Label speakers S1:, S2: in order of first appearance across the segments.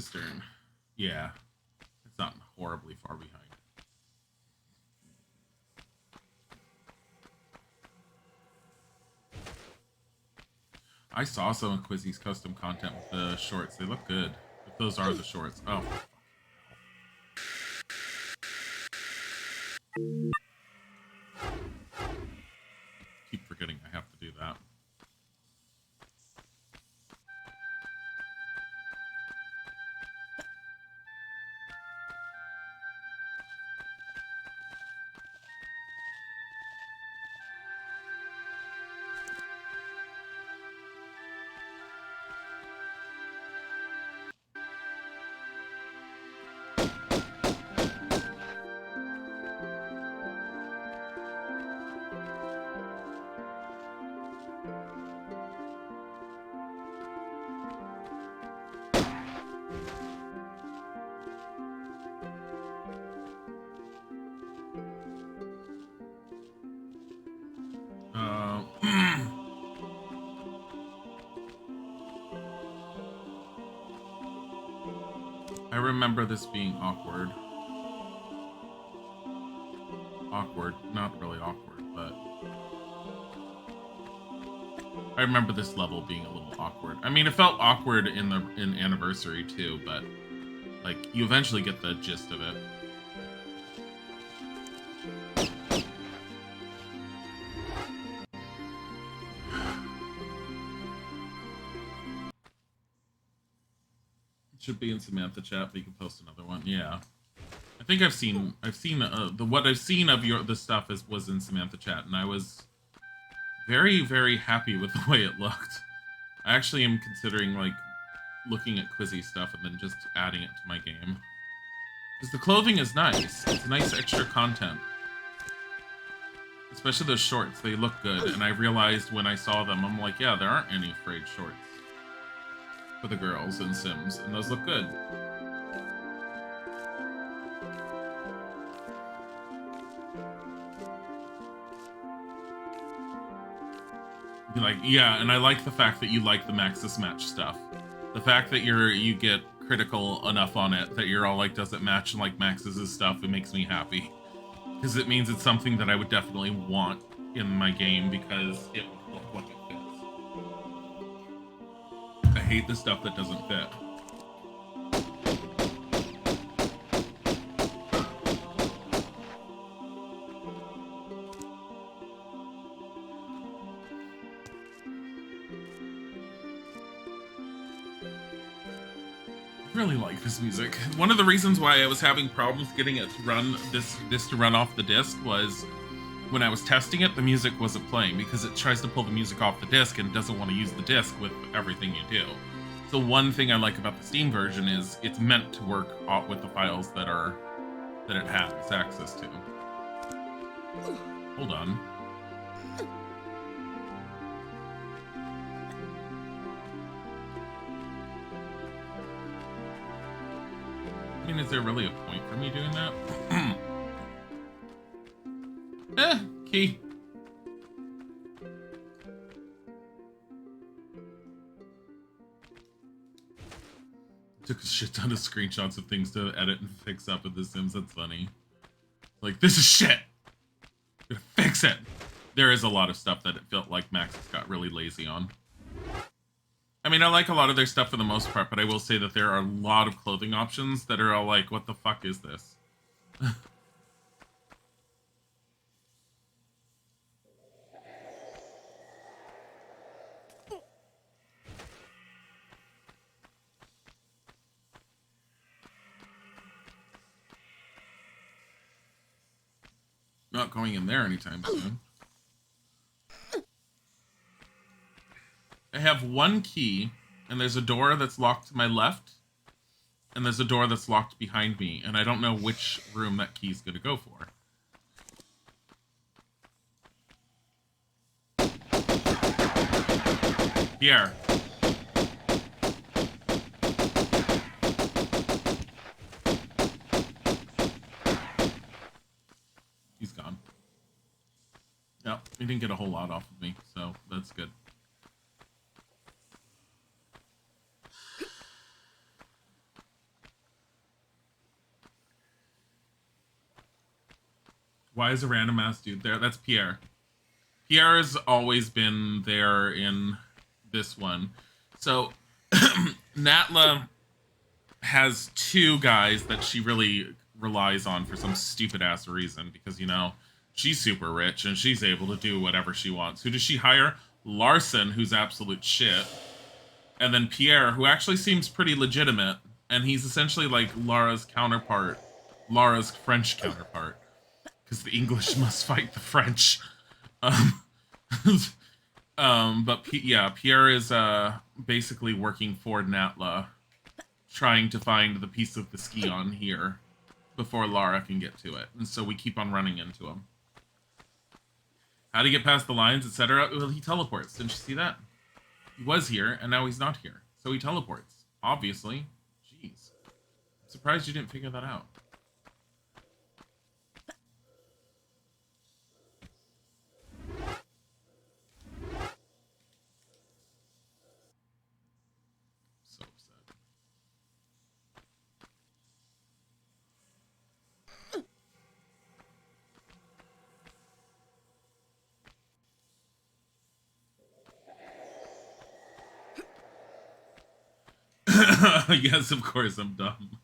S1: Cistern. Yeah. It's not horribly far behind. I saw some of Quizzy's custom content with the shorts. They look good. If those are the shorts. Oh. Keep forgetting I have to do that. I remember this being awkward. Awkward. Not really awkward, but... I remember this level being a little awkward. I mean, it felt awkward in Anniversary, too, but... Like, you eventually get the gist of it. Should be in Samantha chat, but you can post another one. Yeah, I think I've seen what I've seen of the stuff was in Samantha chat, and I was very, very happy with the way it looked. I actually am considering like looking at Quizzy stuff and then just adding it to my game because the clothing is nice. It's nice extra content, especially those shorts. They look good, and I realized when I saw them, I'm like, yeah, there aren't any frayed shorts for the girls in Sims, and those look good. Like, yeah, and I like the fact that you like the Maxis match stuff. The fact that you get critical enough on it that you're all like, does it match like Maxis' stuff? It makes me happy. Because it means it's something that I would definitely want in my game because it would look like it fits. I hate the stuff that doesn't fit. Really like this music. One of the reasons why I was having problems getting it to run this to run off the disc was when I was testing it, the music wasn't playing because it tries to pull the music off the disc and doesn't want to use the disc with everything you do. So one thing I like about the Steam version is it's meant to work with the files that it has access to. Hold on. I mean, is there really a point for me doing that? Key. Took a shit ton of screenshots of things to edit and fix up in The Sims. That's funny. Like, this is shit! I'm gonna fix it! There is a lot of stuff that it felt like Maxis got really lazy on. I mean, I like a lot of their stuff for the most part, but I will say that there are a lot of clothing options that are all like, what the fuck is this? Not going in there anytime soon. I have one key, and there's a door that's locked to my left, and there's a door that's locked behind me, and I don't know which room that key's gonna go for. Pierre. He's gone. No, he didn't get a whole lot off of me, so that's good. Why is a random ass dude there? That's Pierre. Pierre's always been there in this one. So Natla has two guys that she really relies on for some stupid ass reason because, you know, she's super rich and she's able to do whatever she wants. Who does she hire? Larson, who's absolute shit. And then Pierre, who actually seems pretty legitimate. And he's essentially like Lara's counterpart, Lara's French counterpart. Because the English must fight the French. Um, yeah, Pierre is basically working for Natla, trying to find the piece of the ski on here before Lara can get to it. And so we keep on running into him. How to get past the lines, etc. Well, he teleports. Didn't you see that? He was here, and now he's not here. So he teleports. Obviously. Jeez. I'm surprised you didn't figure that out. So upset. Yes, of course, I'm dumb.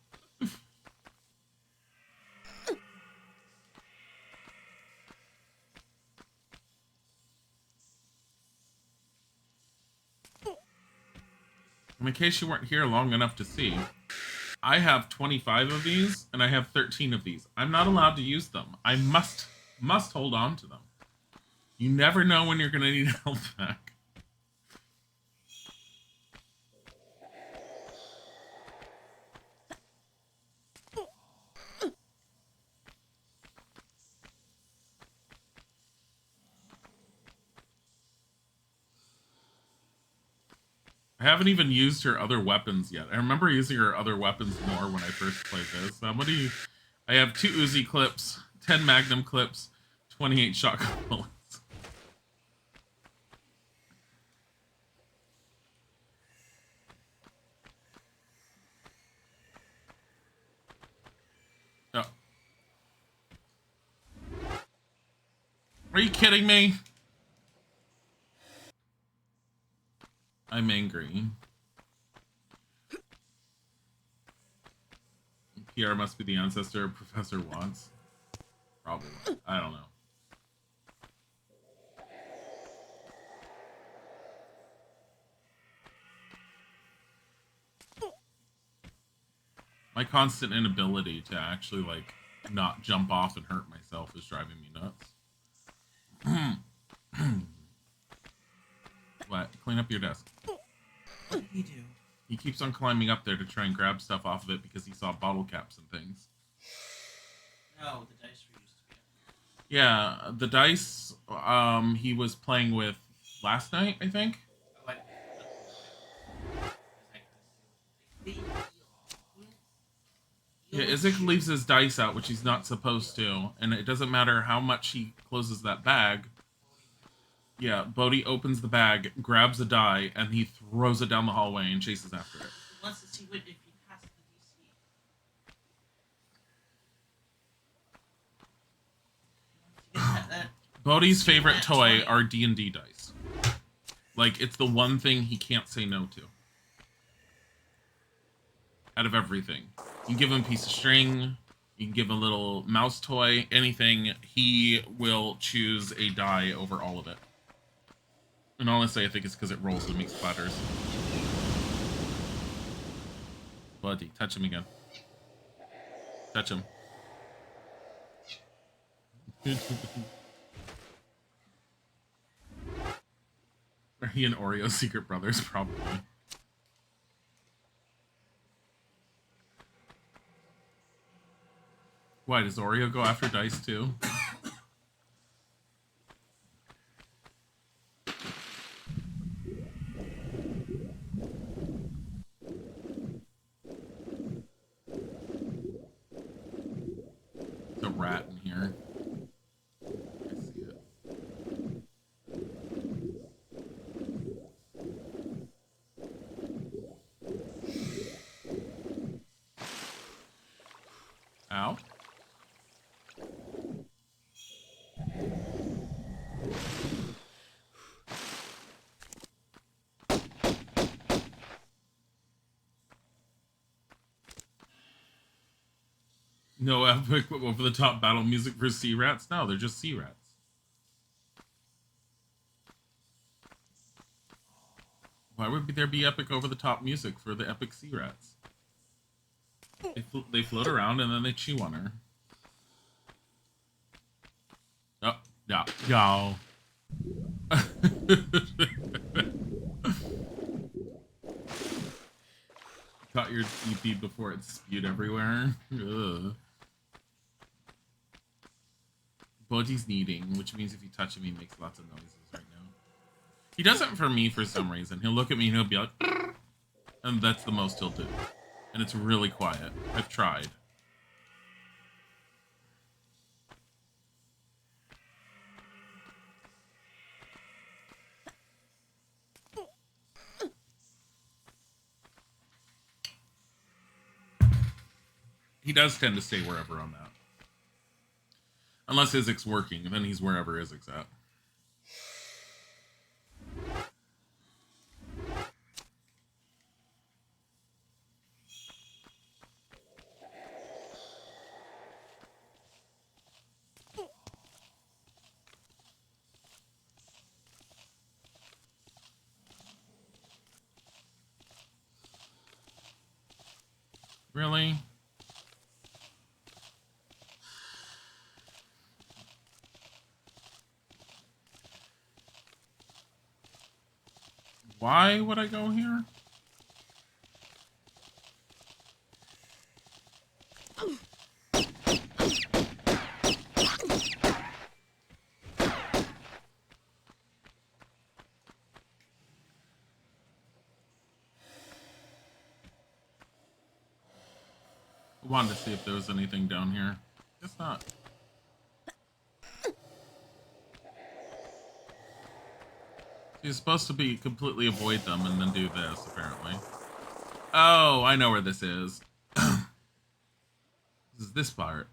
S1: In case you weren't here long enough to see, I have 25 of these, and I have 13 of these. I'm not allowed to use them. I must hold on to them. You never know when you're going to need help back. I haven't even used her other weapons yet. I remember using her other weapons more when I first played this. I have 2 Uzi clips, 10 Magnum clips, 28 shotgun bullets. Oh. Are you kidding me? I'm angry. Pierre must be the ancestor Professor wants. Probably. I don't know. My constant inability to actually, like, not jump off and hurt myself is driving me nuts. What? Clean up your desk.
S2: What did he do?
S1: He keeps on climbing up there to try and grab stuff off of it because he saw bottle caps and things.
S2: No, the dice were used to be.
S1: Yeah, the dice he was playing with last night, I think.
S2: Oh,
S1: Yeah, Isaac leaves his dice out, which he's not supposed to, and it doesn't matter how much he closes that bag. Yeah, Bodhi opens the bag, grabs a die, and he throws it down the hallway and chases after it.
S2: He wants to see if he passes the DC.
S1: Bodhi's favorite toy are D&D dice. Like, it's the one thing he can't say no to. Out of everything. You can give him a piece of string, you can give him a little mouse toy, anything, he will choose a die over all of it. And honestly, I think it's because it rolls and makes splatters. Bloody, touch him again. Touch him. Are he and Oreo secret brothers? Probably. Why, does Oreo go after dice too? There's a rat in here. I see it. Ow. No epic over the top battle music for sea rats? No, they're just sea rats. Why would there be epic over the top music for the epic sea rats? They float around and then they chew on her. Oh, yeah, yeah. Caught your EP before it spewed everywhere. Ugh. Body's kneading, which means if you touch him, he makes lots of noises right now. He does it for me for some reason. He'll look at me and he'll be like, and that's the most he'll do. And it's really quiet. I've tried. He does tend to stay wherever I'm at. Unless Isaac's working, and then he's wherever Isaac's at. Really? Why would I go here? I wanted to see if there was anything down here. Guess not. You're supposed to be completely avoid them and then do this, apparently. Oh, I know where this is. This is this part.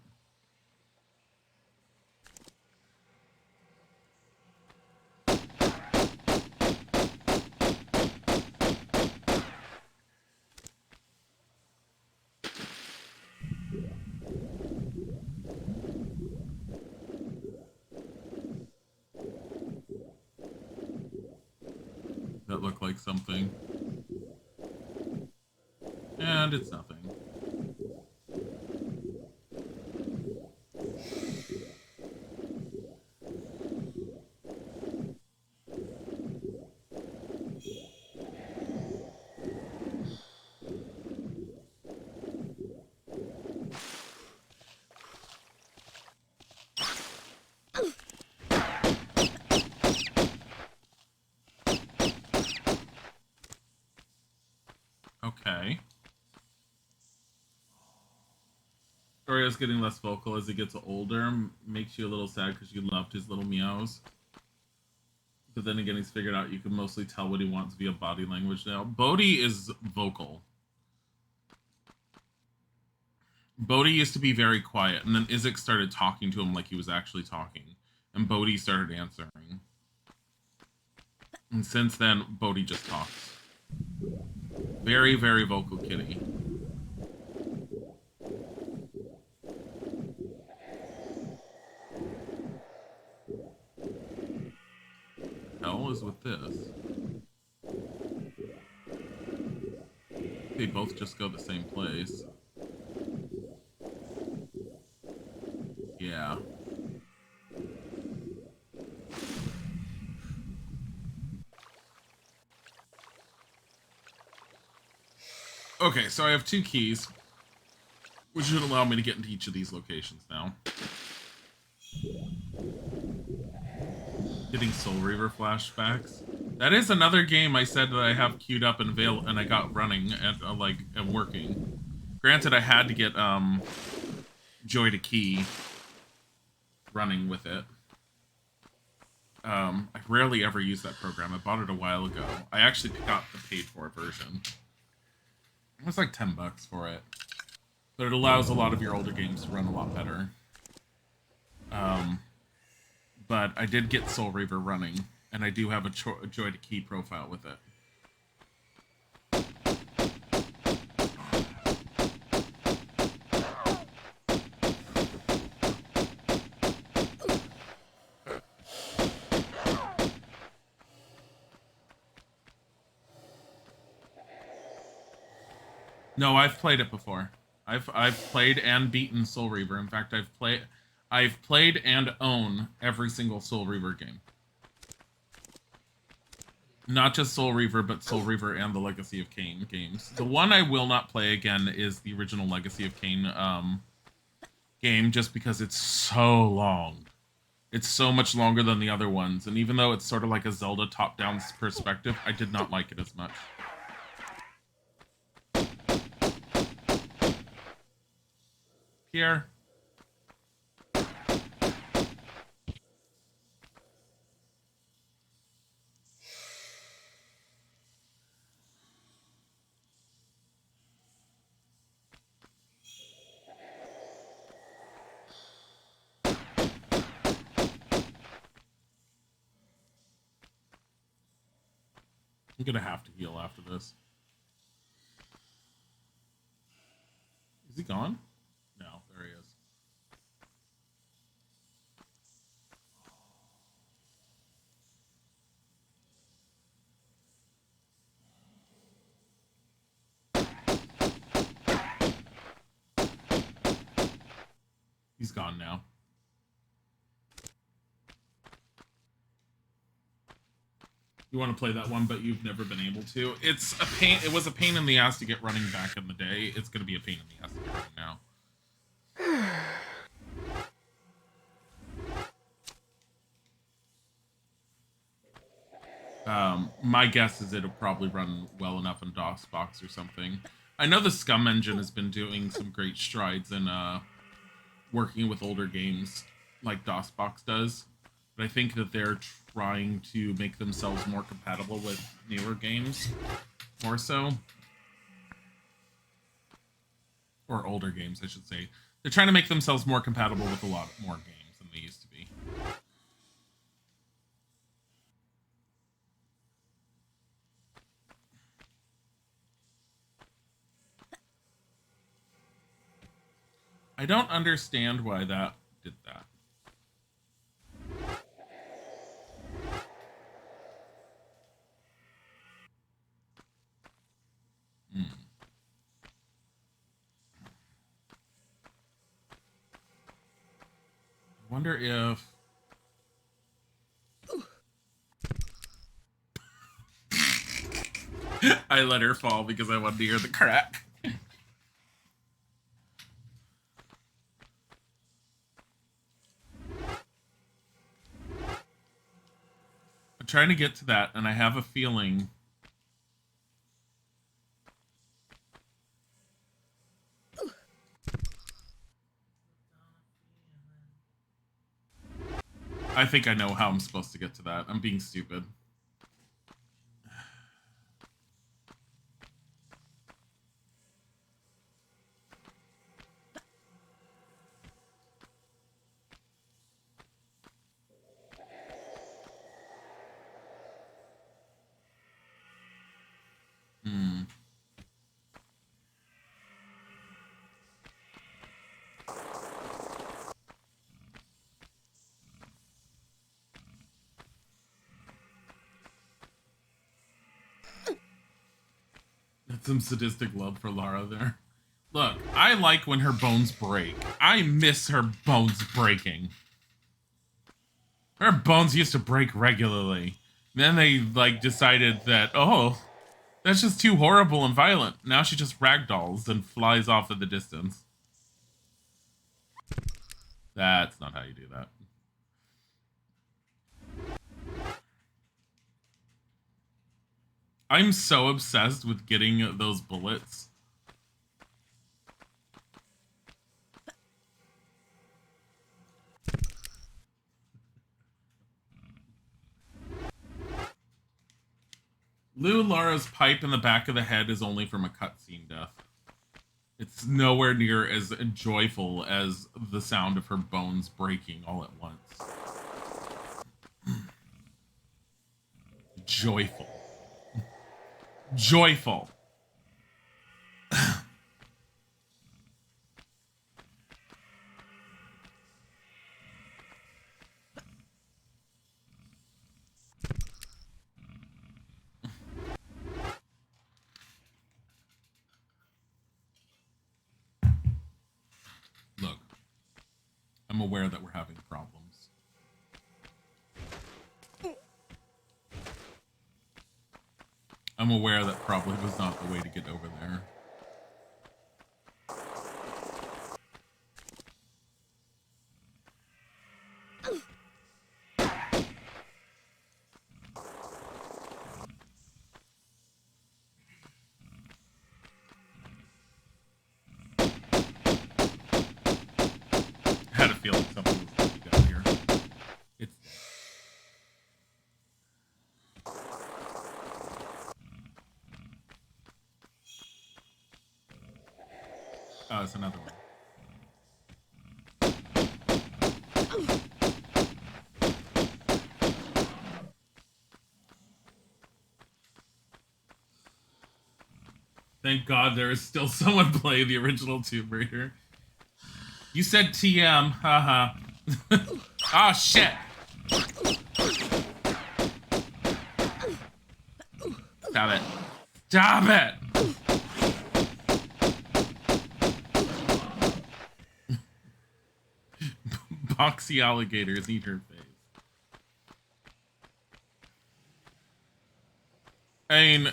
S1: That looked like something. And it's nothing. Okay. Orio's getting less vocal as he gets older. Makes you a little sad because you loved his little meows. But then again, he's figured out you can mostly tell what he wants via body language now. Bodhi is vocal. Bodhi used to be very quiet, and then Isaac started talking to him like he was actually talking. And Bodhi started answering. And since then, Bodhi just talks. Very, very vocal kitty. Hell is with this? They both just go the same place. Yeah. Okay, so I have 2 keys, which should allow me to get into each of these locations now. Getting Soul Reaver flashbacks. That is another game I said that I have queued up and and I got running and working. Granted, I had to get Joy to Key running with it. I rarely ever use that program. I bought it a while ago. I actually got the paid for version. It was like $10 for it. But it allows a lot of your older games to run a lot better. But I did get Soul Reaver running, and I do have a Joy to Key profile with it. No, I've played it before. I've played and beaten Soul Reaver. In fact, I've played and own every single Soul Reaver game. Not just Soul Reaver, but Soul Reaver and the Legacy of Kain games. The one I will not play again is the original Legacy of Kain game, just because it's so long. It's so much longer than the other ones, and even though it's sort of like a Zelda top-down perspective, I did not like it as much. Pierre. I'm gonna have to heal after this. Is he gone? No, there he is. He's gone now. You want to play that one, but you've never been able to. It's a pain. It was a pain in the ass to get running back in the day. It's going to be a pain in the ass to get running now. My guess is it'll probably run well enough in DOSBox or something. I know the Scum engine has been doing some great strides in working with older games like DOSBox does, but I think that they're trying to make themselves more compatible with newer games, more so. Or older games, I should say. They're trying to make themselves more compatible with a lot more games than they used to be. I don't understand why that did that. I wonder if... I let her fall because I wanted to hear the crack. I'm trying to get to that, and I have a feeling... I think I know how I'm supposed to get to that. I'm being stupid. That's some sadistic love for Lara there. Look, I like when her bones break. I miss her bones breaking. Her bones used to break regularly. Then they, like, decided that, oh, that's just too horrible and violent. Now she just ragdolls and flies off in the distance. That's not how you do that. I'm so obsessed with getting those bullets. Lou Lara's pipe in the back of the head is only from a cutscene death. It's nowhere near as joyful as the sound of her bones breaking all at once. Joyful. Joyful. I'm aware that we're having problems. I'm aware that probably was not the way to get over there. I had a feeling something was going to be down here. It's dead. Oh, it's another one. Thank God there is still someone playing the original Tomb Raider. You said TM, haha. Oh shit! Stop it. Stop it! Boxy alligators eat her face. I mean,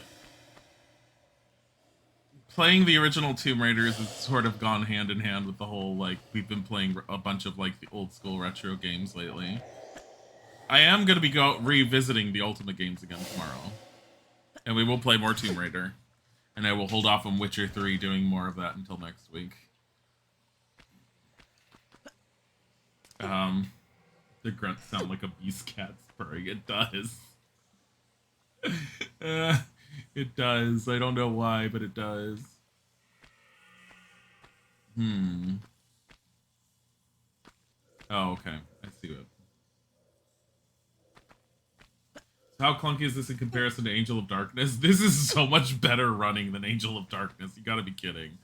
S1: playing the original Tomb Raiders has sort of gone hand in hand with the whole, like, we've been playing a bunch of, like, the old school retro games lately. I am going to be revisiting the Ultimate games again tomorrow. And we will play more Tomb Raider. And I will hold off on Witcher 3 doing more of that until next week. The grunts sound like a beast cat purring. It does. It does. I don't know why, but it does. Oh, okay. I see it. So how clunky is this in comparison to Angel of Darkness? This is so much better running than Angel of Darkness. You gotta be kidding.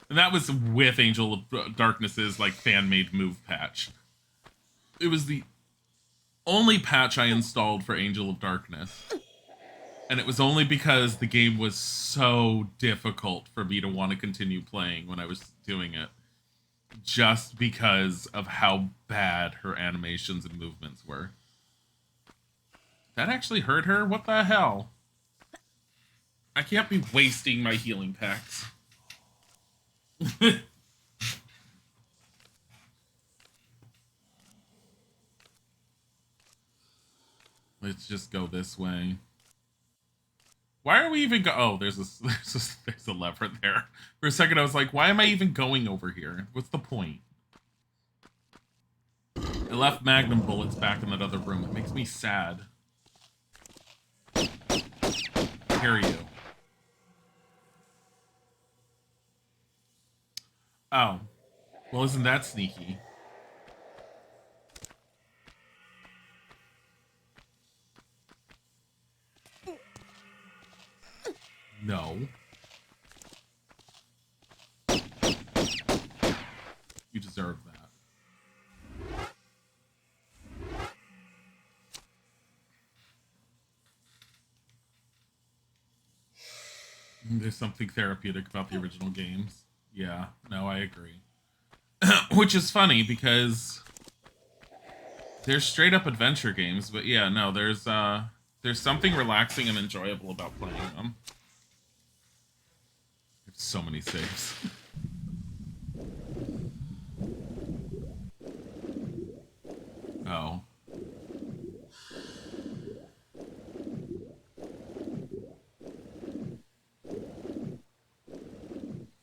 S1: And that was with Angel of Darkness's, like, fan-made move patch. It was the only patch I installed for Angel of Darkness. And it was only because the game was so difficult for me to want to continue playing when I was doing it. Just because of how bad her animations and movements were. That actually hurt her? What the hell? I can't be wasting my healing packs. Let's just go this way. Why are we even oh, there's a lever there. For a second I was like, why am I even going over here? What's the point? I left magnum bullets back in that other room. It makes me sad. I hear you. Oh. Well, isn't that sneaky? No. You deserve that. There's something therapeutic about the original games. Yeah, no, I agree. Which is funny because they're straight up adventure games, but yeah, no, there's something relaxing and enjoyable about playing them. There's so many saves. Oh.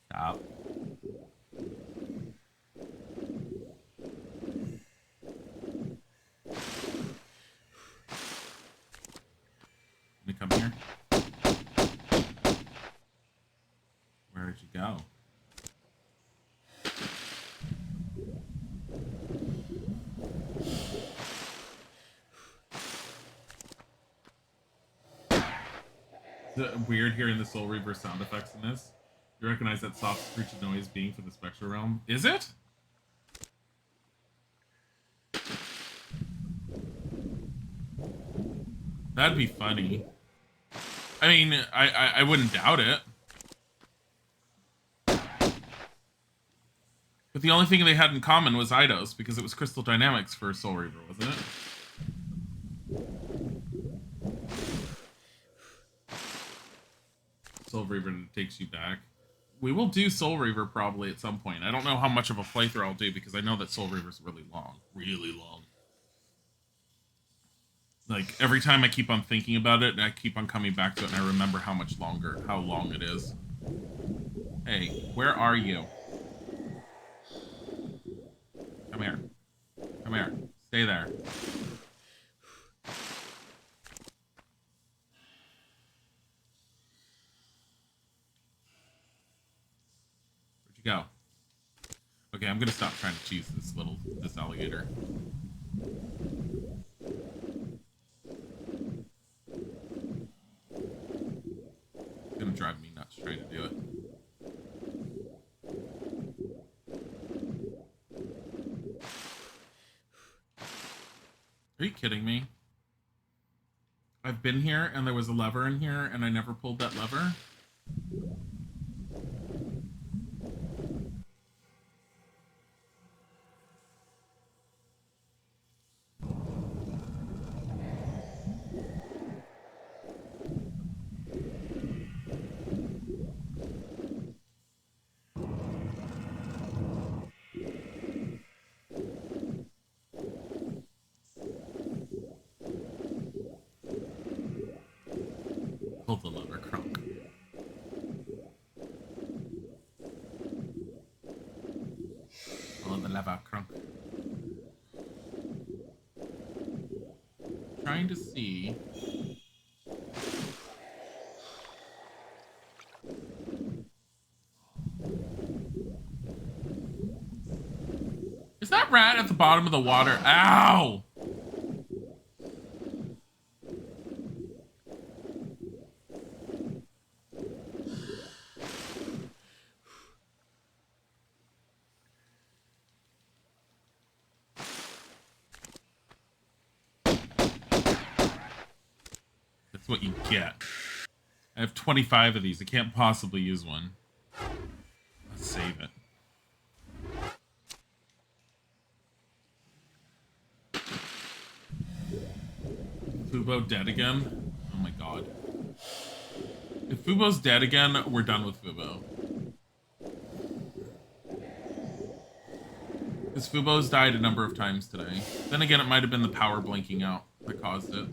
S1: Stop. Let me come here. Where did you go? Is it weird hearing the Soul Reaver sound effects in this? You recognize that soft screeching noise being from the Spectral Realm? Is it? That'd be funny. I mean, I wouldn't doubt it. But But the only thing they had in common was Eidos, because it was Crystal Dynamics for Soul Reaver, wasn't it? Soul Reaver takes you back. We will do Soul Reaver probably at some point. I don't know how much of a playthrough I'll do, because I know that Soul Reaver's really long. Really long. Like, every time I keep on thinking about it, and I keep on coming back to it, and I remember how long it is. Hey, where are you? Come here. Come here. Stay there. Where'd you go? Okay, I'm gonna stop trying to cheese this alligator. It's gonna drive me nuts trying to do it. Are you kidding me? I've been here and there was a lever in here and I never pulled that lever? Pull the lever, Crunk. Pull the lever, Crunk. Trying to see. Is that rat at the bottom of the water? Ow! That's what you get. I have 25 of these. I can't possibly use one. Let's save it. Fubo dead again? Oh my god. If Fubo's dead again, we're done with Fubo. Because Fubo's died a number of times today. Then again, it might have been the power blinking out that caused it.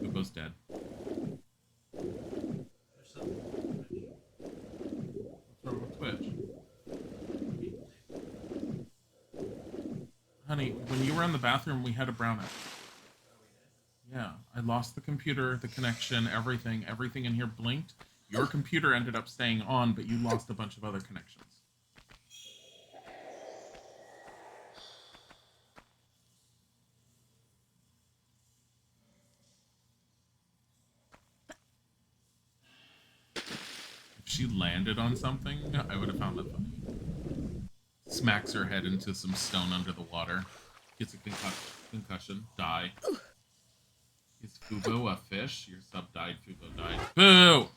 S1: Fubo's dead. Twitch. Honey, when you were in the bathroom, we had a brownout. Yeah, I lost the computer, the connection, everything. Everything in here blinked. Your computer ended up staying on, but you lost a bunch of other connections. If she landed on something, I would have found that funny. Smacks her head into some stone under the water. Gets a concussion. Die. Is Fubo a fish? Your sub died. Fubo died. Boo!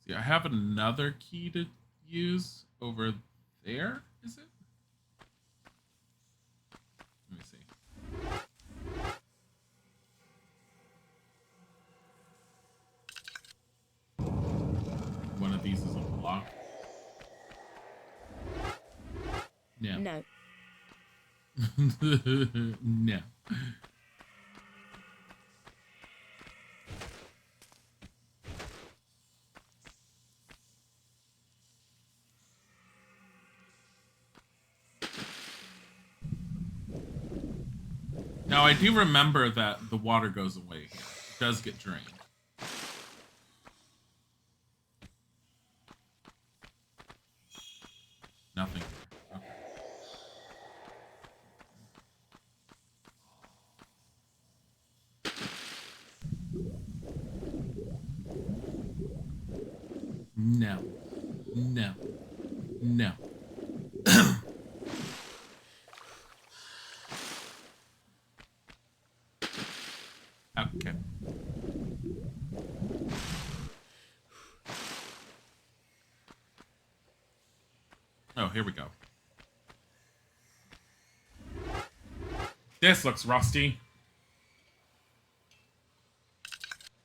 S1: See, I have another key to use over there. Is it? Let me see. One of these is unlocked. No.
S3: No.
S1: No. Now, I do remember that the water goes away here. It does get drained. Nothing. Okay. No. No. No. Okay. Oh, here we go. This looks rusty.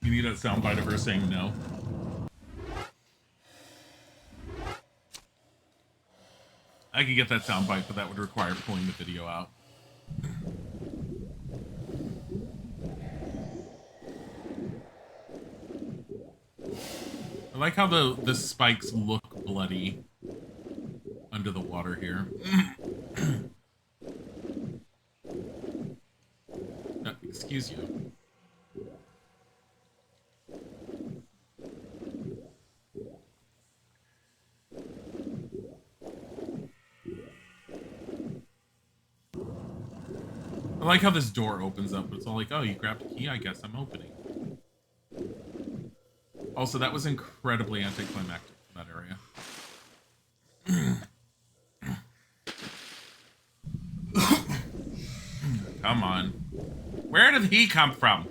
S1: You need a soundbite of her saying no. I could get that soundbite, but that would require pulling the video out. I like how the spikes look bloody under the water here. Excuse you. I like how this door opens up. It's all like, oh, you grabbed a key? I guess I'm opening. Also, that was incredibly anticlimactic for that area. Come on. Where did he come from?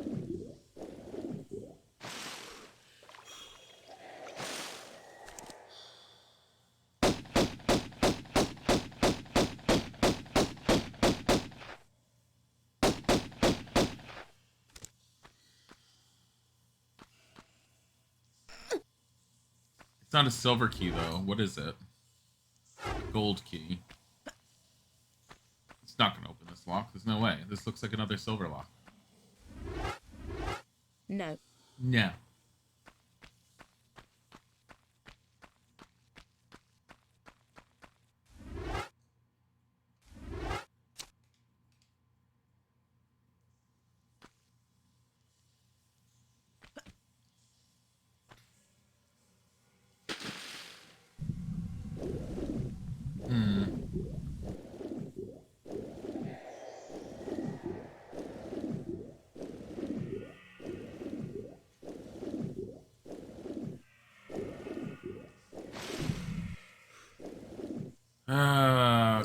S1: It's not a silver key, though. What is it? A gold key. It's not going to open this lock. There's no way. This looks like another silver lock.
S3: No.
S1: No.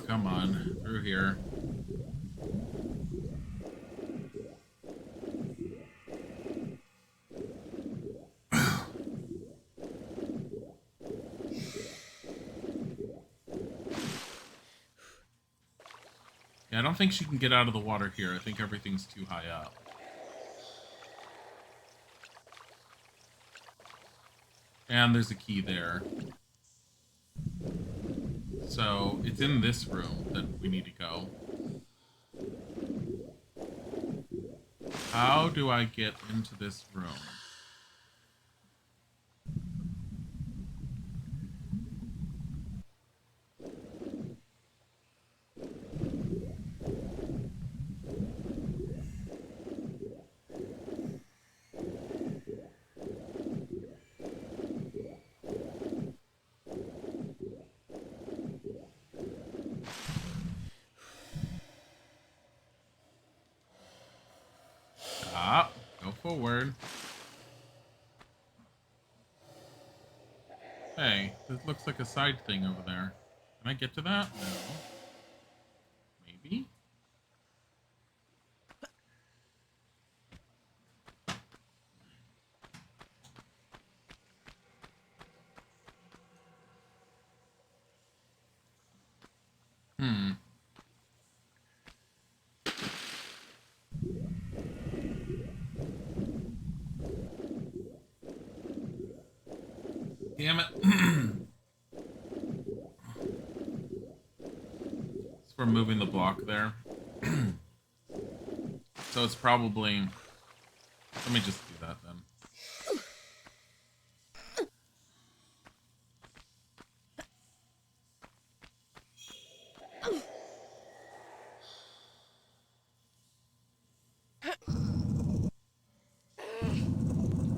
S1: Come on. Through here. Yeah, I don't think she can get out of the water here. I think everything's too high up. And there's a key there. So, it's in this room that we need to go. How do I get into this room? Stop. Go forward. Hey, this looks like a side thing over there. Can I get to that? No. Maybe? Damn it. So we're moving the block there. So it's probably... Let me just do that then.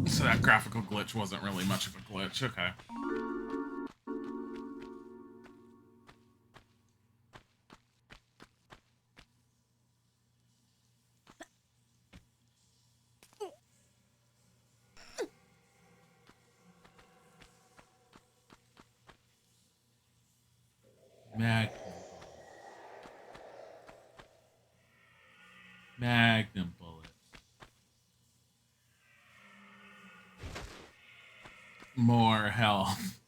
S1: So that graphical glitch wasn't really much of a glitch. Okay. Magnum bullet. More health.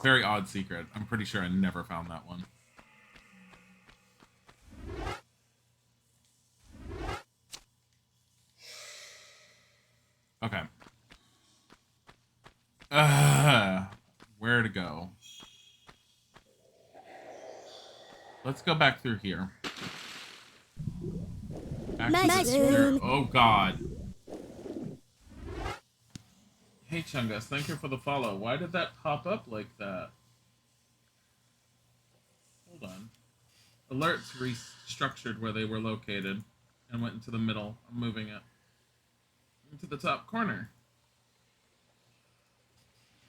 S1: Very odd secret. I'm pretty sure I never found that one. Okay. Where to go? Let's go back through here. Back to this spirit. Oh god. Hey Chungus, thank you for the follow. Why did that pop up like that? Hold on. Alerts restructured where they were located and went into the middle. I'm moving it into the top corner.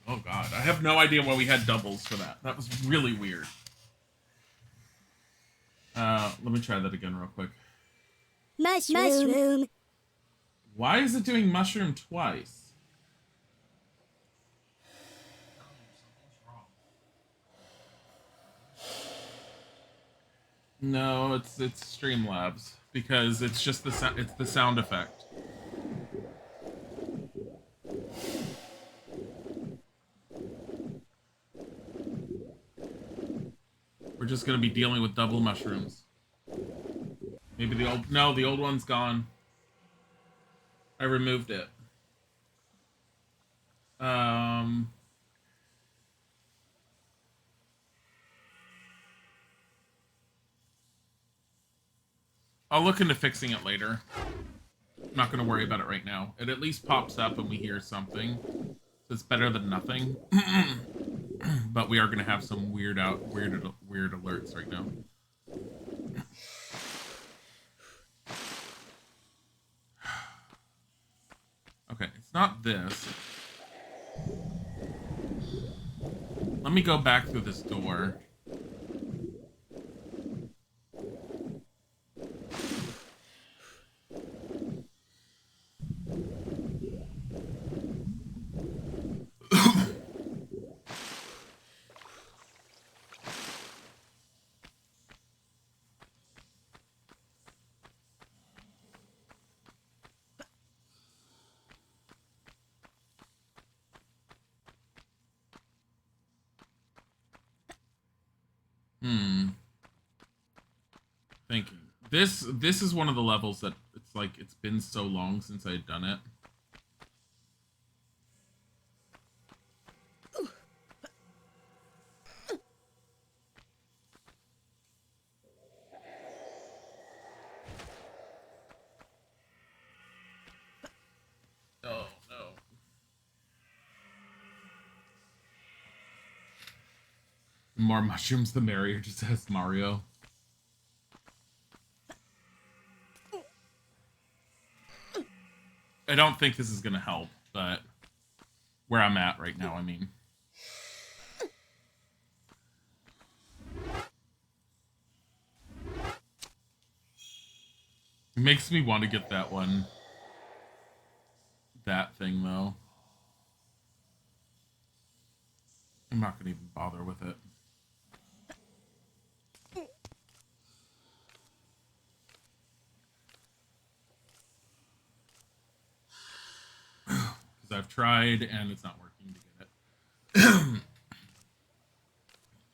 S1: Oh god, I have no idea why we had doubles for that. That was really weird. Let me try that again real quick.
S3: Mushroom.
S1: Why is it doing mushroom twice? No, it's Streamlabs because it's just it's the sound effect. We're just gonna be dealing with double mushrooms. Maybe the old one's gone. I removed it. I'll look into fixing it later. I'm not going to worry about it right now. It at least pops up and we hear something. So it's better than nothing. But we are going to have some weird alerts right now. Okay, it's not this. Let me go back through this door. Thinking. This is one of the levels that it's like it's been so long since I'd done it. Oh no. The more mushrooms the merrier, just says Mario. I don't think this is gonna help, but where I'm at right now, I mean. It makes me want to get that one. That thing, though. I'm not gonna even bother with it. Because I've tried and it's not working to get it.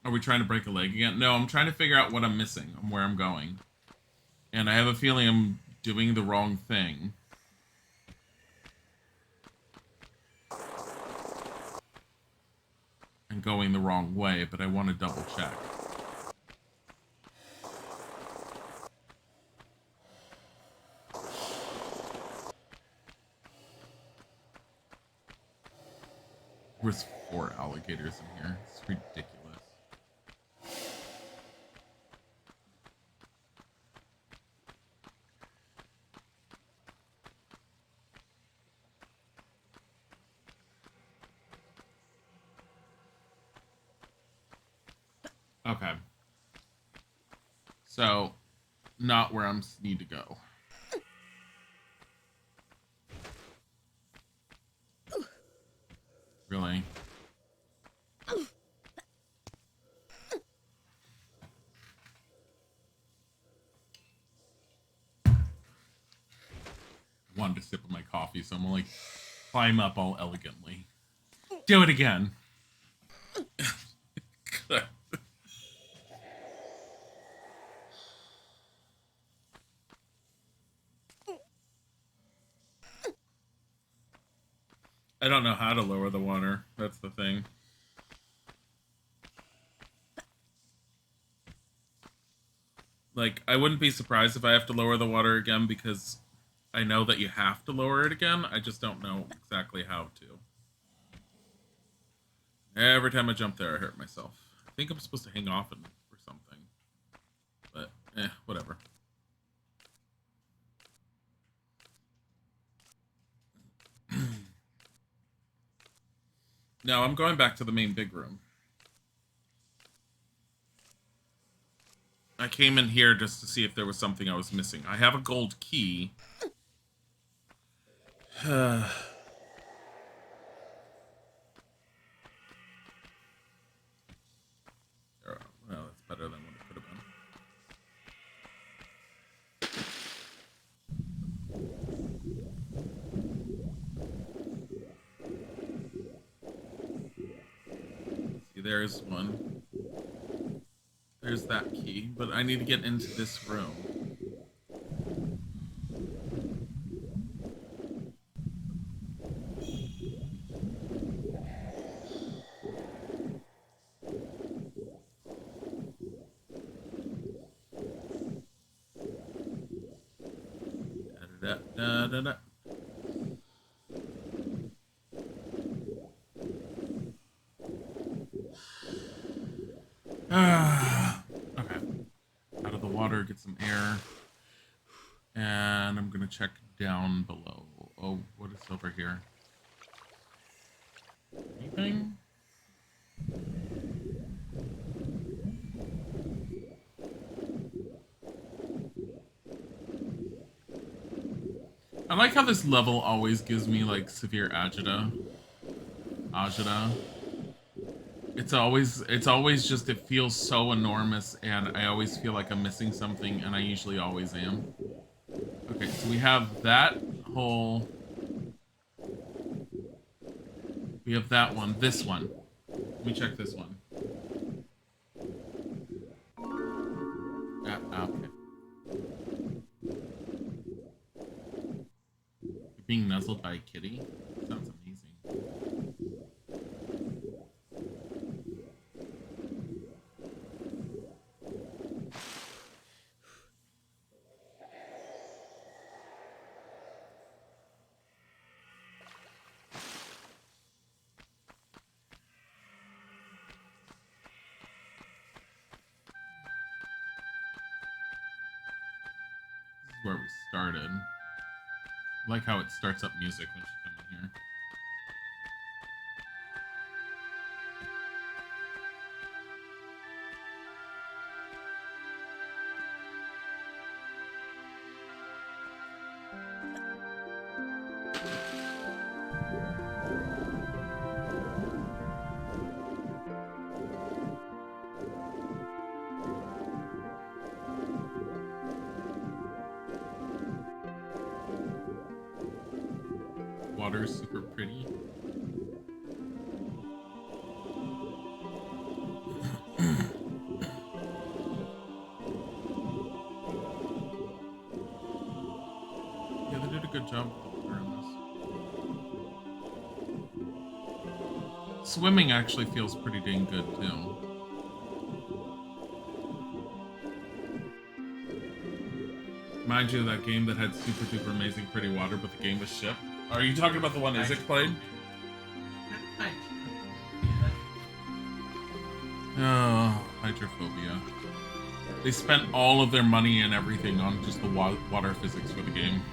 S1: Are we trying to break a leg again? No, I'm trying to figure out what I'm missing and where I'm going. And I have a feeling I'm doing the wrong thing. And going the wrong way, but I want to double check. There's 4 alligators in here. It's ridiculous. Okay. So, not where I need to go. Really? wanted to sip of my coffee, so I'm gonna like climb up all elegantly. Do it again. I don't know how to lower the water. That's the thing. Like, I wouldn't be surprised if I have to lower the water again because I know that you have to lower it again. I just don't know exactly how to. Every time I jump there, I hurt myself. I think I'm supposed to hang off or something. But, whatever. No, I'm going back to the main big room. I came in here just to see if there was something I was missing. I have a gold key. Well, that's better than what it could have been. See, there's one. There's that key, but I need to get into this room. Da-da-da-da-da. Okay. Out of the water, get some air. And I'm gonna check down below. Oh, what is over here? Anything? I like how this level always gives me like severe agita. It's always just, it feels so enormous and I always feel like I'm missing something and I usually always am. Okay, so we have that whole... We have that one, this one. Let me check this one. Okay. You're being nuzzled by a kitty? Sounds amazing. Where we started. I like how it starts up music when she comes in here. Water is super pretty. Yeah, they did a good job with the water in this. Swimming actually feels pretty dang good too. Mind you, that game that had super duper amazing pretty water, but the game was shit. Are you talking about the one Isaac played? Oh, hydrophobia. They spent all of their money and everything on just the water physics for the game.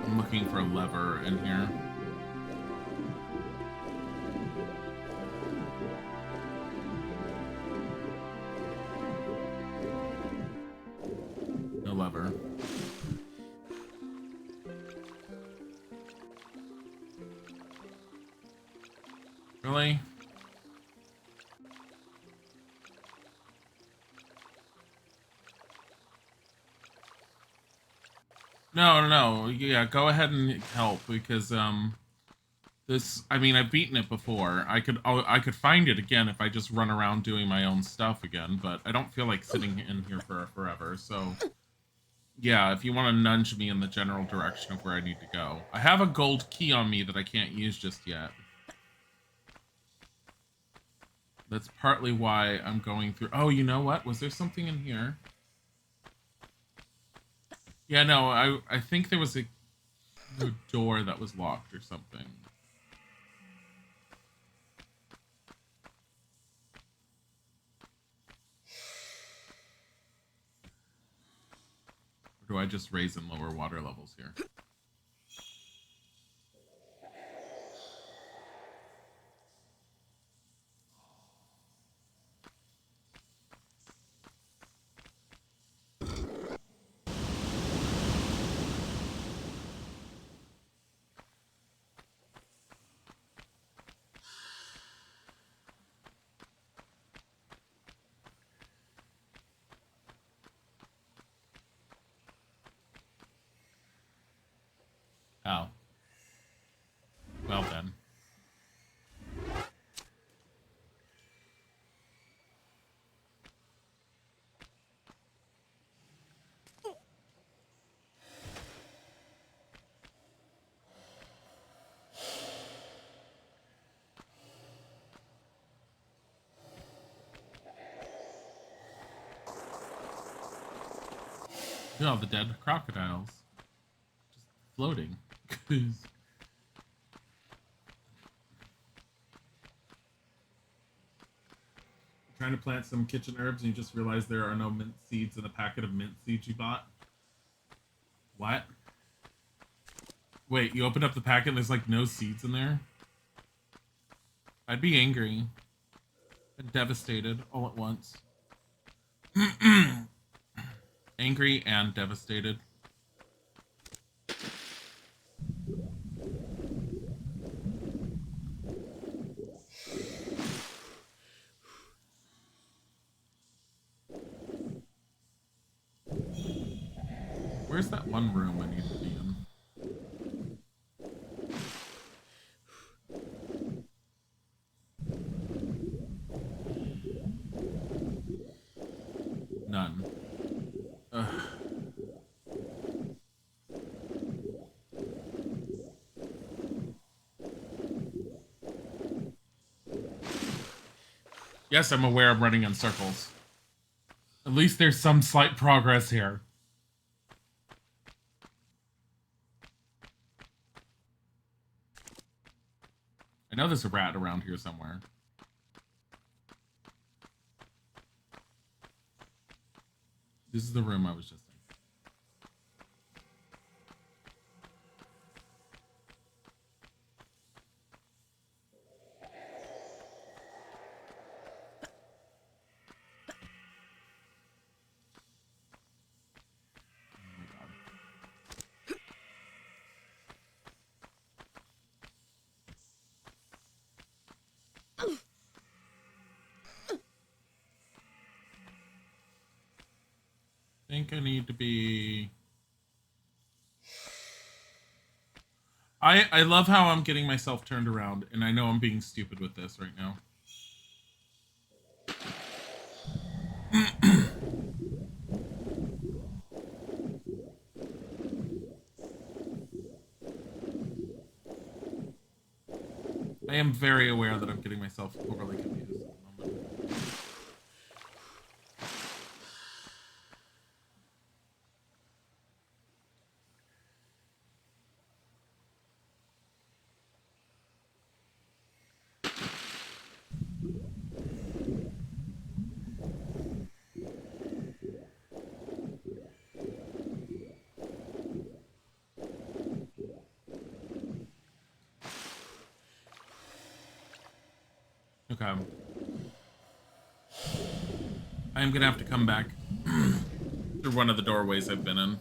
S1: I'm looking for a lever in here. No lever. Really? No, no, yeah, go ahead and help because this. I mean, I've beaten it before. I could find it again if I just run around doing my own stuff again. But I don't feel like sitting in here for forever. So yeah, if you want to nudge me in the general direction of where I need to go, I have a gold key on me that I can't use just yet. That's partly why I'm going through. Oh, you know what? Was there something in here? Yeah, no, I think there was a door that was locked or something. Or do I just raise and lower water levels here? Oh. Well then. Look at all the dead crocodiles. Just floating. Trying to plant some kitchen herbs and you just realize there are no mint seeds in a packet of mint seeds you bought? What? Wait, you opened up the packet and there's like no seeds in there? I'd be angry. And devastated all at once. Angry and devastated. Where's that one room I need to be in? None. Ugh. Yes, I'm aware I'm running in circles. At least there's some slight progress here. I know there's a rat around here somewhere. This is the room I was just in. I think I need to be... I love how I'm getting myself turned around, and I know I'm being stupid with this right now. I am very aware that I'm getting myself overly confused at the moment. Okay. I am gonna have to come back through one of the doorways I've been in.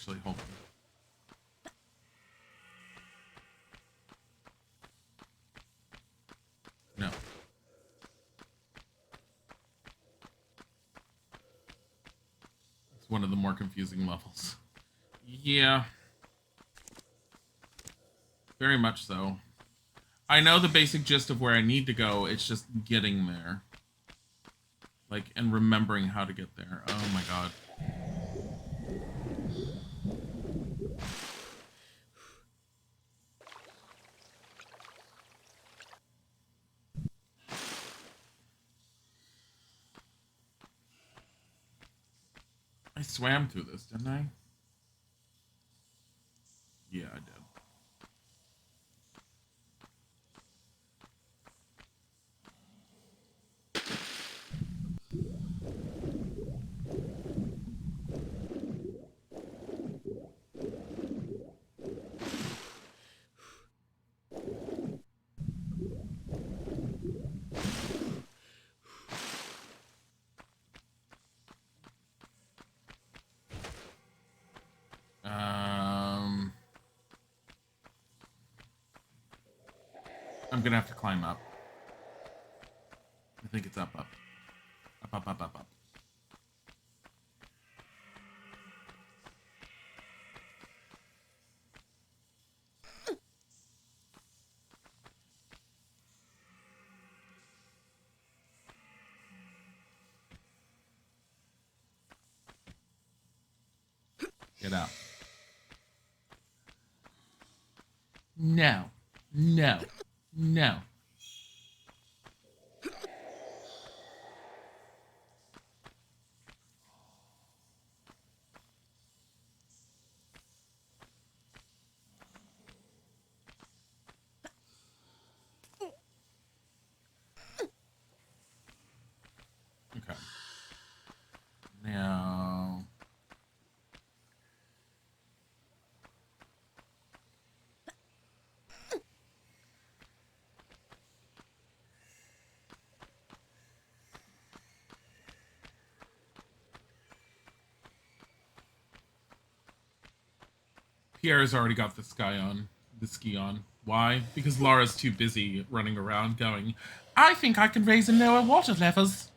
S1: Actually, hold on. No. It's one of the more confusing levels. Yeah. Very much so. I know the basic gist of where I need to go. It's just getting there. Like, and remembering how to get there. Oh my god. I swam through this, didn't I? Yeah, I did. I'm gonna have to climb up. I think it's up. Up, up, up, up, up. Get out. No. No. No. Okay. Now. Pierre's already got the ski on. Why? Because Laura's too busy running around going, I think I can raise and lower water levels.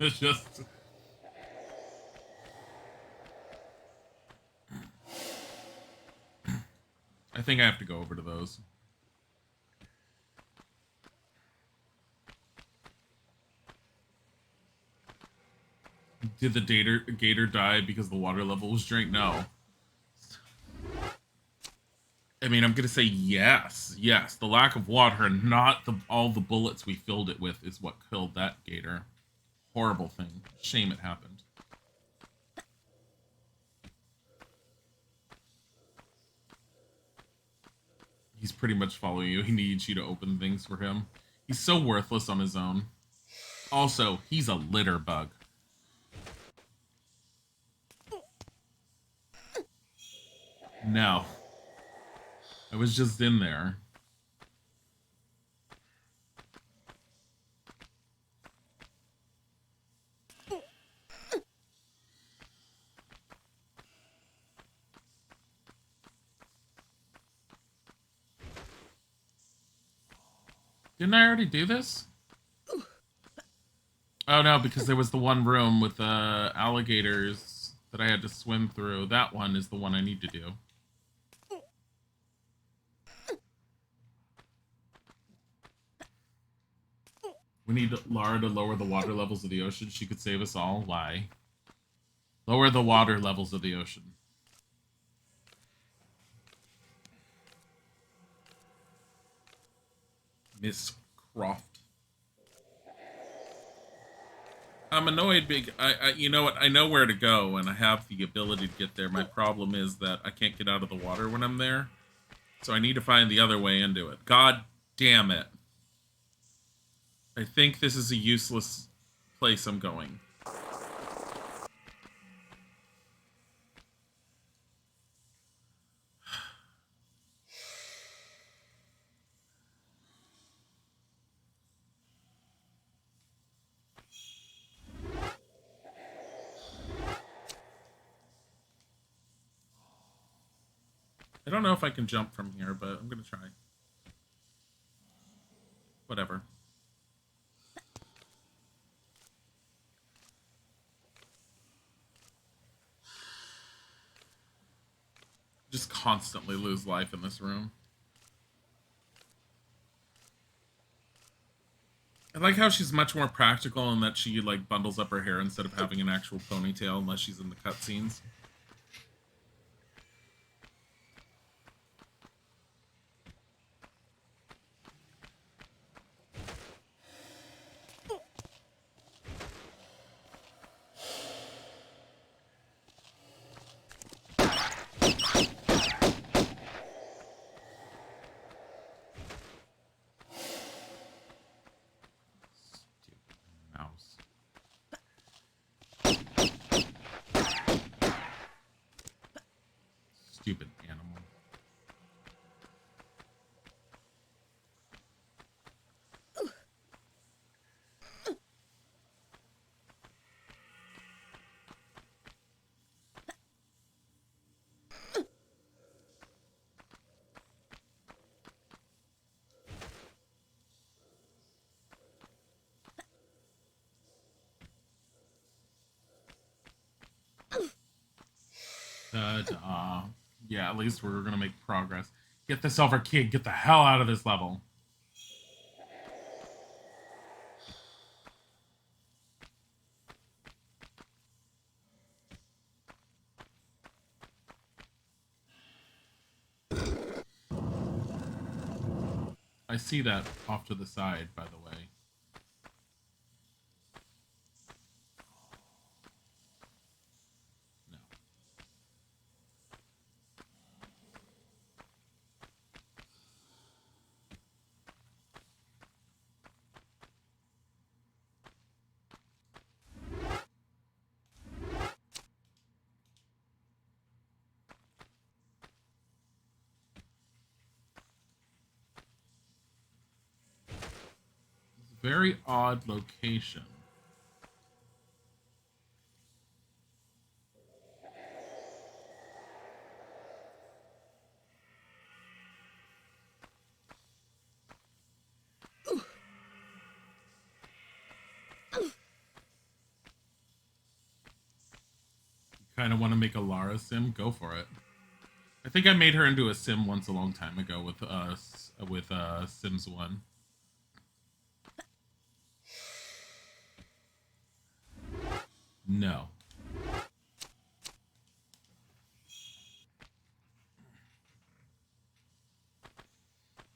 S1: It's just... I think I have to go over to those. Did the gator die because the water level was drank? No. I mean, I'm gonna say yes. Yes, the lack of water and not all the bullets we filled it with is what killed that gator. Horrible thing. Shame it happened. He's pretty much following you. He needs you to open things for him. He's so worthless on his own. Also, he's a litter bug. No. I was just in there. Didn't I already do this? Oh no, because there was the one room with the alligators that I had to swim through. That one is the one I need to do. We need Lara to lower the water levels of the ocean. She could save us all. Why? Lower the water levels of the ocean. Miss Croft. I'm annoyed because you know what? I know where to go and I have the ability to get there. My problem is that I can't get out of the water when I'm there. So I need to find the other way into it. God damn it. I think this is a useless place I'm going. don't know if I can jump from here, but I'm gonna try. Whatever. Just constantly lose life in this room. I like how she's much more practical in that she like bundles up her hair instead of having an actual ponytail unless she's in the cutscenes. Mouse. Stupid animal. Yeah, at least we're gonna make progress. Get this over, kid. Get the hell out of this level. I see that off to the side, by the way. No. It's a very odd location. Kind of want to make a Lara sim? Go for it. I think I made her into a sim once a long time ago with Sims 1. No.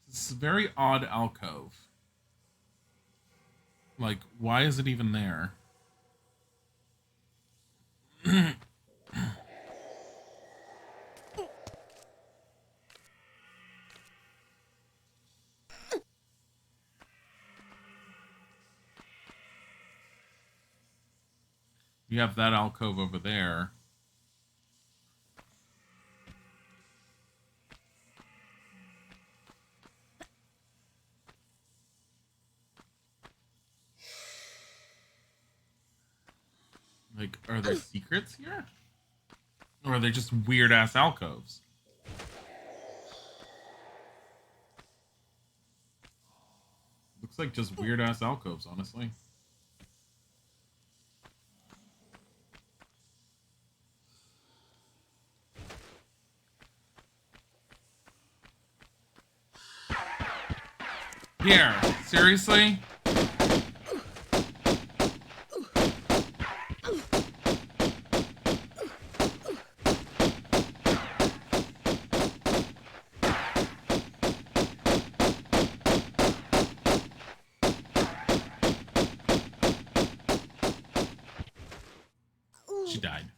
S1: This is a very odd alcove. Like, why is it even there? You have that alcove over there. Like, are there secrets here? Or are they just weird-ass alcoves? Looks like just weird-ass alcoves, honestly. Here, seriously? She died.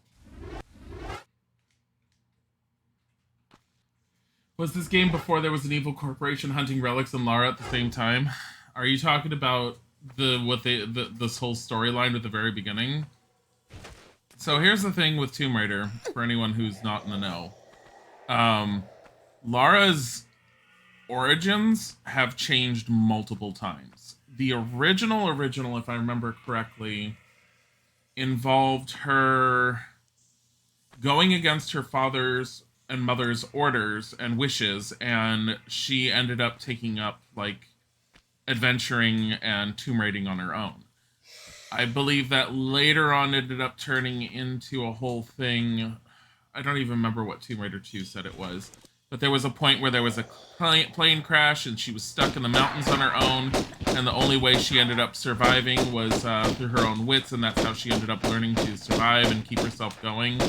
S1: Was this game before there was an evil corporation hunting relics and Lara at the same time? Are you talking about this whole storyline at the very beginning? So here's the thing with Tomb Raider, for anyone who's not in the know. Lara's origins have changed multiple times. The original, if I remember correctly, involved her going against her father's and mother's orders and wishes, and she ended up taking up like adventuring and tomb raiding on her own. I believe that later on ended up turning into a whole thing. I don't even remember what Tomb Raider 2 said it was. But there was a point where there was a plane crash and she was stuck in the mountains on her own. And the only way she ended up surviving was through her own wits. And that's how she ended up learning to survive and keep herself going.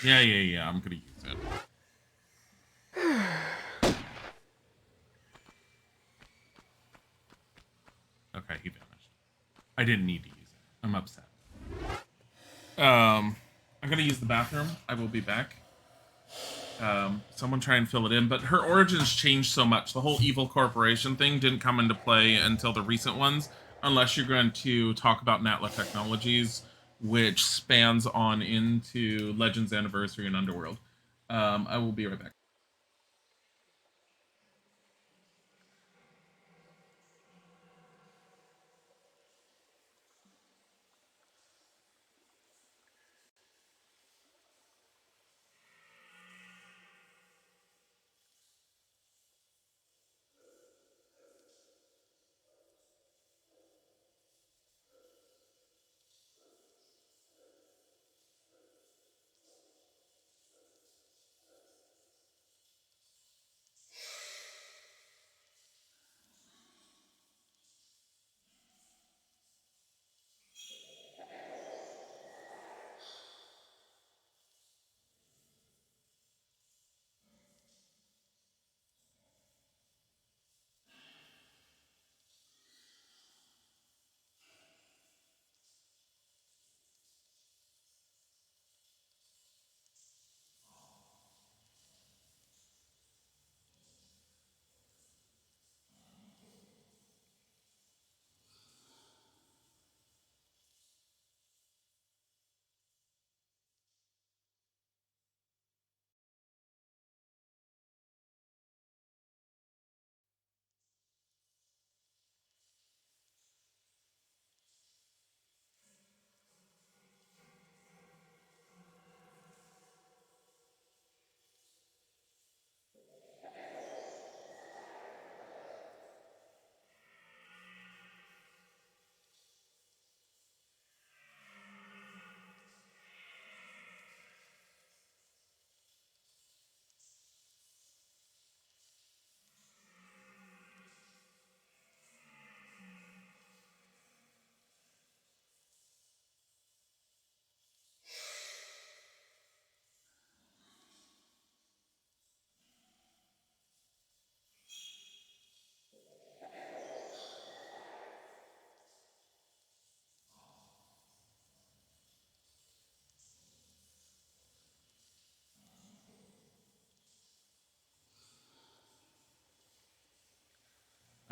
S1: Yeah, I'm gonna use it. Okay, he vanished. I didn't need to use it. I'm upset. I'm gonna use the bathroom. I will be back. Someone try and fill it in, but her origins changed so much. The whole evil corporation thing didn't come into play until the recent ones, unless you're going to talk about Natla Technologies, which spans on into Legends Anniversary and Underworld. I will be right back.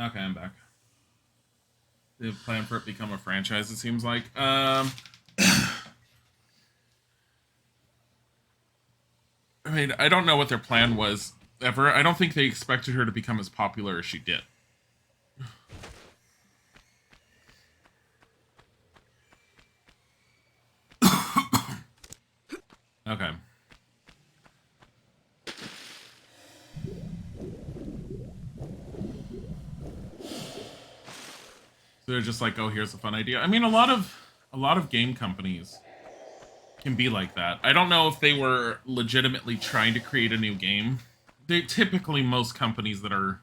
S1: Okay, I'm back. They have planned for it to become a franchise, it seems like. I mean, I don't know what their plan was ever. I don't think they expected her to become as popular as she did. Okay. So they're just like, oh, here's a fun idea. I mean, a lot of game companies can be like that. I don't know if they were legitimately trying to create a new game. They typically, most companies that are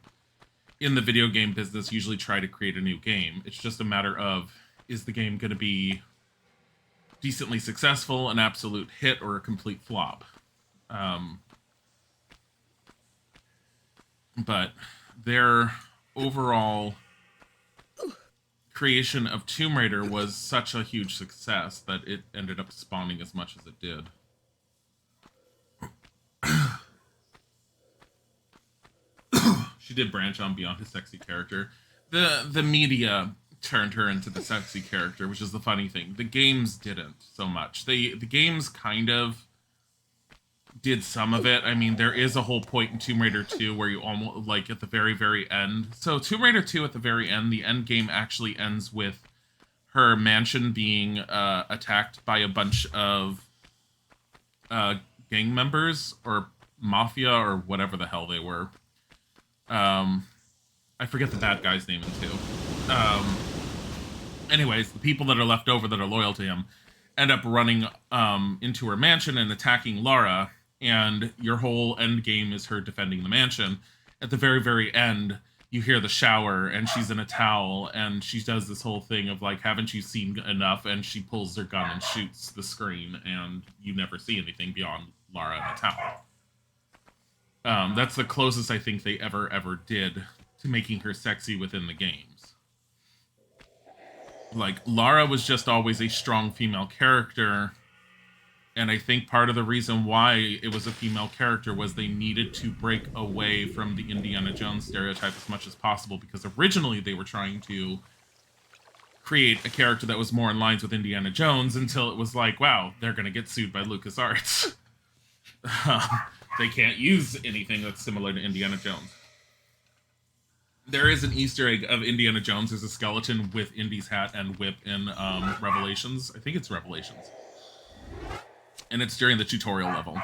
S1: in the video game business usually try to create a new game. It's just a matter of, is the game going to be decently successful, an absolute hit, or a complete flop? But their overall creation of Tomb Raider was such a huge success that it ended up spawning as much as it did. She did branch on beyond his sexy character. The media turned her into the sexy character, which is the funny thing. The games didn't so much. The games kind of did some of it. I mean, there is a whole point in Tomb Raider 2 where you almost, like, at the very, very end. So, Tomb Raider 2 at the very end, the end game actually ends with her mansion being attacked by a bunch of gang members or mafia or whatever the hell they were. I forget the bad guy's name in 2. Anyways, the people that are left over that are loyal to him end up running into her mansion and attacking Lara, and your whole end game is her defending the mansion. At the very, very end, you hear the shower, and she's in a towel, and she does this whole thing of, like, haven't you seen enough? And she pulls her gun and shoots the screen, and you never see anything beyond Lara in a towel. That's the closest I think they ever did to making her sexy within the games. Like, Lara was just always a strong female character, and I think part of the reason why it was a female character was they needed to break away from the Indiana Jones stereotype as much as possible, because originally they were trying to create a character that was more in lines with Indiana Jones, until it was like, wow, they're going to get sued by LucasArts. They can't use anything that's similar to Indiana Jones. There is an Easter egg of Indiana Jones. There's a skeleton with Indy's hat and whip in Revelations. I think it's Revelations. And it's during the tutorial level.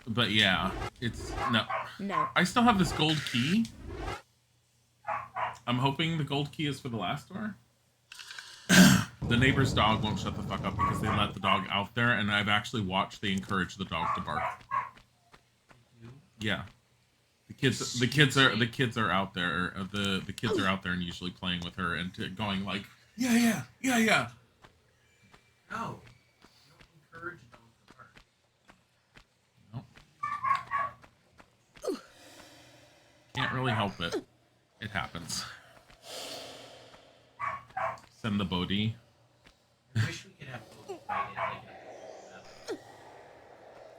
S1: But yeah, it's... No. I still have this gold key. I'm hoping the gold key is for the last door. The neighbor's dog won't shut the fuck up because they let the dog out there, and I've actually watched they encourage the dog to bark. Yeah, the kids are out there. The kids are out there and usually playing with her and going like, yeah.
S2: No, you don't encourage a dog to bark.
S1: No. Can't really help it. It happens. Send the Bodhi.
S2: I wish we could have Bodhi fight it.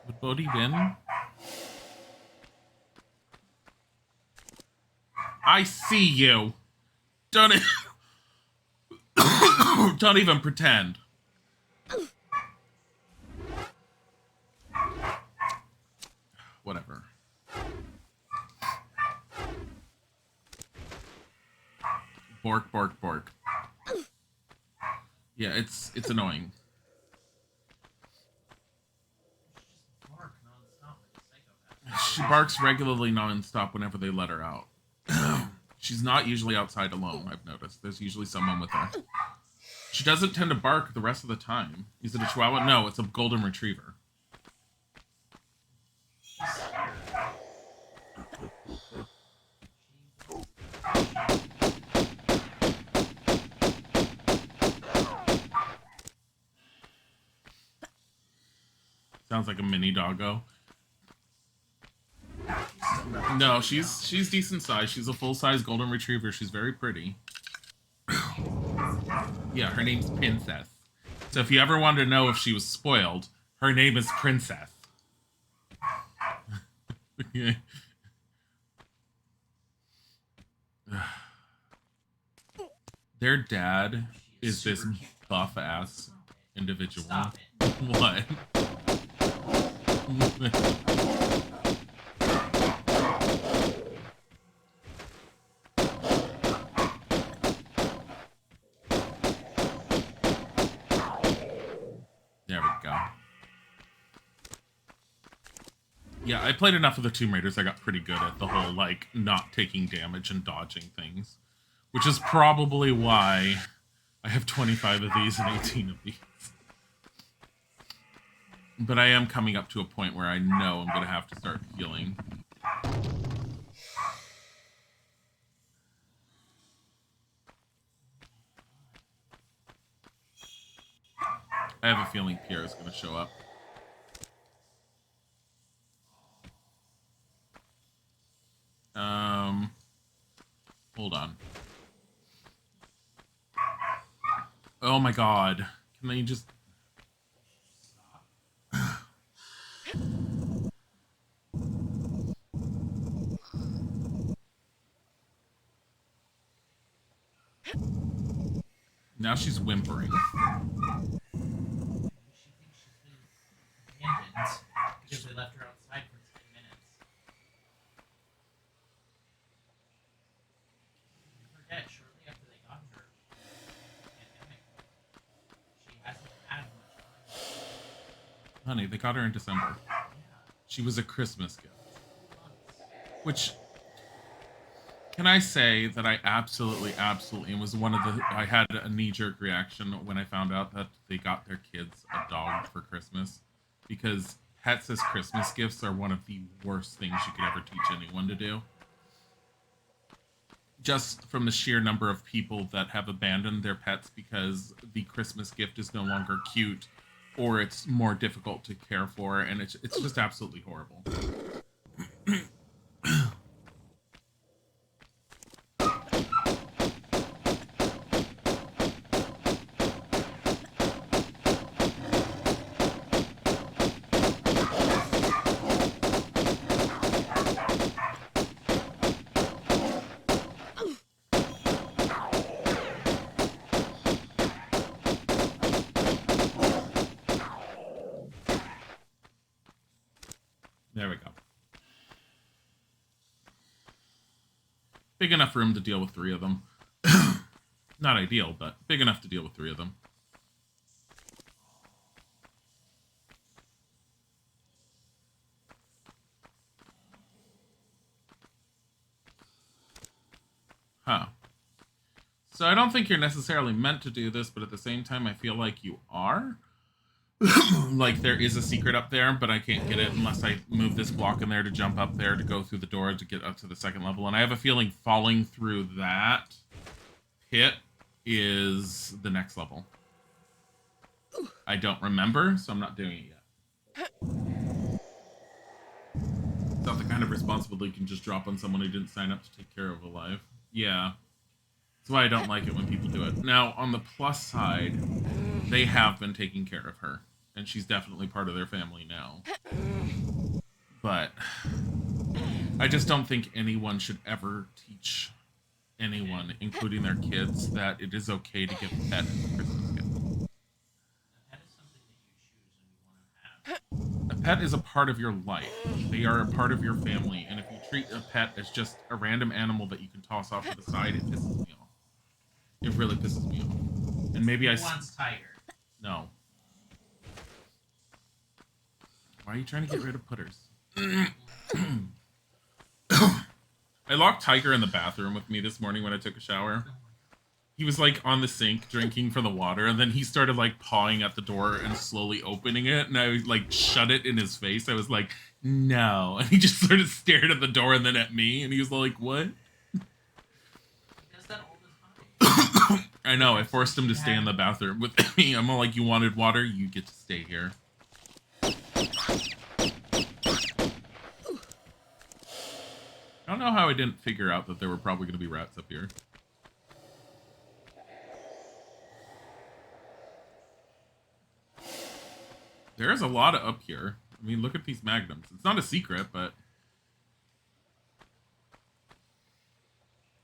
S1: Would Bodhi win? I see you. Don't don't even pretend. Whatever. Bork, bork, bork. Yeah, it's annoying.
S2: Bark non-stop like a psychopath.
S1: She barks regularly non-stop whenever they let her out. She's not usually outside alone, I've noticed. There's usually someone with her. She doesn't tend to bark the rest of the time. Is it a Chihuahua? No, it's a Golden Retriever. Sounds like a mini doggo. No, she's decent size. She's a full-size Golden Retriever. She's very pretty. Yeah, her name's Princess. So if you ever wanted to know if she was spoiled, her name is Princess. Okay. Their dad is this buff-ass individual.
S2: Stop it.
S1: What? There we go. Yeah, I played enough of the Tomb Raiders. I got pretty good at the whole, like, not taking damage and dodging things. Which is probably why I have 25 of these and 18 of these. But I am coming up to a point where I know I'm going to have to start healing. I have a feeling Pierre is going to show up. Hold on. Oh my god. Can they just... Now she's whimpering.
S2: She thinks she's been abandoned because they left her outside for 10 minutes. Don't forget, shortly after they got her, the pandemic, she hasn't had much time.
S1: Honey, they got her in December.
S2: Yeah,
S1: She was a Christmas gift.
S2: 2 months.
S1: Which, can I say that I absolutely, it was one of the, I had a knee-jerk reaction when I found out that they got their kids a dog for Christmas. Because pets as Christmas gifts are one of the worst things you could ever teach anyone to do. Just from the sheer number of people that have abandoned their pets because the Christmas gift is no longer cute or it's more difficult to care for, and it's just absolutely horrible. There we go. Big enough room to deal with 3 of them. Not ideal, but big enough to deal with 3 of them. Huh. So I don't think you're necessarily meant to do this, but at the same time I feel like you are. Like there is a secret up there, but I can't get it unless I move this block in there to jump up there to go through the door to get up to the 2nd level. And I have a feeling falling through that pit is the next level. I don't remember, so I'm not doing it yet. It's not the kind of responsibility you can just drop on someone who didn't sign up to take care of a life. Yeah. That's why I don't like it when people do it. Now, on the plus side, they have been taking care of her. And she's definitely part of their family now. But I just don't think anyone should ever teach anyone, including their kids, that it is okay to give a pet as a Christmas gift.
S2: That is something that you choose and you want to have.
S1: A pet is a part of your life. They are a part of your family. And if you treat a pet as just a random animal that you can toss off to the side, it pisses me off. It really pisses me off. And maybe
S2: Who wants Tiger?
S1: No. Why are you trying to get rid of putters? I locked Tiger in the bathroom with me this morning when I took a shower. He was like on the sink drinking from the water, and then he started like pawing at the door and slowly opening it, and I like shut it in his face. I was like, no. And he just sort of stared at the door and then at me, and he was like, what?
S2: He does that all the time.
S1: I know, I forced him to stay in the bathroom with me. I'm all like, you wanted water? You get to stay here. I don't know how I didn't figure out that there were probably going to be rats up here. There is a lot up here. I mean, look at these magnums. It's not a secret, but...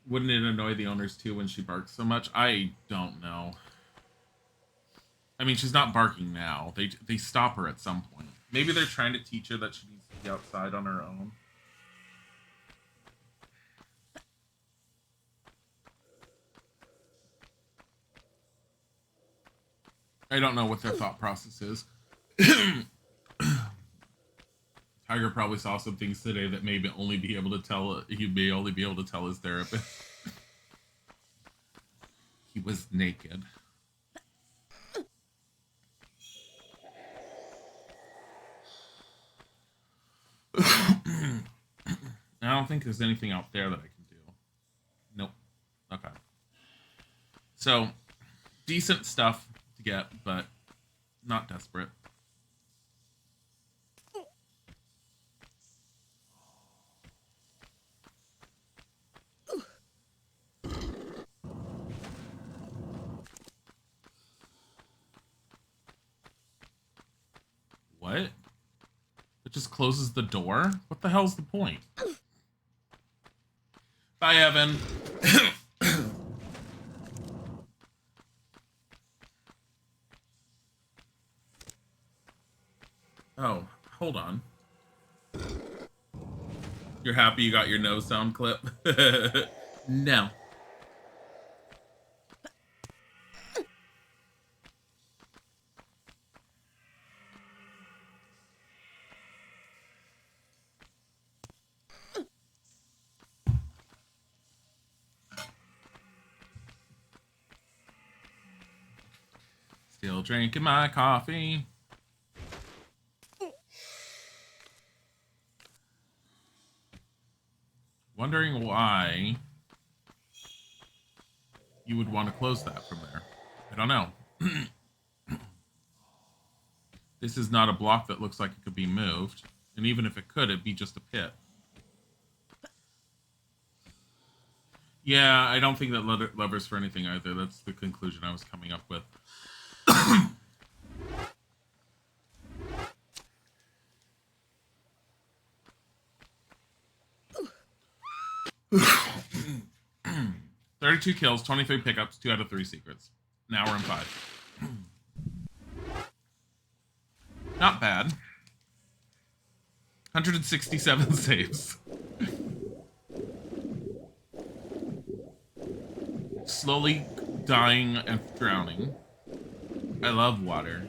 S1: Wouldn't it annoy the owners too when she barks so much? I don't know. I mean, she's not barking now. They stop her at some point. Maybe they're trying to teach her that she needs to be outside on her own. I don't know what their thought process is. Tiger probably saw some things today that may only be able to tell. He may only be able to tell his therapist. He was naked. I don't think there's anything out there that I can do. Nope. Okay. So, decent stuff to get, but not desperate. What? It just closes the door? What the hell's the point? Bye, Evan. hold on. You're happy you got your no sound clip? No. Still drinking my coffee. Wondering why you would want to close that from there. I don't know. This is not a block that looks like it could be moved. And even if it could, it'd be just a pit. Yeah, I don't think that levers for anything either. That's the conclusion I was coming up with. 32 kills, 23 pickups, 2 out of 3 secrets. Now we're in 5. Not bad. 167 saves. Slowly dying and drowning. I love water.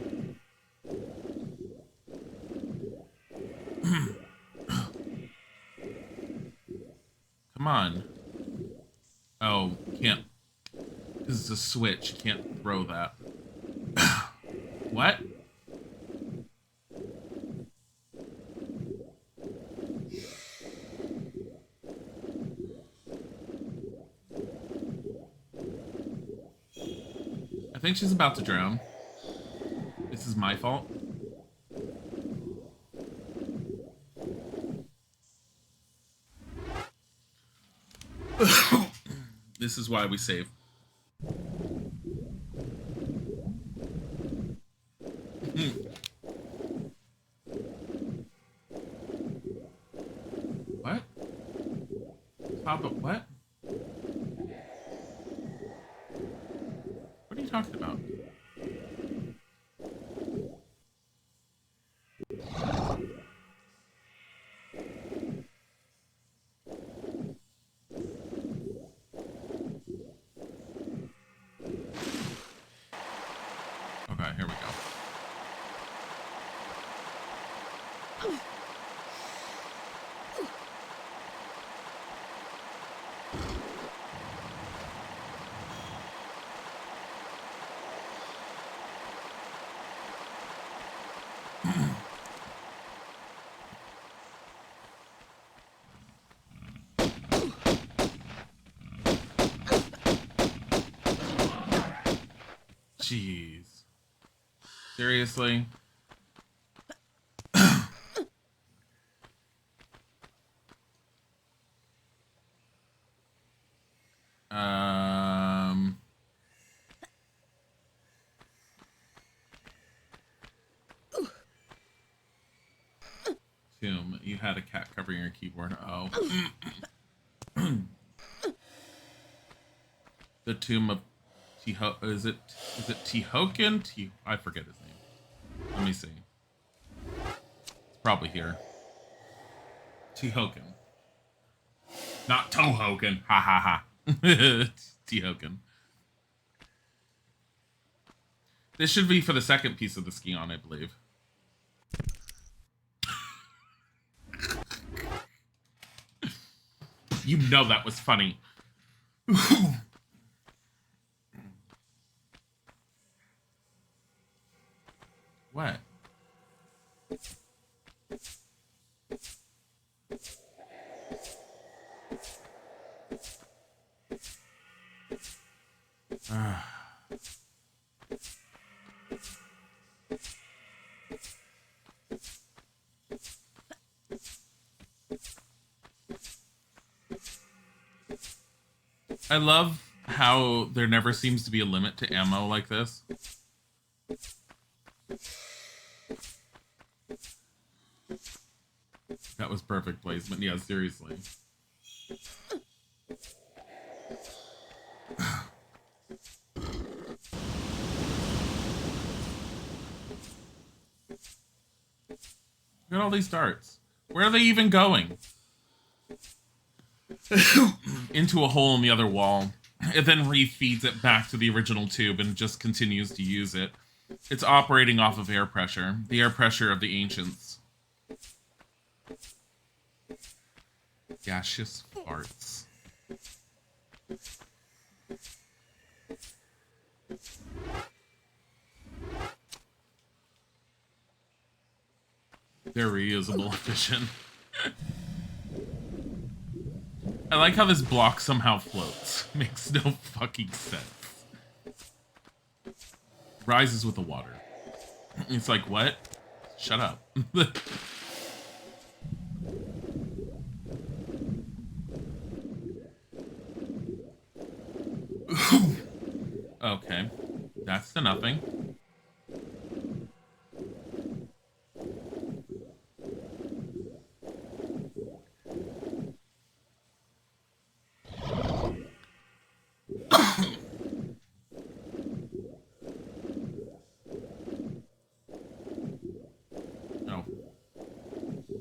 S1: Come on. Oh, can't. This is a switch. You can't throw that. What? I think she's about to drown. This is my fault. This is why we save. What? Papa, what? What are you talking about? Okay, here we go. Jeez. Seriously? Tomb, you had a cat covering your keyboard. Oh. The tomb of is it Tihokin? I forget his name. Let me see. It's probably here. Tihokin. Not Tohokin. Ha ha ha. Tihokin. This should be for the second piece of the ski-on, I believe. You know that was funny. What? I love how there never seems to be a limit to ammo like this. That was perfect placement. Yeah, seriously. Look at all these darts. Where are they even going? Into a hole in the other wall. It then refeeds it back to the original tube and just continues to use it. It's operating off of air pressure. The air pressure of the ancients. Gaseous farts. They're reusable efficient. I like how this block somehow floats. Makes no fucking sense. Rises with the water. It's like, what? Shut up. Okay. That's the nothing. Oh.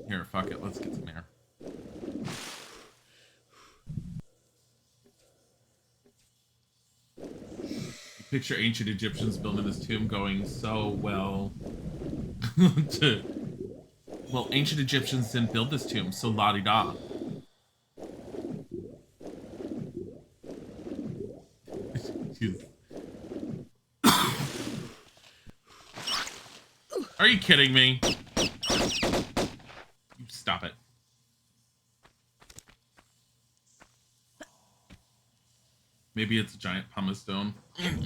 S1: Here, fuck it. Let's get some air. Picture ancient Egyptians building this tomb going so well. Well, ancient Egyptians didn't build this tomb, so la-di-da. Are you kidding me? Stop it. Maybe it's a giant pumice stone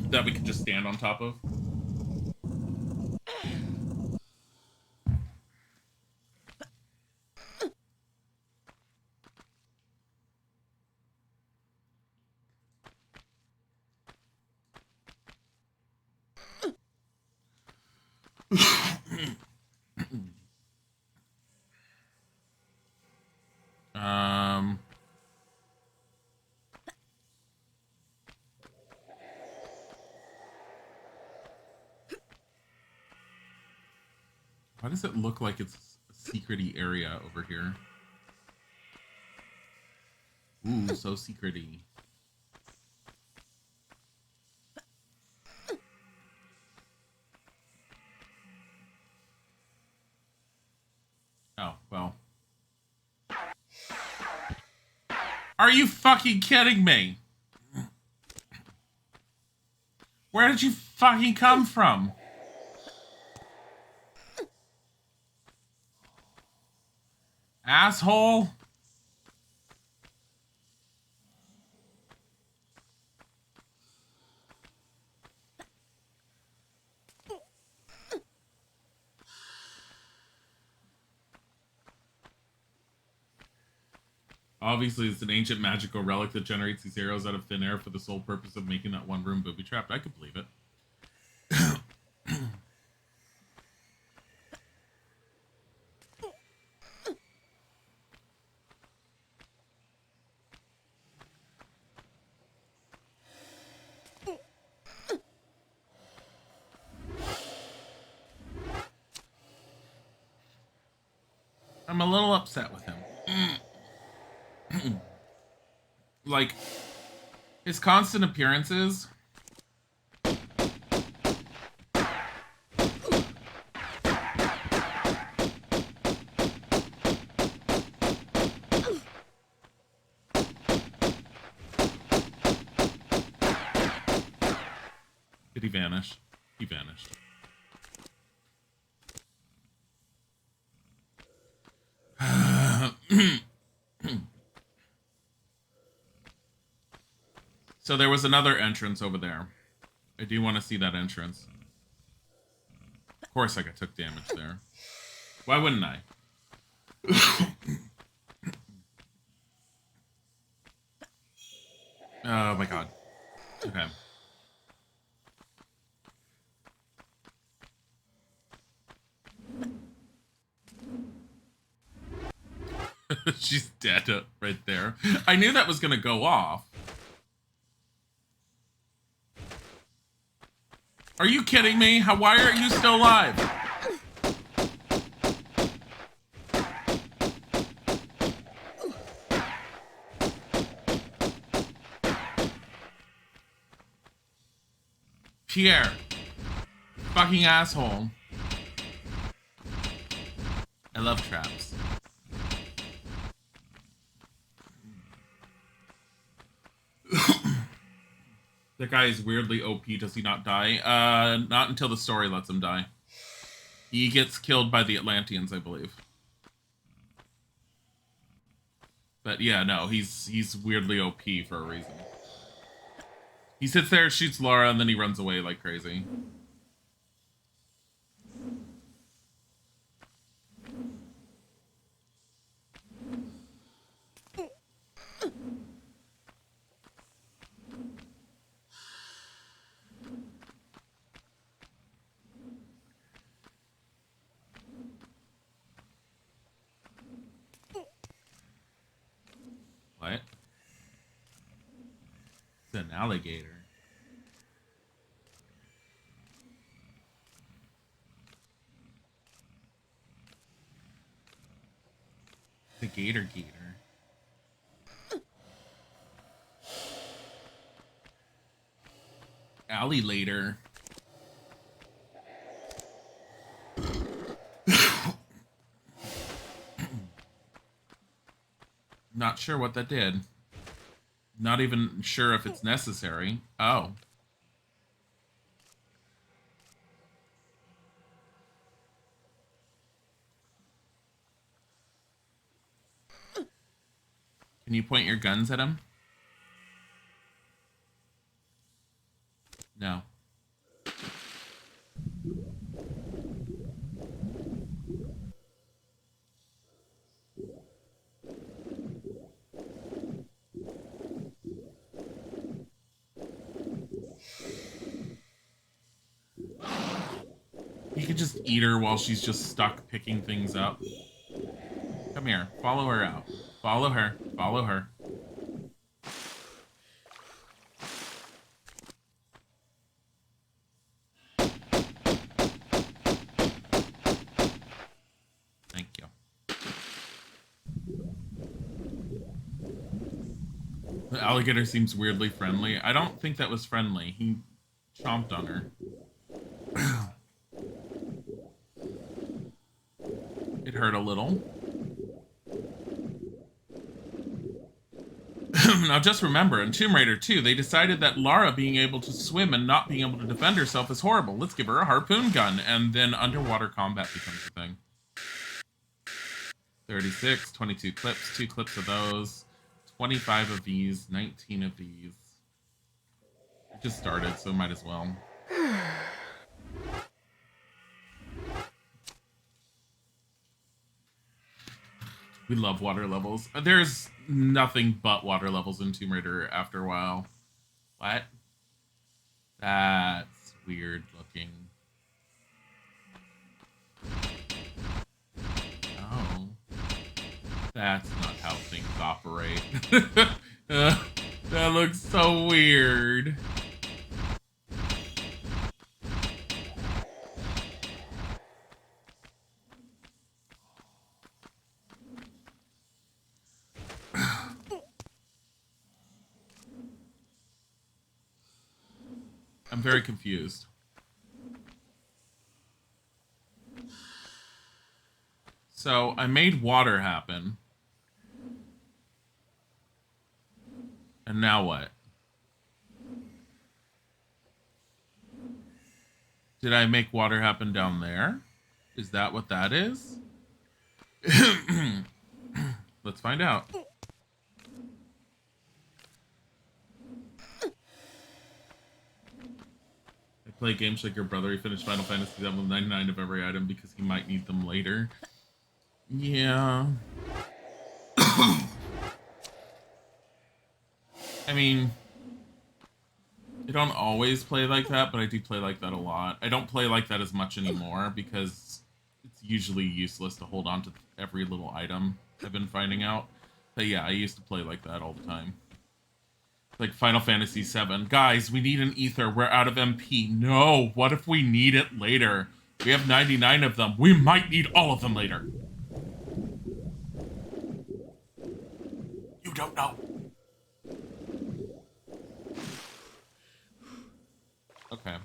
S1: that we can just stand on top of. Why does it look like it's a secret-y area over here? Ooh, so secret-y. Oh, well. Are you fucking kidding me? Where did you fucking come from? Asshole. Obviously, it's an ancient magical relic that generates these arrows out of thin air for the sole purpose of making that one room booby-trapped. I could believe it. I'm a little upset with him. Like, his constant appearances. Did he vanish? He vanished. So there was another entrance over there. I do want to see that entrance. Of course I took damage there. Why wouldn't I? Oh my god. Okay. She's dead right there. I knew that was gonna go off. Are you kidding me? Why are you still alive? Pierre. Fucking asshole. I love traps. That guy is weirdly OP. Does he not die? Not until the story lets him die. He gets killed by the Atlanteans, I believe. But yeah, no, he's weirdly OP for a reason. He sits there, shoots Laura, and then he runs away like crazy. What? It's an alligator. The gator. Alligator. Not sure what that did. Not even sure if it's necessary. Oh. Can you point your guns at him? No. You could just eat her while she's just stuck picking things up. Come here. Follow her out. Follow her. Follow her. Thank you. The alligator seems weirdly friendly. I don't think that was friendly. He chomped on her. It hurt a little. Now just remember, in Tomb Raider 2, they decided that Lara being able to swim and not being able to defend herself is horrible. Let's give her a harpoon gun, and then underwater combat becomes a thing. 36, 22 clips, 2 clips of those, 25 of these, 19 of these. It just started, so might as well. We love water levels. There's nothing but water levels in Tomb Raider after a while. What? That's weird looking. Oh. That's not how things operate. That looks so weird. I'm very confused. So I made water happen. And now what? Did I make water happen down there? Is that what that is? Let's find out. Play games like your brother. He finished Final Fantasy VII with 99 of every item because he might need them later. Yeah. I mean, I don't always play like that, but I do play like that a lot. I don't play like that as much anymore because it's usually useless to hold on to every little item, I've been finding out. But yeah, I used to play like that all the time. Like Final Fantasy VII. Guys, we need an ether. We're out of MP. No, what if we need it later? We have 99 of them. We might need all of them later. You don't know. Okay.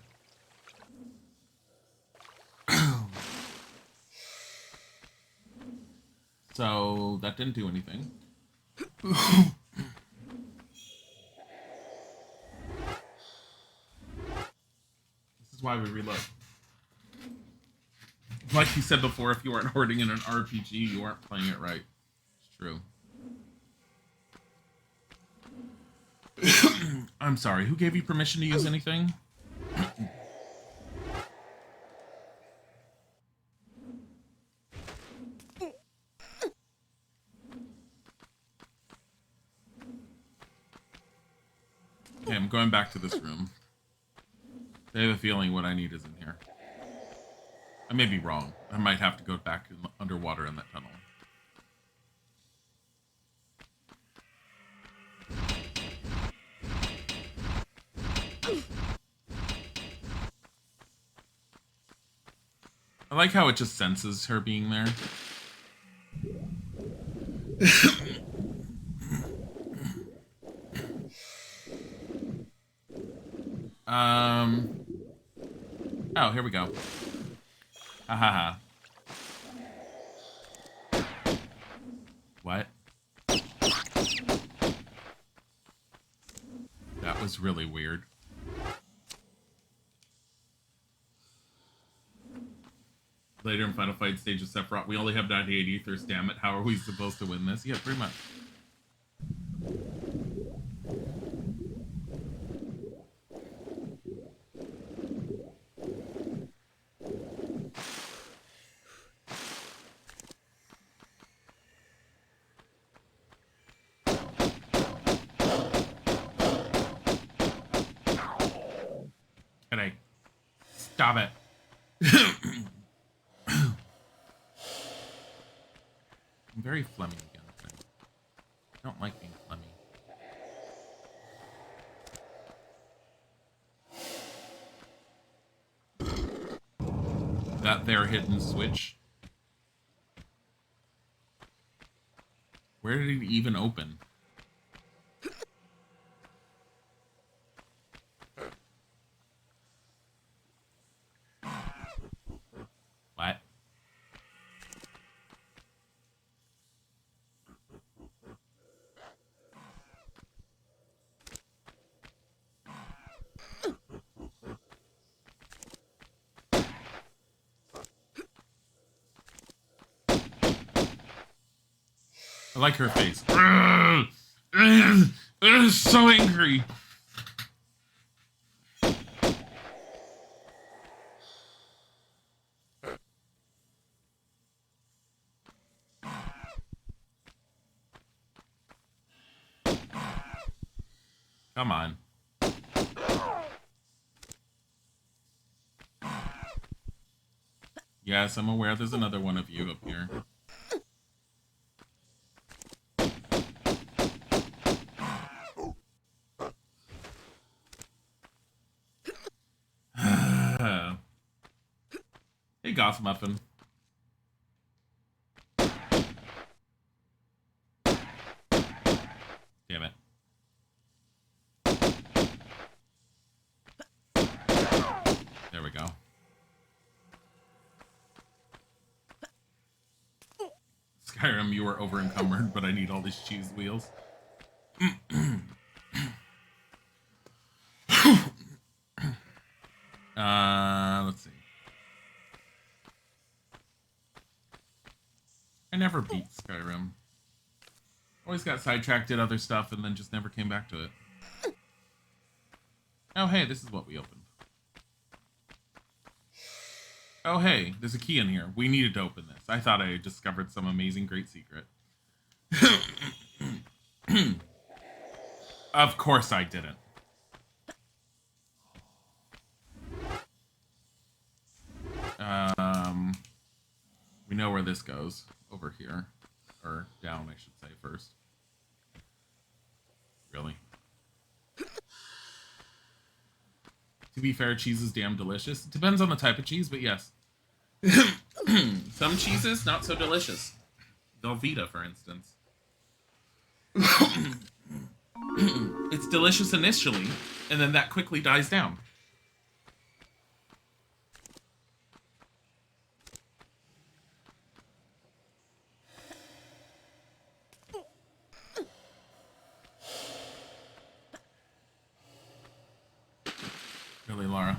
S1: didn't do anything. This is why we reload. Like you said before, if you weren't hoarding in an RPG, you weren't playing it right. It's true. I'm sorry, who gave you permission to use anything? Okay, I'm going back to this room. I have a feeling what I need is in here. I may be wrong. I might have to go back underwater in that tunnel. I like how it just senses her being there. Oh, here we go. Ha ha ha. What? That was really weird. Later in Final Fight stage of Sephiroth, we only have 98 ethers, damn it. How are we supposed to win this? Yeah, pretty much. Kidding. Stop it. I'm very phlegmy again. I don't like being phlegmy. That there hidden switch. Where did it even open? What? I like her face. So angry. Come on. Yes, I'm aware there's another one of you up here. Hey, Goth Muffin. Damn it. There we go. Skyrim, you are over encumbered, but I need all these cheese wheels. Let's see. I never beat Skyrim. Always got sidetracked, did other stuff, and then just never came back to it. Oh, hey, this is what we opened. Oh, hey, there's a key in here. We needed to open this. I thought I had discovered some amazing, great secret. Of course I didn't. We know where this goes. Over here. Or down, I should say, first. Really? To be fair, cheese is damn delicious. It depends on the type of cheese, but yes. Some cheeses, not so delicious. Velveeta, for instance. It's delicious initially, and then that quickly dies down. Really, Laura.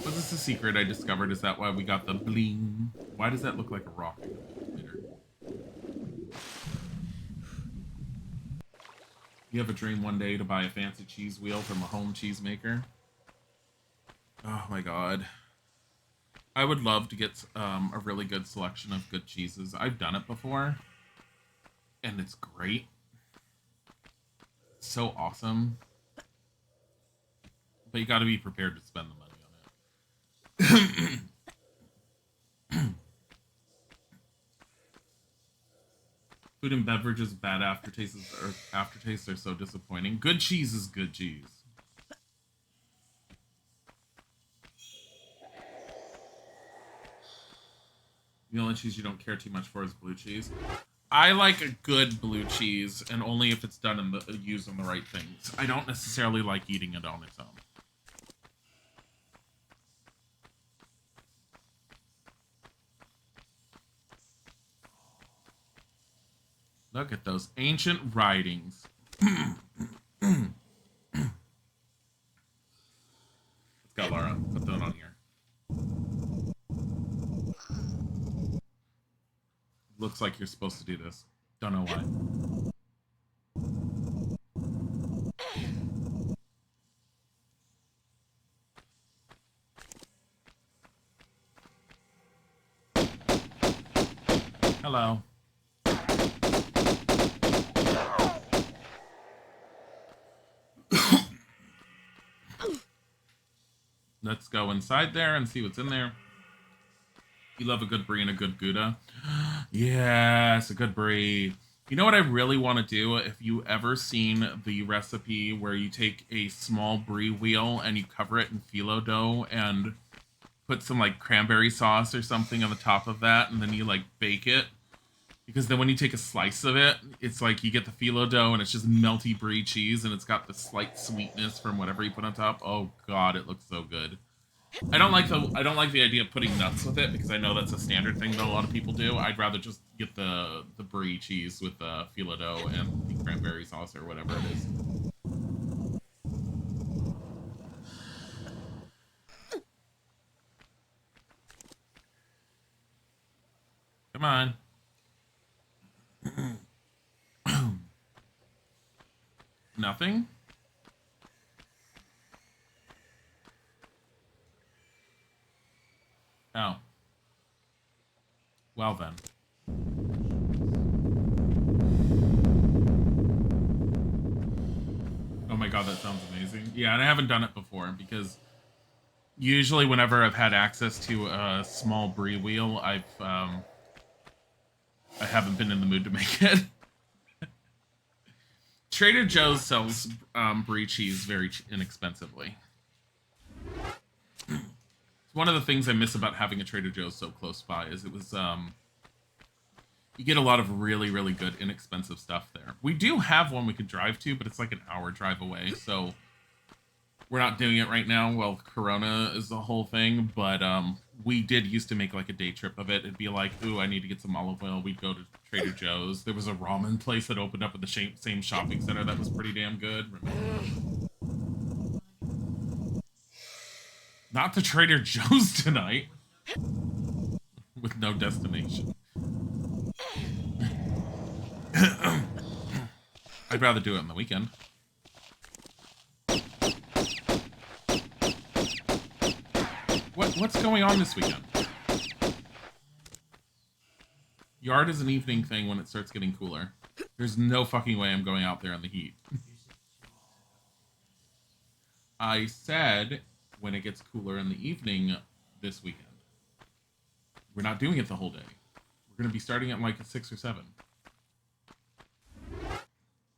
S1: Was this a secret I discovered? Is that why we got the bling? Why does that look like a rocket later? You have a dream one day to buy a fancy cheese wheel from a home cheesemaker? Oh my god. I would love to get a really good selection of good cheeses. I've done it before, and it's great. It's so awesome. But you gotta be prepared to spend the money on it. Food and beverages, bad aftertastes are so disappointing. Good cheese is good cheese. The only cheese you don't care too much for is blue cheese. I like a good blue cheese, and only if it's done in used on the right things. I don't necessarily like eating it on its own. Look at those ancient writings. Let's go, Laura. Put that on here. Looks like you're supposed to do this. Don't know why. Hello. Let's go inside there and see what's in there. You love a good brie and a good Gouda. Yes, a good brie. You know what I really want to do? If you ever seen the recipe where you take a small brie wheel and you cover it in phyllo dough and put some like cranberry sauce or something on the top of that, and then you like bake it. Because then when you take a slice of it, it's like you get the phyllo dough and it's just melty brie cheese and it's got the slight sweetness from whatever you put on top. Oh god, it looks so good. I don't like the idea of putting nuts with it because I know that's a standard thing that a lot of people do. I'd rather just get the brie cheese with the phyllo dough and the cranberry sauce or whatever it is. Come on. Nothing? Oh. Well then. Oh my god, that sounds amazing. Yeah, and I haven't done it before because usually whenever I've had access to a small brie wheel, I haven't been in the mood to make it. Trader Joe's sells brie cheese very inexpensively. One of the things I miss about having a Trader Joe's so close by is it was, you get a lot of really, really good, inexpensive stuff there. We do have one we could drive to, but it's like an hour drive away, so we're not doing it right now. Well, Corona is the whole thing, but we did used to make like a day trip of it. It'd be like, ooh, I need to get some olive oil. We'd go to Trader Joe's. There was a ramen place that opened up at the same shopping center that was pretty damn good. Remember? Not to Trader Joe's tonight. With no destination. I'd rather do it on the weekend. What's going on this weekend? Yard is an evening thing when it starts getting cooler. There's no fucking way I'm going out there in the heat. I said when it gets cooler in the evening this weekend. We're not doing it the whole day. We're going to be starting at like 6 or 7.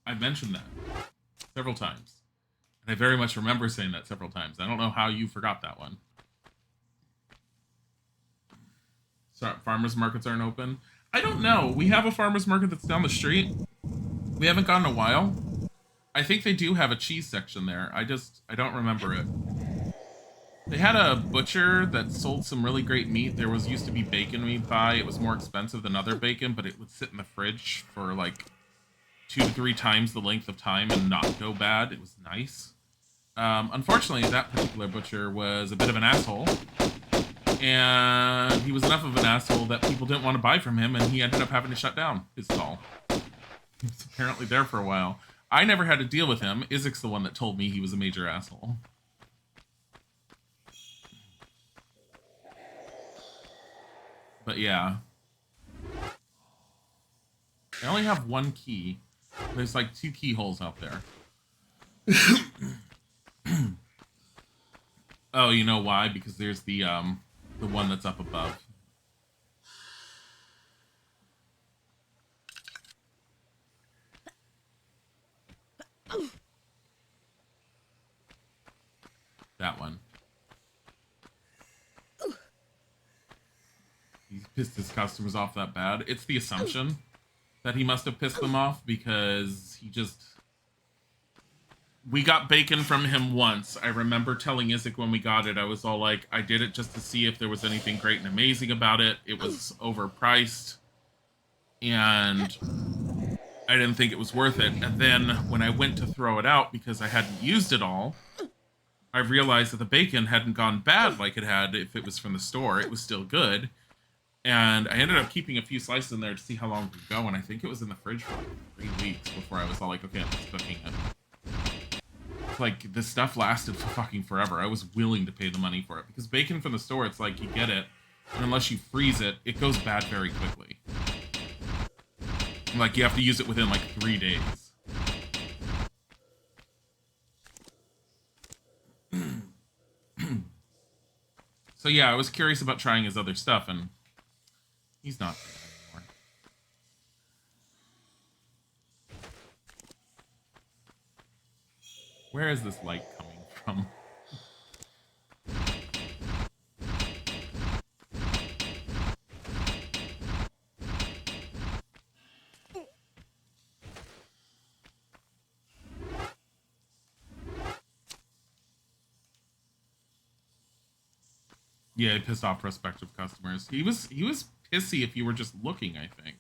S1: I mentioned that several times. And I very much remember saying that several times. I don't know how you forgot that one. So farmers markets aren't open. I don't know. We have a farmers market that's down the street. We haven't gone in a while. I think they do have a cheese section there. I don't remember it. They had a butcher that sold some really great meat. There used to be bacon we'd buy. It was more expensive than other bacon, but it would sit in the fridge for like 2 to 3 times the length of time and not go bad. It was nice. Unfortunately, that particular butcher was a bit of an asshole. And he was enough of an asshole that people didn't want to buy from him, and he ended up having to shut down his stall. He was apparently there for a while. I never had to deal with him. Isaac's the one that told me he was a major asshole. But yeah. I only have one key. There's like 2 keyholes out there. Oh, you know why? Because there's the one that's up above. That one. He's pissed his customers off that bad. It's the assumption that he must have pissed them off because he just... We got bacon from him once. I remember telling Isaac when we got it, I was all like, I did it just to see if there was anything great and amazing about it. It was overpriced. And I didn't think it was worth it. And then when I went to throw it out because I hadn't used it all, I realized that the bacon hadn't gone bad like it had if it was from the store. It was still good. And I ended up keeping a few slices in there to see how long it would go. And I think it was in the fridge for like 3 weeks before I was all like, okay, I'm just cooking it. Like, this stuff lasted for fucking forever. I was willing to pay the money for it. Because bacon from the store, it's like, you get it, and unless you freeze it, it goes bad very quickly. Like, you have to use it within, like, 3 days. So, yeah, I was curious about trying his other stuff, and he's not there anymore. Where is this light coming from? Yeah, he pissed off prospective customers. He was pissy if you were just looking, I think.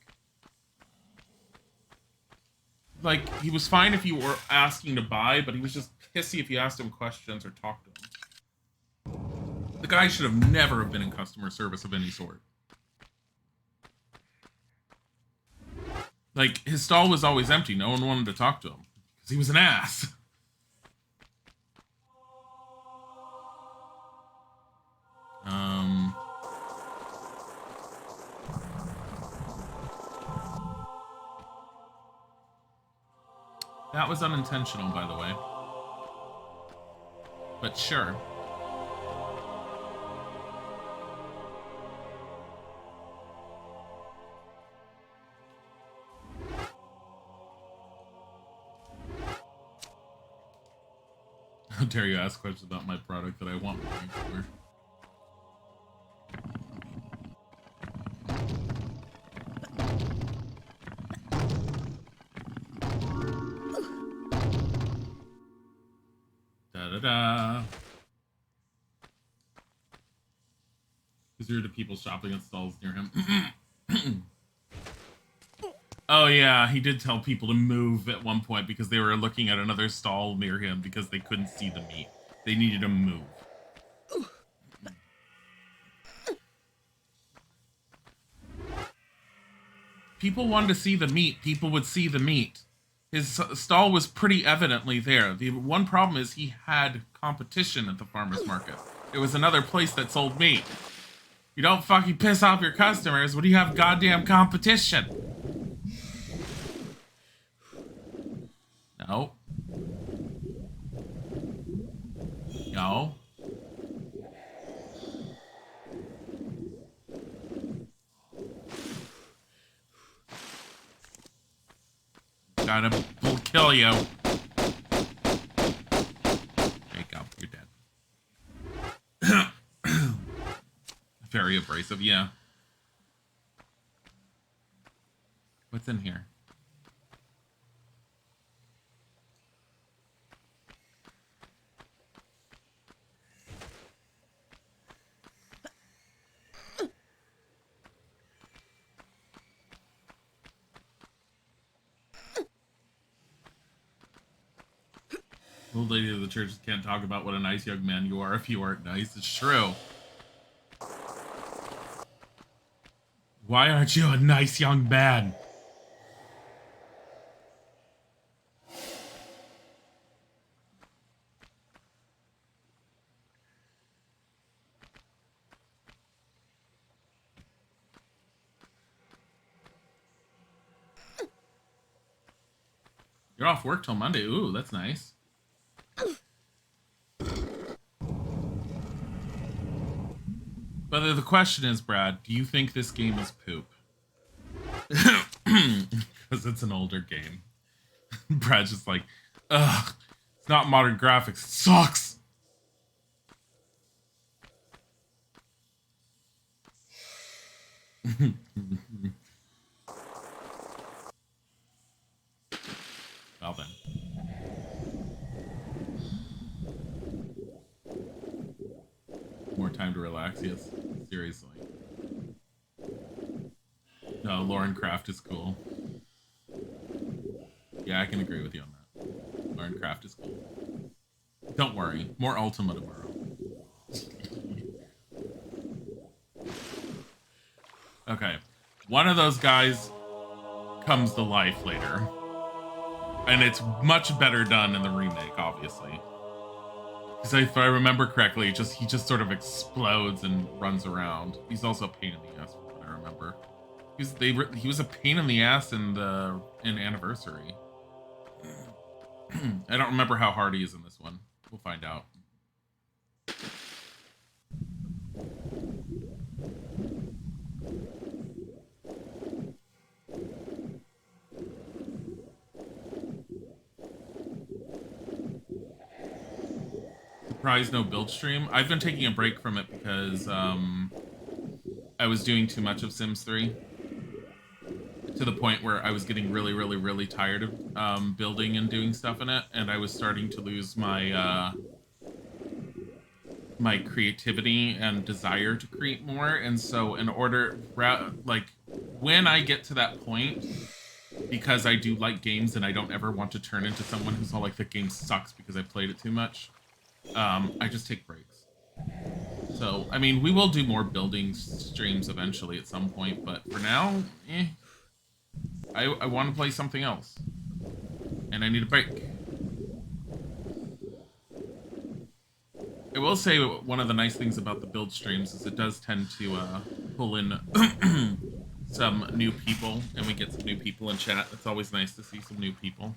S1: Like, he was fine if you were asking to buy, but he was just pissy if you asked him questions or talked to him. The guy should have never have been in customer service of any sort. Like, his stall was always empty. No one wanted to talk to him. Because he was an ass. That was unintentional, by the way. But sure. How dare you ask questions about my product that I want money for? Da-da-da. He's rude to people shopping at stalls near him. Oh yeah, he did tell people to move at one point because they were looking at another stall near him because they couldn't see the meat. They needed to move. People wanted to see the meat. People would see the meat. His stall was pretty evidently there. The one problem is he had competition at the farmer's market. There was another place that sold meat. You don't fucking piss off your customers when you have goddamn competition. No. No. Gotta kill you. There you go. You're dead. Very abrasive, yeah. What's in here? old lady of the church can't talk about what a nice young man you are if you aren't nice. It's true. Why aren't you a nice young man? You're off work till Monday. Ooh, that's nice. But the question is, Brad, do you think this game is poop? Because it's an older game. Brad's just like, ugh, it's not modern graphics. It sucks. Well then. More time to relax, yes. Seriously. No, Lauren Craft is cool. Yeah, I can agree with you on that. Lauren Craft is cool. Don't worry, more Ultima tomorrow. Okay, one of those guys comes to life later. And it's much better done in the remake, obviously. Because if I remember correctly, he just sort of explodes and runs around. He's also a pain in the ass, from what I remember. He was a pain in the ass in Anniversary. I don't remember how hard he is in this one. We'll find out. Surprise, no build stream. I've been taking a break from it because I was doing too much of Sims 3 to the point where I was getting really, really, really tired of building and doing stuff in it, and I was starting to lose my my creativity and desire to create more. And so, like, when I get to that point, because I do like games and I don't ever want to turn into someone who's all like, the game sucks because I played it too much. I just take breaks. So, I mean, we will do more building streams eventually at some point, but for now, I want to play something else. And I need a break. I will say one of the nice things about the build streams is it does tend to pull in some new people, and we get some new people in chat. It's always nice to see some new people.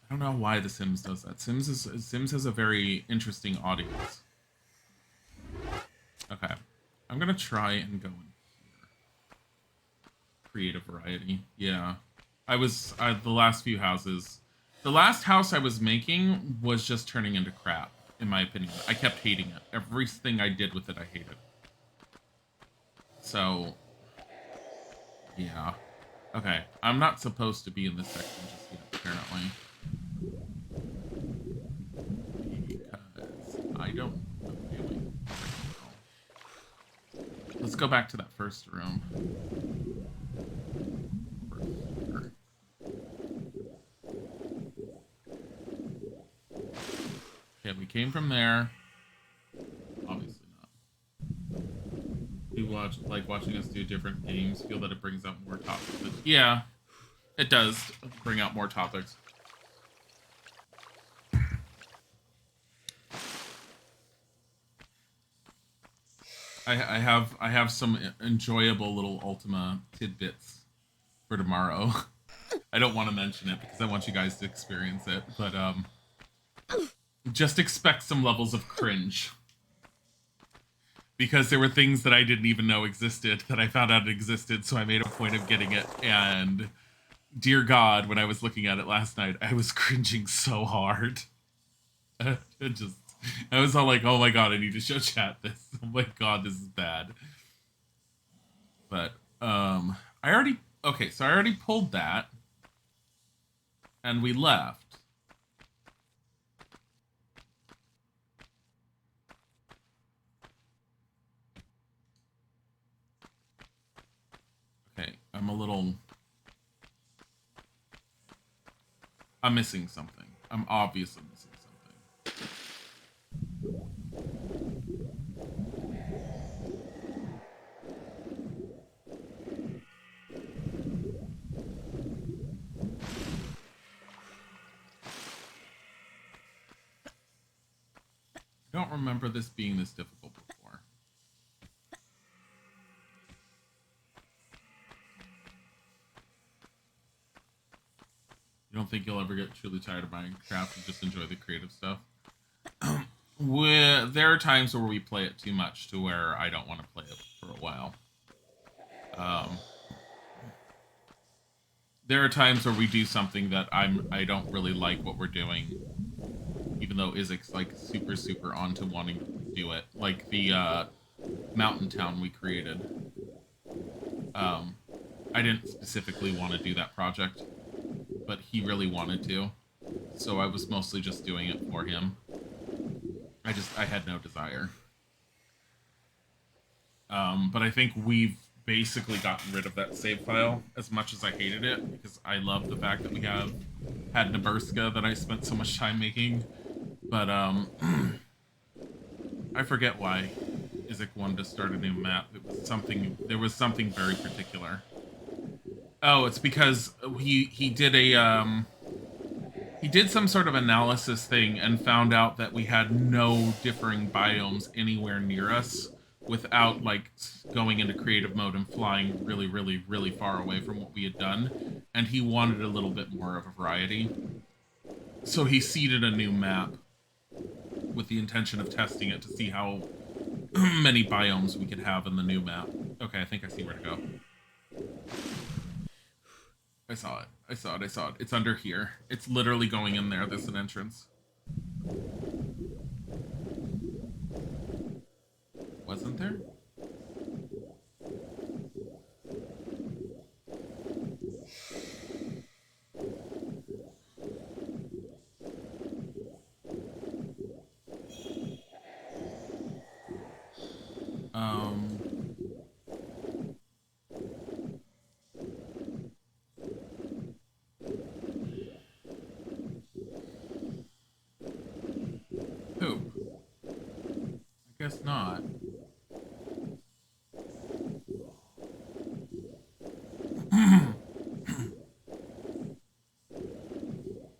S1: I don't know why The Sims does that. Sims has a very interesting audience. Okay. I'm gonna try and go in here. Creative variety. Yeah. The last few houses. The last house I was making was just turning into crap, in my opinion. I kept hating it. Everything I did with it, I hated. So, yeah. Okay. I'm not supposed to be in this section just yet, apparently. I don't know. Anyway. Let's go back to that first room. Okay, we came from there. Obviously not. You like watching us do different games, feel that it brings out more topics. Yeah, it does bring out more topics. I have some enjoyable little Ultima tidbits for tomorrow. I don't want to mention it because I want you guys to experience it, but just expect some levels of cringe. Because there were things that I didn't even know existed that I found out existed, so I made a point of getting it, and dear God, when I was looking at it last night, I was cringing so hard. I was all like, oh my God, I need to show chat this. Oh my God, this is bad. But, I already pulled that, and we left. Okay, I'm missing something. I'm obviously missing something. I don't remember this being this difficult before. You don't think you'll ever get truly tired of Minecraft and just enjoy the creative stuff? There are times where we play it too much to where I don't want to play it for a while. There are times where we do something that I don't really like what we're doing, even though Isaac's like super onto wanting to do it. Like the mountain town we created. I didn't specifically want to do that project, but he really wanted to, so I was mostly just doing it for him. I had no desire. But I think we've basically gotten rid of that save file, as much as I hated it, because I love the fact that we had Nebraska that I spent so much time making. But I forget why Isaac wanted to start a new map. There was something very particular. Oh, it's because he did some sort of analysis thing and found out that we had no differing biomes anywhere near us without like going into creative mode and flying really far away from what we had done, and he wanted a little bit more of a variety. So he seeded a new map with the intention of testing it to see how many biomes we could have in the new map. Okay, I think I see where to go. I saw it. It's under here. It's literally going in there. There's an entrance. Wasn't there? Poop. I guess not.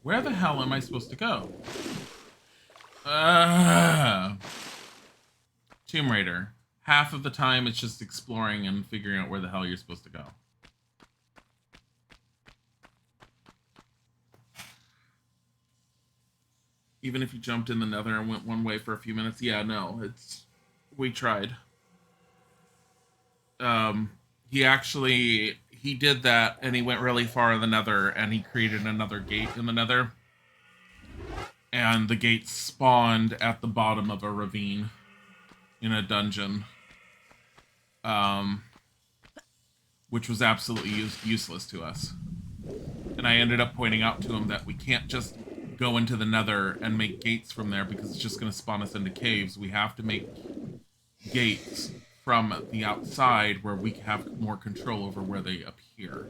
S1: Where the hell am I supposed to go? Tomb Raider. Half of the time it's just exploring and figuring out where the hell you're supposed to go. Even if you jumped in the nether and went one way for a few minutes, yeah, no, we tried. He did that and he went really far in the nether and he created another gate in the nether. And the gate spawned at the bottom of a ravine in a dungeon. Which was absolutely useless to us. And I ended up pointing out to him that we can't just go into the nether and make gates from there because it's just going to spawn us into caves. We have to make gates from the outside where we have more control over where they appear.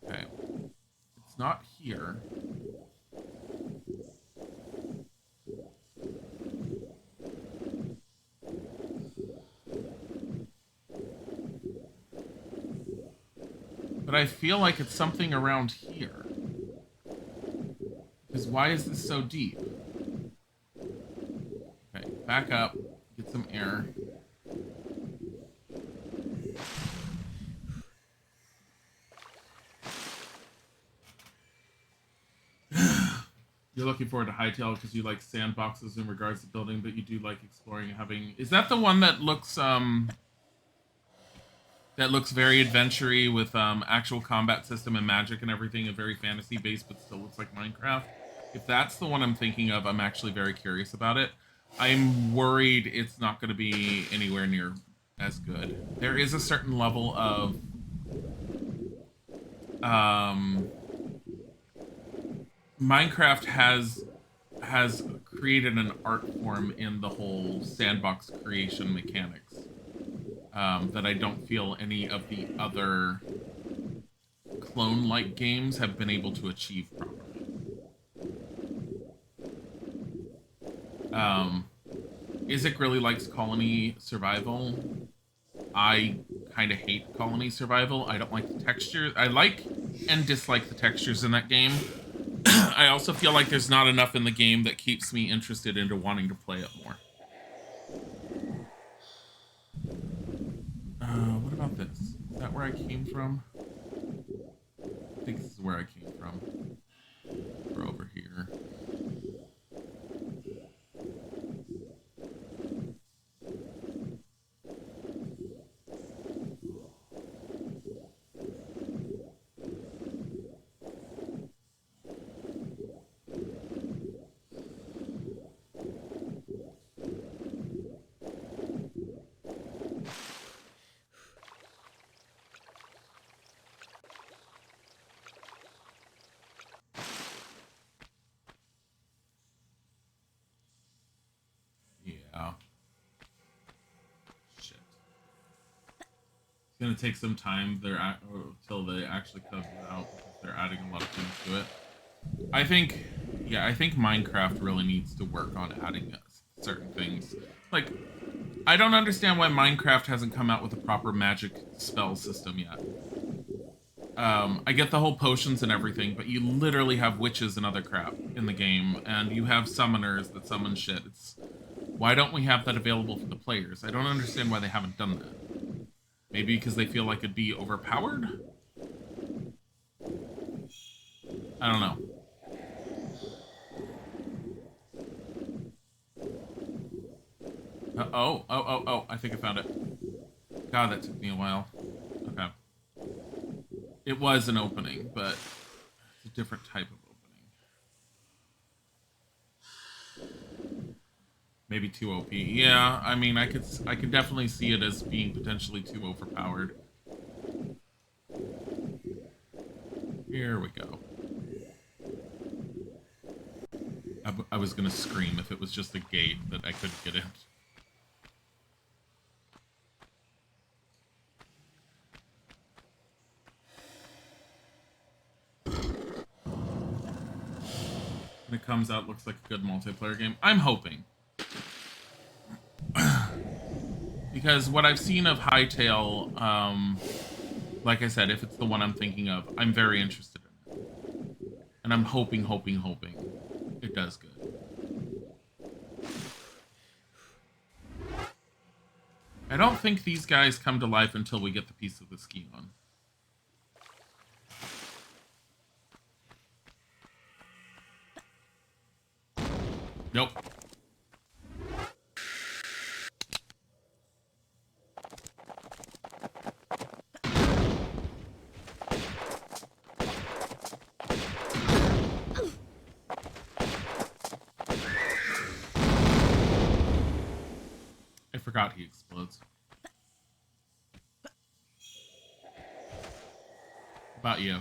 S1: Okay. It's not here. But I feel like it's something around here. Because why is this so deep? Okay, back up. Get some air. You're looking forward to Hytale because you like sandboxes in regards to building, but you do like exploring and having... Is that the one that looks very adventure-y with actual combat system and magic and everything, and very fantasy-based, but still looks like Minecraft? If that's the one I'm thinking of, I'm actually very curious about it. I'm worried it's not going to be anywhere near as good. There is a certain level of Minecraft has created an art form in the whole sandbox creation mechanics that I don't feel any of the other clone-like games have been able to achieve properly. Isaac really likes colony survival. I kind of hate colony survival. I don't like the texture. I like and dislike the textures in that game. I also feel like there's not enough in the game that keeps me interested into wanting to play it more. What about this? Is that where I came from? I think this is where I came from. We're over here. Yeah. Shit. It's gonna take some time until they actually code it out because they're adding a lot of things to it. I think Minecraft really needs to work on adding certain things. Like, I don't understand why Minecraft hasn't come out with a proper magic spell system yet. I get the whole potions and everything, but you literally have witches and other crap in the game, and you have summoners that summon shit. Why don't we have that available for the players? I don't understand why they haven't done that. Maybe because they feel like it'd be overpowered? I don't know. Oh, I think I found it. God, that took me a while. Okay. It was an opening, but it's a different type of opening. Maybe too OP. Yeah, I mean, I could definitely see it as being potentially too overpowered. Here we go. I was gonna scream if it was just a gate that I couldn't get in. When it comes out, looks like a good multiplayer game. I'm hoping. Because what I've seen of Hytale, like I said, if it's the one I'm thinking of, I'm very interested in it. And I'm hoping it does good. I don't think these guys come to life until we get the piece of the ski on. Nope. I forgot he explodes. About you.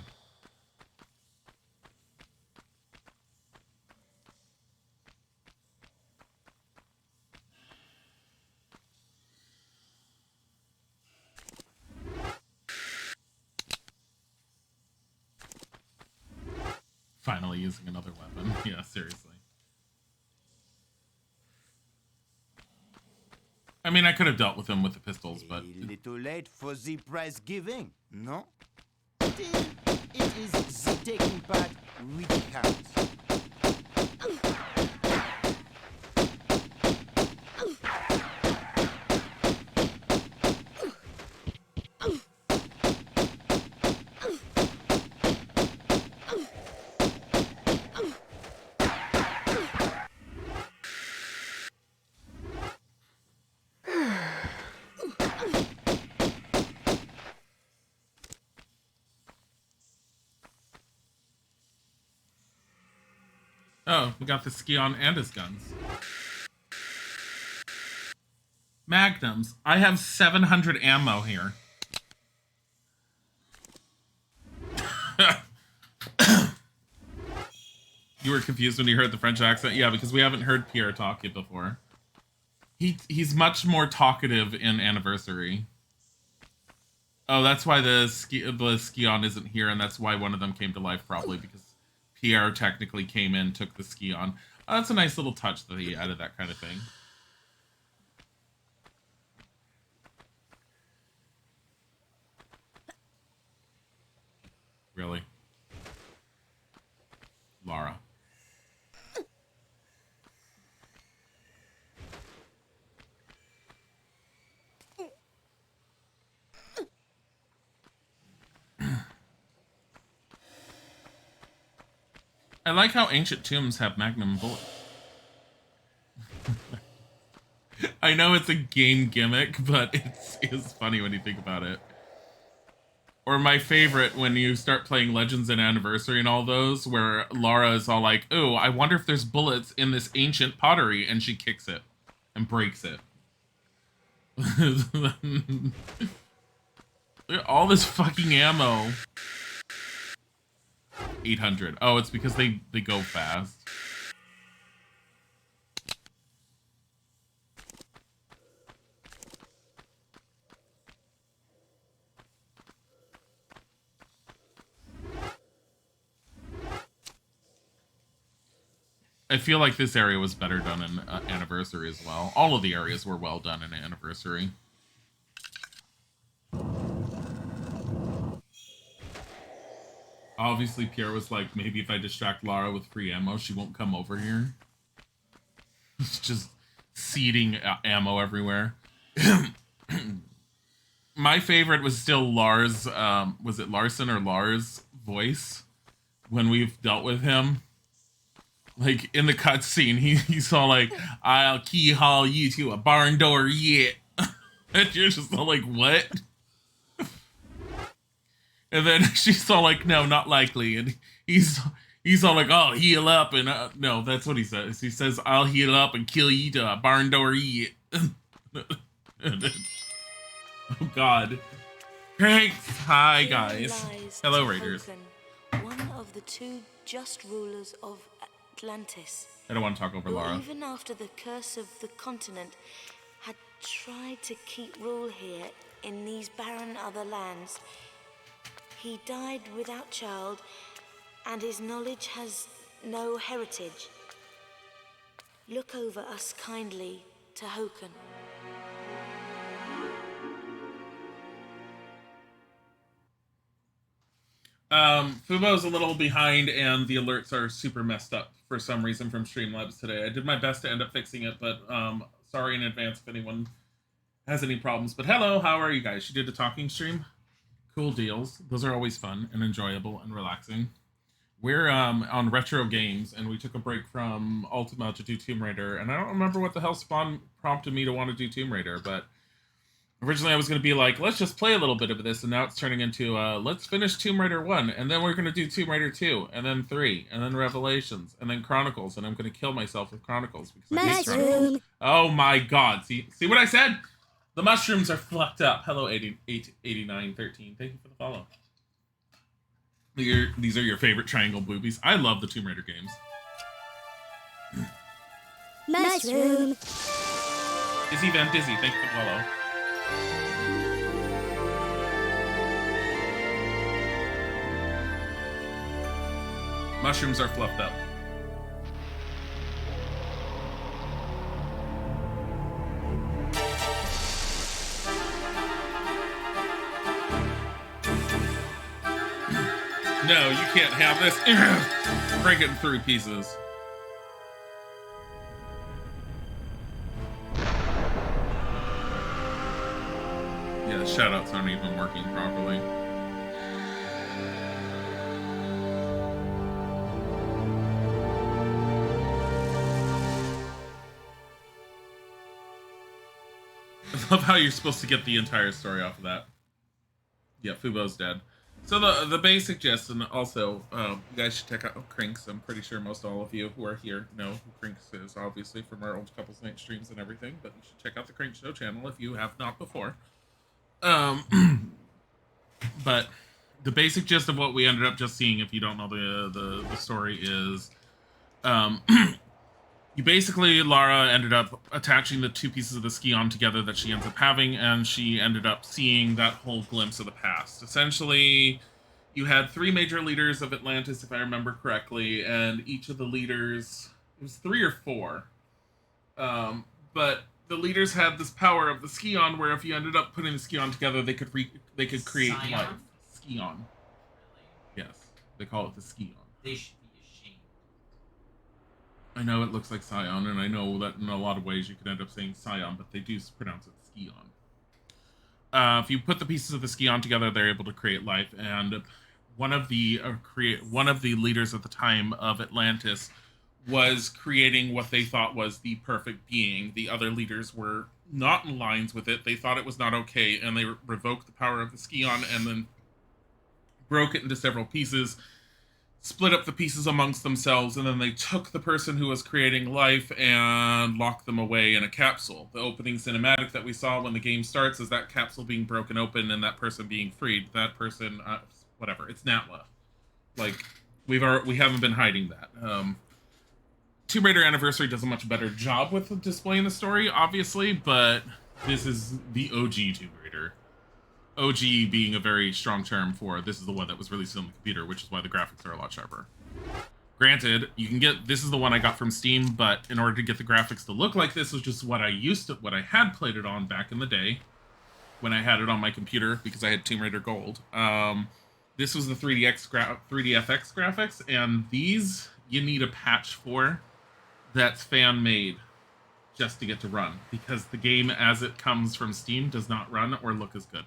S1: Finally using another weapon. Yeah, seriously. I mean, I could have dealt with him with the pistols, but...
S4: A little late for the prize giving, no? Still, it is the taking part which counts.
S1: Oh, we got the Skion and his guns. Magnums. I have 700 ammo here. You were confused when you heard the French accent? Yeah, because we haven't heard Pierre talk it before. He's much more talkative in Anniversary. Oh, that's why the Skion isn't here, and that's why one of them came to life, probably because Pierre technically came in, took the Skion. Oh, that's a nice little touch that he added that kind of thing. Really, Lara. I like how ancient tombs have magnum bullets. I know it's a game gimmick, but it's funny when you think about it. Or my favorite when you start playing Legends and Anniversary and all those, where Lara is all like, "Ooh, I wonder if there's bullets in this ancient pottery," and she kicks it and breaks it. Look at all this fucking ammo. 800. Oh, it's because they go fast. I feel like this area was better done in Anniversary as well. All of the areas were well done in Anniversary. Obviously, Pierre was like, maybe if I distract Lara with free ammo, she won't come over here. It's just seeding ammo everywhere. My favorite was still Lars, was it Larson or Lars' voice when we've dealt with him? Like, in the cutscene, he's all like, "I'll key haul you to a barn door yet." And you're just all like, what? And then she's all like, "No, not likely." And he's all like, "Oh, heal up." And no, that's what he says. He says, "I'll heal up and kill you to a barn door yet." Oh, God. Thanks. Hi, guys. Hello, Raiders.
S5: One of the two just rulers of Atlantis.
S1: I don't want to talk over Lara.
S5: Even after the curse of the continent had tried to keep rule here in these barren other lands, he died without child, and his knowledge has no heritage. Look over us kindly to Hoken.
S1: Fubo's a little behind, and the alerts are super messed up for some reason from Streamlabs today. I did my best to end up fixing it, but sorry in advance if anyone has any problems. But hello, how are you guys? She did a talking stream. Cool deals. Those are always fun and enjoyable and relaxing. We're on retro games, and we took a break from Ultima to do Tomb Raider, and I don't remember what the hell spawned prompted me to want to do Tomb Raider, but originally I was going to be like, let's just play a little bit of this, and now it's turning into, let's finish Tomb Raider 1, and then we're going to do Tomb Raider 2, and then 3, and then Revelations, and then Chronicles, and I'm going to kill myself with Chronicles, because I hate Chronicles.
S3: Mushroom.
S1: Oh my god, see what I said? The mushrooms are fucked up. Hello, 8913, thank you for the follow. These are your favorite triangle boobies. I love the Tomb Raider games.
S3: Mushroom.
S1: Izzy Van Dizzy, thank you for the follow. Mushrooms are fluffed up. No, you can't have this. Break it in 3 pieces. Yeah, the shoutouts aren't even working properly. I love how you're supposed to get the entire story off of that. Yeah, Fubo's dead. So the basic gist, and also, you guys should check out Crinks. I'm pretty sure most all of you who are here know who Crinks is, obviously, from our old Couples Night streams and everything, but you should check out the Crinks Show channel if you have not before. But the basic gist of what we ended up just seeing, if you don't know the story, is You basically, Lara ended up attaching the two pieces of the Scion together that she ends up having, and she ended up seeing that whole glimpse of the past. Essentially, you had three major leaders of Atlantis, if I remember correctly, and each of the leaders, it was 3 or 4, but the leaders had this power of the Scion, where if you ended up putting the Scion together, they could create
S2: Scion?
S1: life. Scion,
S2: Really?
S1: yes, they call it the Scion.
S2: They should be ashamed.
S1: I know it looks like Scion, and I know that in a lot of ways you could end up saying Scion, but they do pronounce it Scion. If you put the pieces of the Scion together, they're able to create life. And one of the leaders at the time of Atlantis was creating what they thought was the perfect being. The other leaders were not in lines with it. They thought it was not okay, and they revoked the power of the Scion and then broke it into several pieces, split up the pieces amongst themselves, and then they took the person who was creating life and locked them away in a capsule. The opening cinematic that we saw when the game starts is that capsule being broken open and that person being freed. That person, whatever, it's Natla. Like, we haven't been hiding that. Tomb Raider Anniversary does a much better job with displaying the story, obviously, but this is the OG Tomb Raider. OG being a very strong term for this is the one that was released on the computer, which is why the graphics are a lot sharper. Granted, you can get, this is the one I got from Steam, but in order to get the graphics to look like this, which is what I had played it on back in the day, when I had it on my computer, because I had Tomb Raider Gold. This was the 3DFX graphics, and these you need a patch for that's fan-made just to get to run, because the game as it comes from Steam does not run or look as good.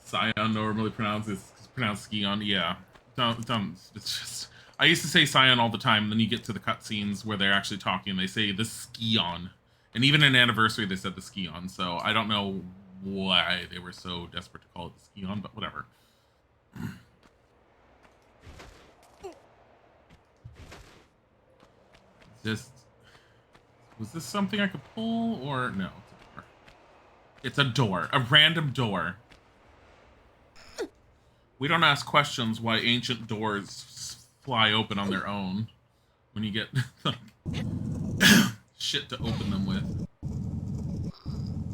S1: Scion normally pronounced Scion. Yeah, don't. It's just, I used to say Scion all the time. And then you get to the cutscenes where they're actually talking. And they say the Scion, and even in Anniversary they said the Scion. So I don't know why they were so desperate to call it the Scion, but whatever. Just, was this something I could pull or no? It's a door. It's a door, a random door. We don't ask questions why ancient doors fly open on their own when you get shit to open them with.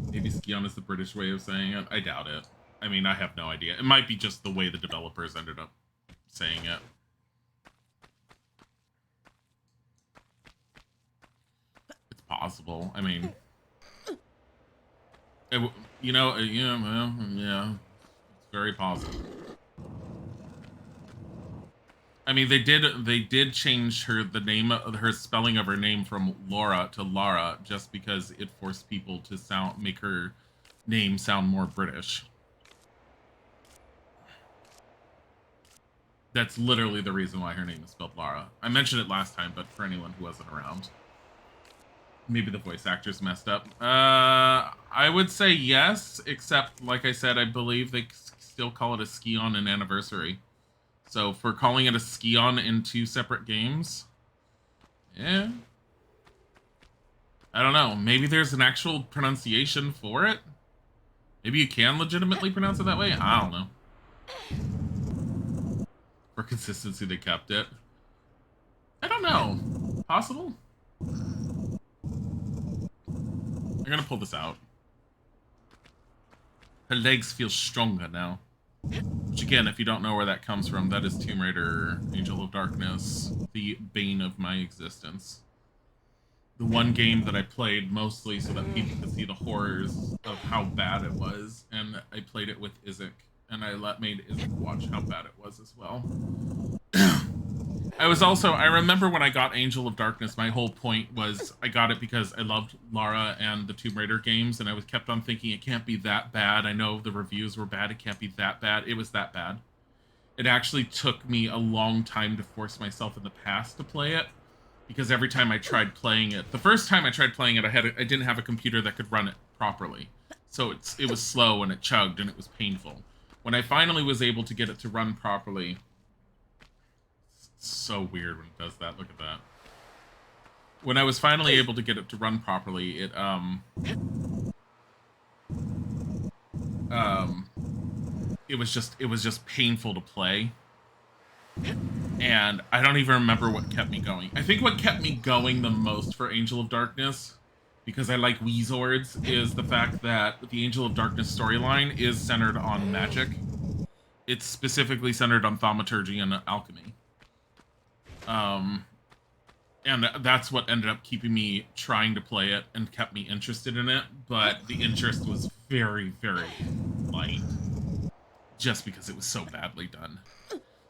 S1: Maybe Scion is the British way of saying it. I doubt it. I mean, I have no idea. It might be just the way the developers ended up saying it. It's possible. I mean, well, yeah, it's very possible. I mean, they did change her spelling of her name from Laura to Lara just because it forced people to make her name sound more British. That's literally the reason why her name is spelled Lara. I mentioned it last time, but for anyone who wasn't around. Maybe the voice actors messed up. I would say yes, except, like I said, I believe they still call it a Scion in Anniversary. So for calling it a Scion in 2 separate games, yeah. I don't know. Maybe there's an actual pronunciation for it. Maybe you can legitimately pronounce it that way. I don't know. For consistency, they kept it. I don't know. Possible? I'm gonna pull this out. Her legs feel stronger now. Which again, if you don't know where that comes from, that is Tomb Raider, Angel of Darkness, the bane of my existence. The one game that I played mostly so that people could see the horrors of how bad it was, and I played it with Isaac, and I made Isaac watch how bad it was as well. I remember when I got Angel of Darkness, my whole point was I got it because I loved Lara and the Tomb Raider games, and I was kept on thinking it can't be that bad. I know the reviews were bad. It can't be that bad. It was that bad. It actually took me a long time to force myself in the past to play it, because every time I tried playing it, the first time I tried playing it, I didn't have a computer that could run it properly. So it was slow and it chugged and it was painful. When I finally was able to get it to run properly, so weird when it does that. Look at that. When I was finally able to get it to run properly, it was just painful to play. And I don't even remember what kept me going. I think what kept me going the most for Angel of Darkness, because I like Weezords, is the fact that the Angel of Darkness storyline is centered on magic. It's specifically centered on thaumaturgy and alchemy. And that's what ended up keeping me trying to play it and kept me interested in it, but the interest was very, very light, just because it was so badly done.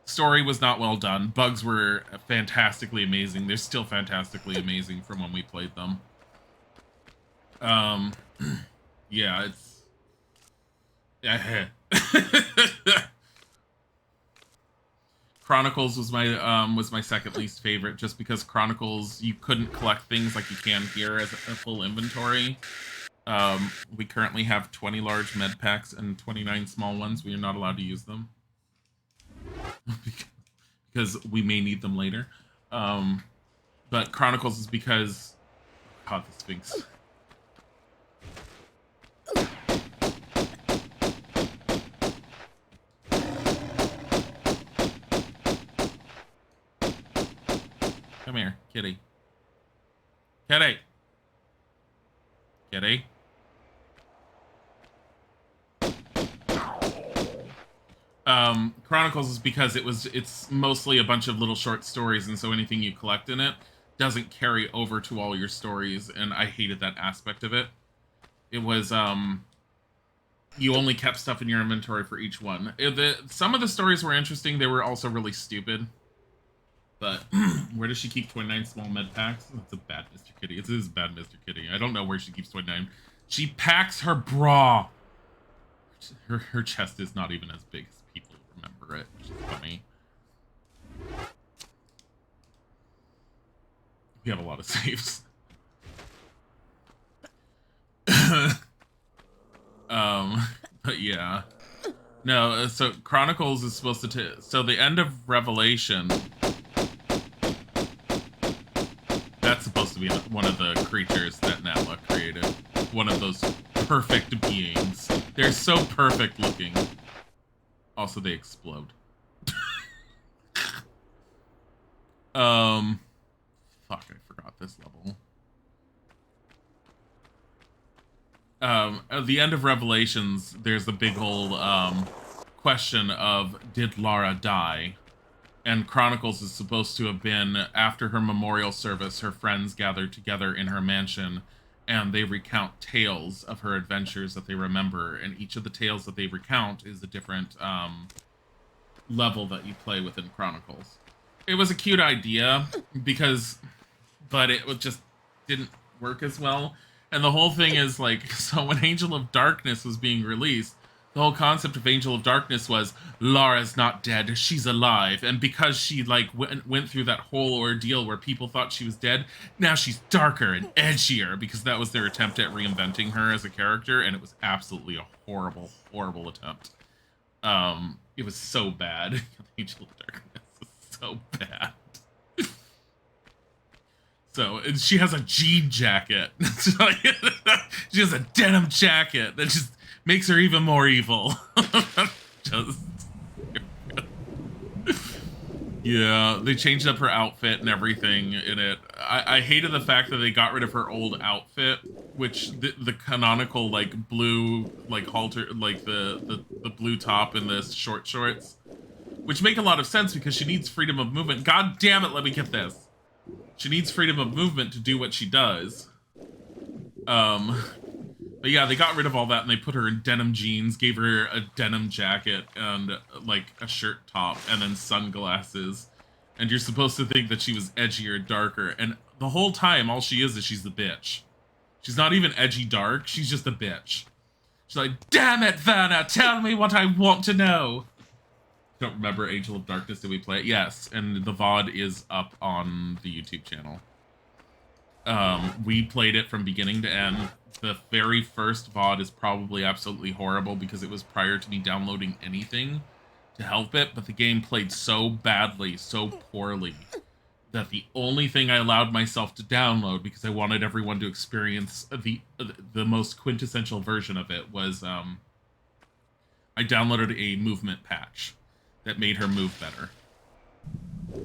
S1: Story was not well done. Bugs were fantastically amazing. They're still fantastically amazing from when we played them. Yeah, it's... Chronicles was my second least favorite, just because Chronicles, you couldn't collect things like you can here as a full inventory. We currently have 20 large med packs and 29 small ones. We are not allowed to use them because we may need them later. But Chronicles is because, God, the Sphinx. Come here, kitty. Kitty. Kitty. Chronicles is because it's mostly a bunch of little short stories, and so anything you collect in it doesn't carry over to all your stories, and I hated that aspect of it. It was, you only kept stuff in your inventory for each one. Some of the stories were interesting, they were also really stupid. But where does she keep 29 small med packs? That's a bad Mr. Kitty. It is bad Mr. Kitty. I don't know where she keeps 29. She packs her bra. Her chest is not even as big as people remember it, which is funny. We have a lot of saves. But yeah. No, so Chronicles is supposed to... So the end of Revelation... That's supposed to be one of the creatures that Natla created. One of those perfect beings. They're so perfect looking. Also, they explode. Fuck, I forgot this level. At the end of Revelations, there's the big old question of, did Lara die? And Chronicles is supposed to have been, after her memorial service, her friends gathered together in her mansion, and they recount tales of her adventures that they remember, and each of the tales that they recount is a different level that you play within Chronicles. It was a cute idea, but it just didn't work as well. And the whole thing is, like, so when Angel of Darkness was being released, the whole concept of Angel of Darkness was, Lara's not dead, she's alive. And because she, like, went through that whole ordeal where people thought she was dead, now she's darker and edgier, because that was their attempt at reinventing her as a character, and it was absolutely a horrible, horrible attempt. It was so bad. Angel of Darkness was so bad. So, she has a jean jacket. She has a denim jacket that just makes her even more evil. Yeah, they changed up her outfit and everything in it. I hated the fact that they got rid of her old outfit, which the canonical, like, blue, like, halter, like, the blue top and the short shorts, which make a lot of sense because she needs freedom of movement. God damn it, let me get this. She needs freedom of movement to do what she does. But yeah, they got rid of all that and they put her in denim jeans, gave her a denim jacket and like a shirt top and then sunglasses. And you're supposed to think that she was edgier, darker. And the whole time, all she is she's the bitch. She's not even edgy dark. She's just a bitch. She's like, damn it, Vanna, tell me what I want to know. Don't remember Angel of Darkness, did we play it? Yes, and the VOD is up on the YouTube channel. We played it from beginning to end. The very first VOD is probably absolutely horrible because it was prior to me downloading anything to help it, but the game played so badly, so poorly, that the only thing I allowed myself to download, because I wanted everyone to experience the most quintessential version of it, was I downloaded a movement patch that made her move better.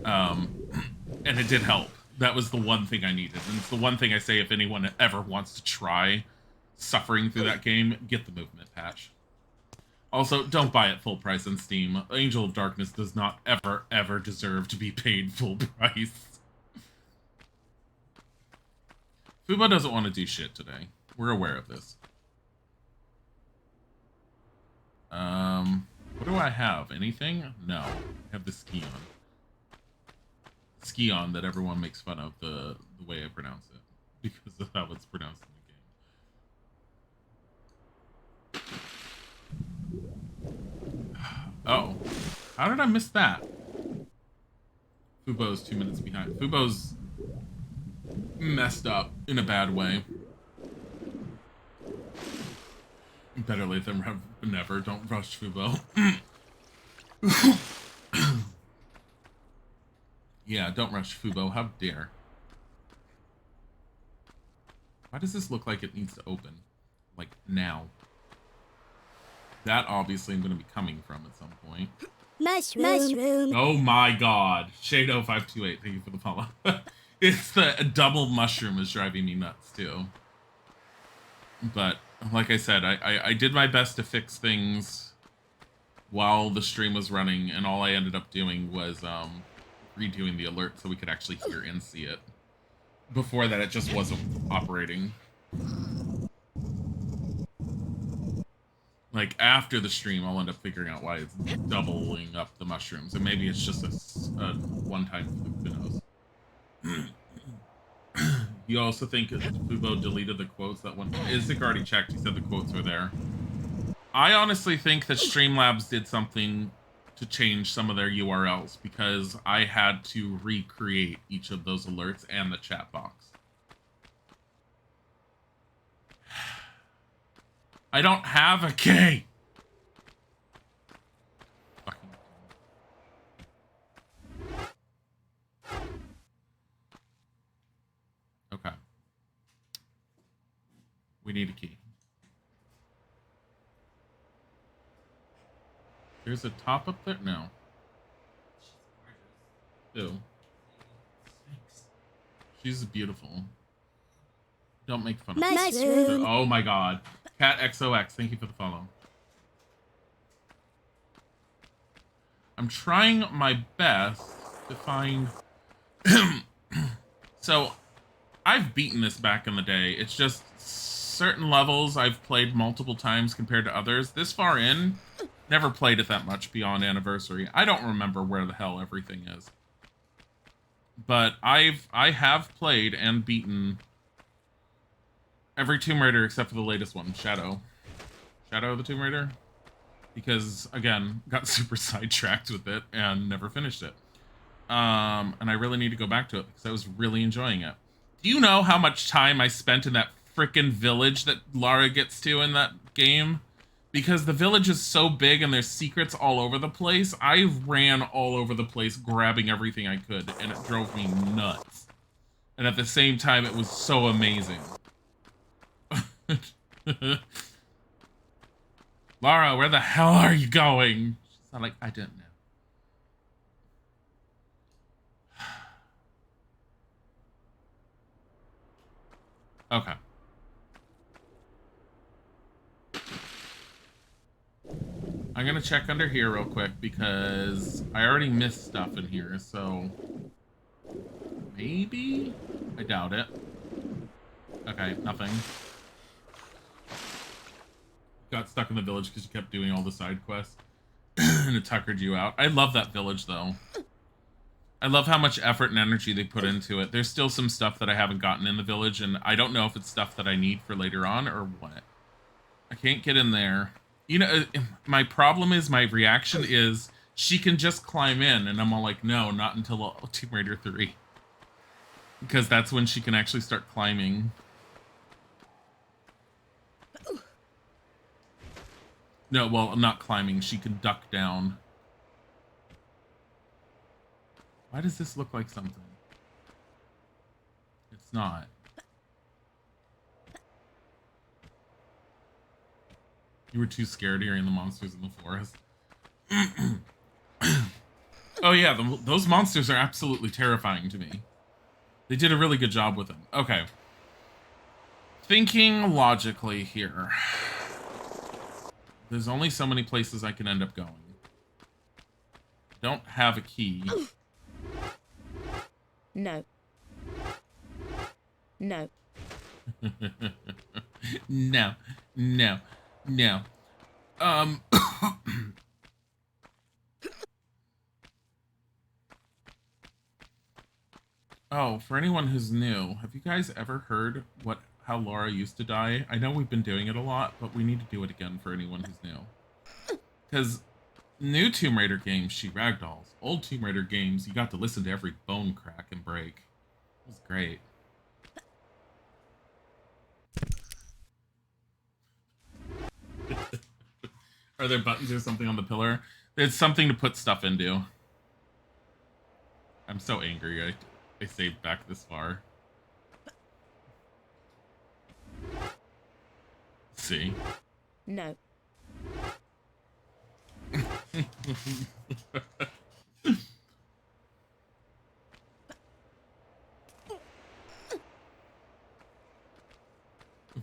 S1: And it did help. That was the one thing I needed. And it's the one thing I say if anyone ever wants to try suffering through that game, get the movement patch. Also, don't buy it full price on Steam. Angel of Darkness does not ever, ever deserve to be paid full price. Fubo doesn't want to do shit today. We're aware of this. What do I have? Anything? No. I have the ski on. Ski on that everyone makes fun of the way I pronounce it. Because of how it's pronounced in the game. Oh. How did I miss that? Fubo's 2 minutes behind. Fubo's messed up in a bad way. Better late than never. Don't rush Fubo. Yeah, don't rush Fubo. How dare. Why does this look like it needs to open? Like, now. That obviously I'm going to be coming from at some point.
S3: Mushroom.
S1: Oh my god. Shado528, thank you for the follow. It's the double mushroom is driving me nuts, too. But, like I said, I did my best to fix things while the stream was running, and all I ended up doing was redoing the alert so we could actually hear and see it. Before that, it just wasn't operating. Like, after the stream, I'll end up figuring out why it's doubling up the mushrooms. And maybe it's just a one-time fluke, who knows. You also think Fubo deleted the quotes that one? Isaac already checked. He said the quotes were there. I honestly think that Streamlabs did something to change some of their URLs because I had to recreate each of those alerts and the chat box. I don't have a K. Okay. We need a key. There's a top up there? No. Ew. She's beautiful. Don't make fun of her.
S3: Mushroom.
S1: Oh my god. Cat XOX, thank you for the follow. I'm trying my best to find... So, I've beaten this back in the day. It's just certain levels I've played multiple times compared to others. This far in, never played it that much beyond Anniversary. I don't remember where the hell everything is. But I have played and beaten every Tomb Raider except for the latest one, Shadow. Shadow of the Tomb Raider? Because, again, got super sidetracked with it and never finished it. And I really need to go back to it because I was really enjoying it. Do you know how much time I spent in that frickin' village that Lara gets to in that game? Because the village is so big and there's secrets all over the place, I ran all over the place grabbing everything I could, and it drove me nuts. And at the same time, it was so amazing. Lara, where the hell are you going? She's not like, I didn't know. Okay. I'm gonna check under here real quick because I already missed stuff in here, so maybe? I doubt it. Okay, nothing. Got stuck in the village because you kept doing all the side quests and it tuckered you out. I love that village though. I love how much effort and energy they put into it. There's still some stuff that I haven't gotten in the village, and I don't know if it's stuff that I need for later on or what. I can't get in there. You know, my problem is my reaction is she can just climb in, and I'm all like, no, not until Tomb Raider 3. Because that's when she can actually start climbing. No, well, not climbing. She can duck down. Why does this look like something? It's not. You were too scared hearing the monsters in the forest. Oh yeah, those monsters are absolutely terrifying to me. They did a really good job with them. Okay. Thinking logically here. There's only so many places I can end up going. Don't have a key.
S5: No. No.
S1: No. No. No. Oh, for anyone who's new, have you guys ever heard how Laura used to die? I know we've been doing it a lot, but we need to do it again for anyone who's new. Because new Tomb Raider games, she ragdolls. Old Tomb Raider games, you got to listen to every bone crack and break. It was great. Are there buttons or something on the pillar? It's something to put stuff into. I'm so angry I saved back this far. Let's see.
S5: No.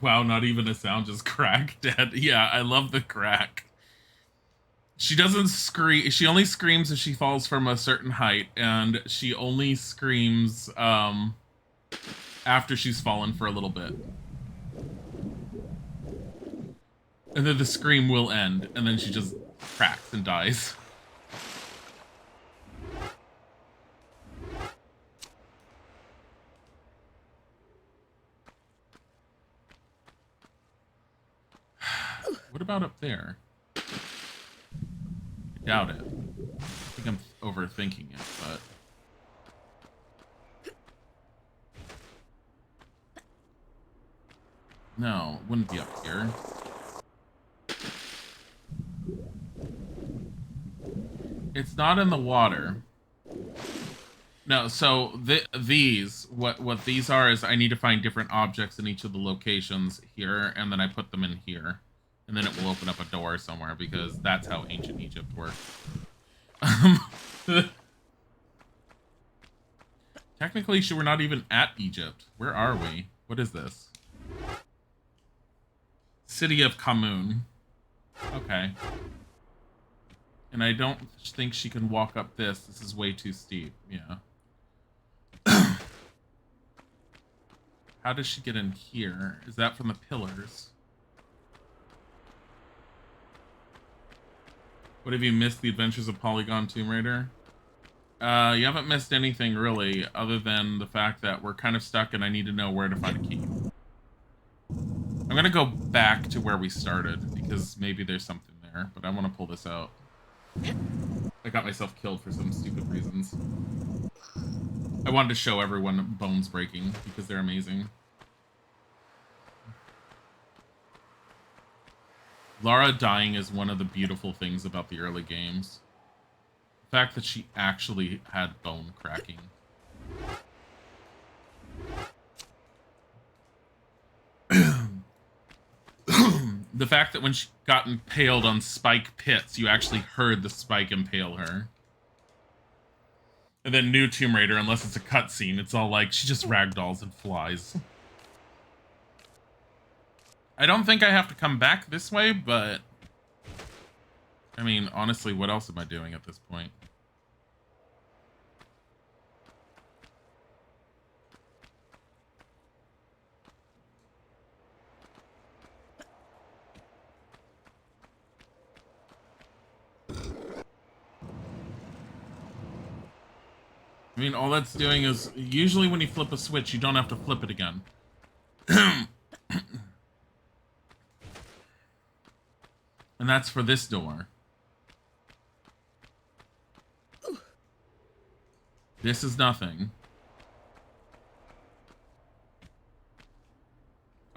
S1: Wow, not even a sound, just crack dead. Yeah, I love the crack. She doesn't scream. She only screams if she falls from a certain height, and she only screams after she's fallen for a little bit. And then the scream will end, and then she just cracks and dies. What about up there? I doubt it. I think I'm overthinking it, but... No, it wouldn't be up here. It's not in the water. No, so what these are is I need to find different objects in each of the locations here, and then I put them in here. And then it will open up a door somewhere, because that's how ancient Egypt worked. Technically, we're not even at Egypt. Where are we? What is this? City of Khamun. Okay. And I don't think she can walk up this. This is way too steep. Yeah. How does she get in here? Is that from the pillars? What have you missed? The Adventures of Polygon Tomb Raider? You haven't missed anything really, other than the fact that we're kind of stuck and I need to know where to find a key. I'm gonna go back to where we started, because maybe there's something there, but I want to pull this out. I got myself killed for some stupid reasons. I wanted to show everyone bones breaking, because they're amazing. Lara dying is one of the beautiful things about the early games. The fact that she actually had bone cracking. The fact that when she got impaled on spike pits, you actually heard the spike impale her. And then new Tomb Raider, unless it's a cutscene, it's all like, she just ragdolls and flies. I don't think I have to come back this way, but... I mean, honestly, what else am I doing at this point? I mean, all that's doing is... Usually when you flip a switch, you don't have to flip it again. And that's for this door. This is nothing.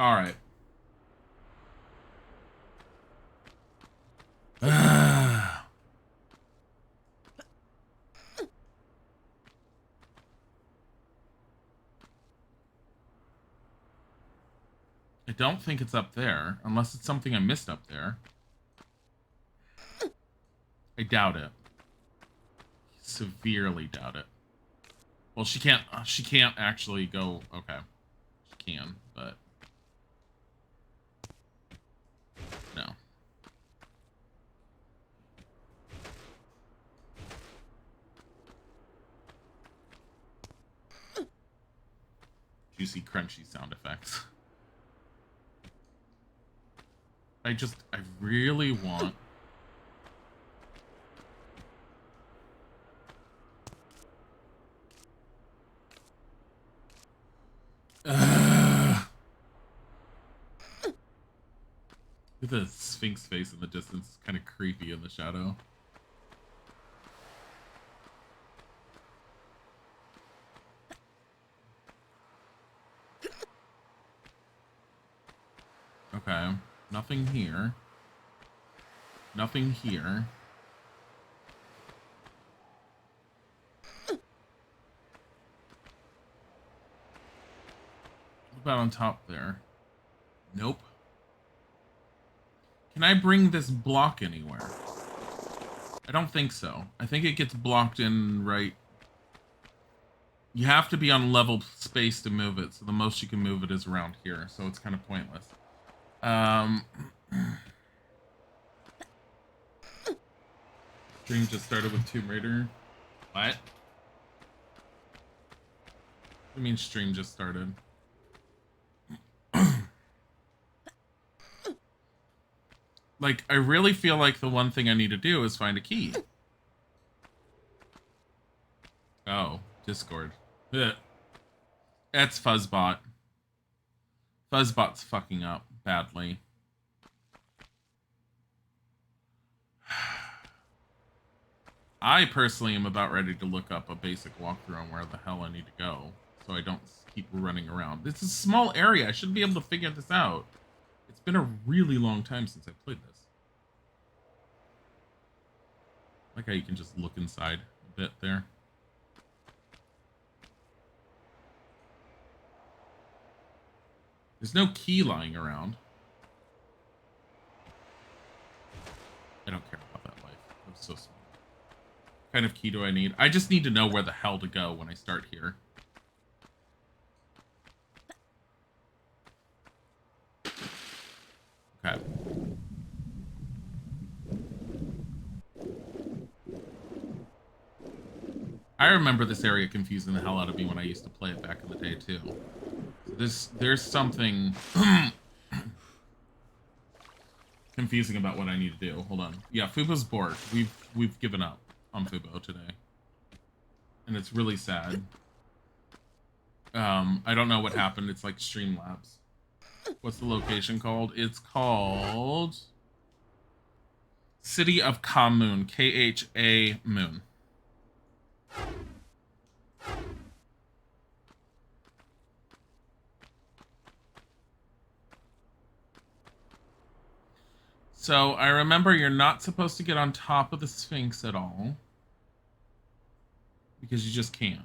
S1: Alright. I don't think it's up there, unless it's something I missed up there. I doubt it. severely doubt it. Well, she can't actually go. Okay, she can, but no. Juicy, crunchy sound effects. I really want. Look at the Sphinx face in the distance. It's kind of creepy in the shadow. Okay. Nothing here. Nothing here. What about on top there? Nope. Can I bring this block anywhere? I don't think so. I think it gets blocked in right. You have to be on level space to move it, so the most you can move it is around here, so it's kind of pointless. Stream just started with Tomb Raider. What? I mean, stream just started. Like, I really feel like the one thing I need to do is find a key. Oh, Discord. Ugh. That's Fuzzbot. Fuzzbot's fucking up badly. I personally am about ready to look up a basic walkthrough on where the hell I need to go, so I don't keep running around. It's a small area. I should be able to figure this out. It's been a really long time since I played this. I like how you can just look inside a bit there. There's no key lying around. I don't care about that life. I'm so small. What kind of key do I need? I just need to know where the hell to go when I start here. Okay. I remember this area confusing the hell out of me when I used to play it back in the day too. There's something confusing about what I need to do. Hold on. Yeah, Fubo's bored. We've given up on Fubo today. And it's really sad. I don't know what happened. It's like Streamlabs. What's the location called? It's called City of Kamoon. K-H-A Moon. So I remember you're not supposed to get on top of the Sphinx at all. Because you just can't.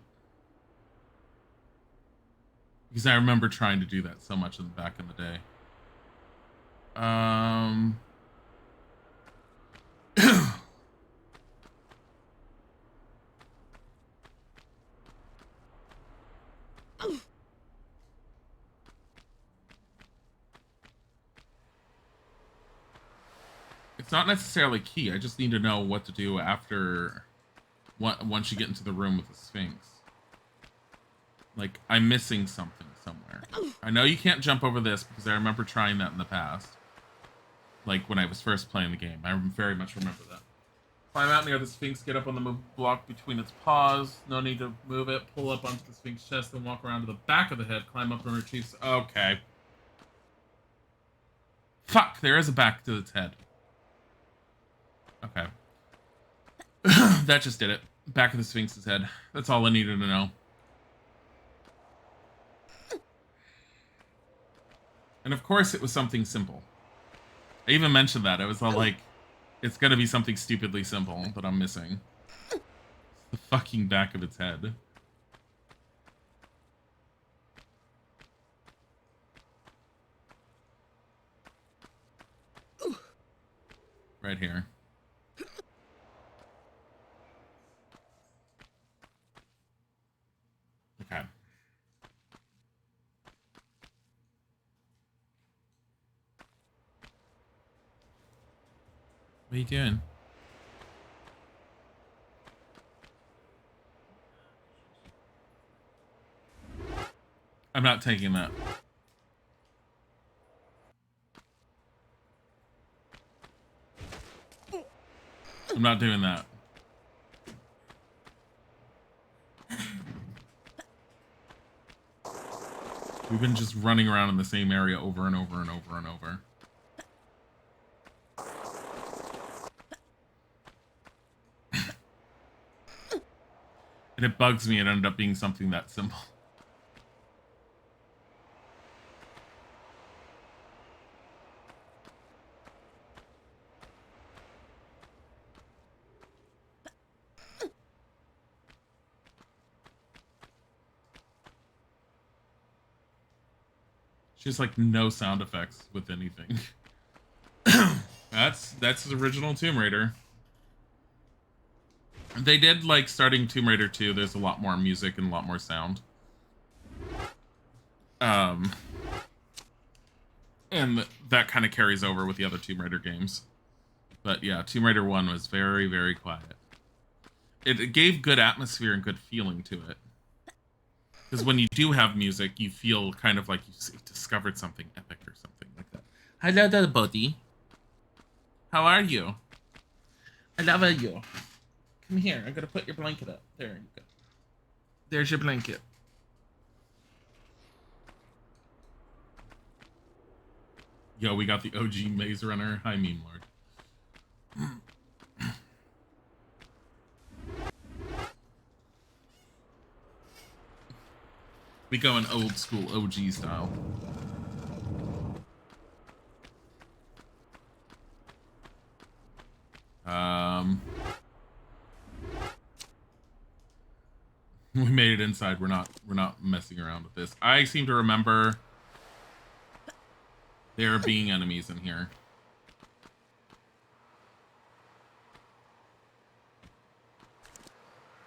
S1: Because I remember trying to do that so much back in the day. It's not necessarily key. I just need to know what to do after once you get into the room with the Sphinx. Like, I'm missing something somewhere. I know you can't jump over this because I remember trying that in the past. Like, when I was first playing the game. I very much remember that. Climb out near the Sphinx, get up on the block between its paws. No need to move it. Pull up onto the Sphinx chest, then walk around to the back of the head. Climb up and retrieve... Okay. Fuck, there is a back to its head. Okay. That just did it. Back of the Sphinx's head. That's all I needed to know. And of course it was something simple. I even mentioned that. I was all like, it's gonna be something stupidly simple that I'm missing. It's the fucking back of its head. Right here. What are you doing? I'm not taking that. I'm not doing that. We've been just running around in the same area over and over and over and over. And it bugs me it ended up being something that simple. Just like no sound effects with anything. That's the original Tomb Raider. They did like starting Tomb Raider 2, there's a lot more music and a lot more sound. And that kind of carries over with the other Tomb Raider games. But yeah, Tomb Raider 1 was very, very quiet. It gave good atmosphere and good feeling to it. Because when you do have music, you feel kind of like you discovered something epic or something like that. Hello there, buddy. How are you? I love you. Come here. I'm going to put your blanket up. There you go. There's your blanket. Yo, we got the OG Maze Runner. Hi, Meme Lord. We go in old school OG style. We made it inside. We're not messing around with this. I seem to remember there being enemies in here.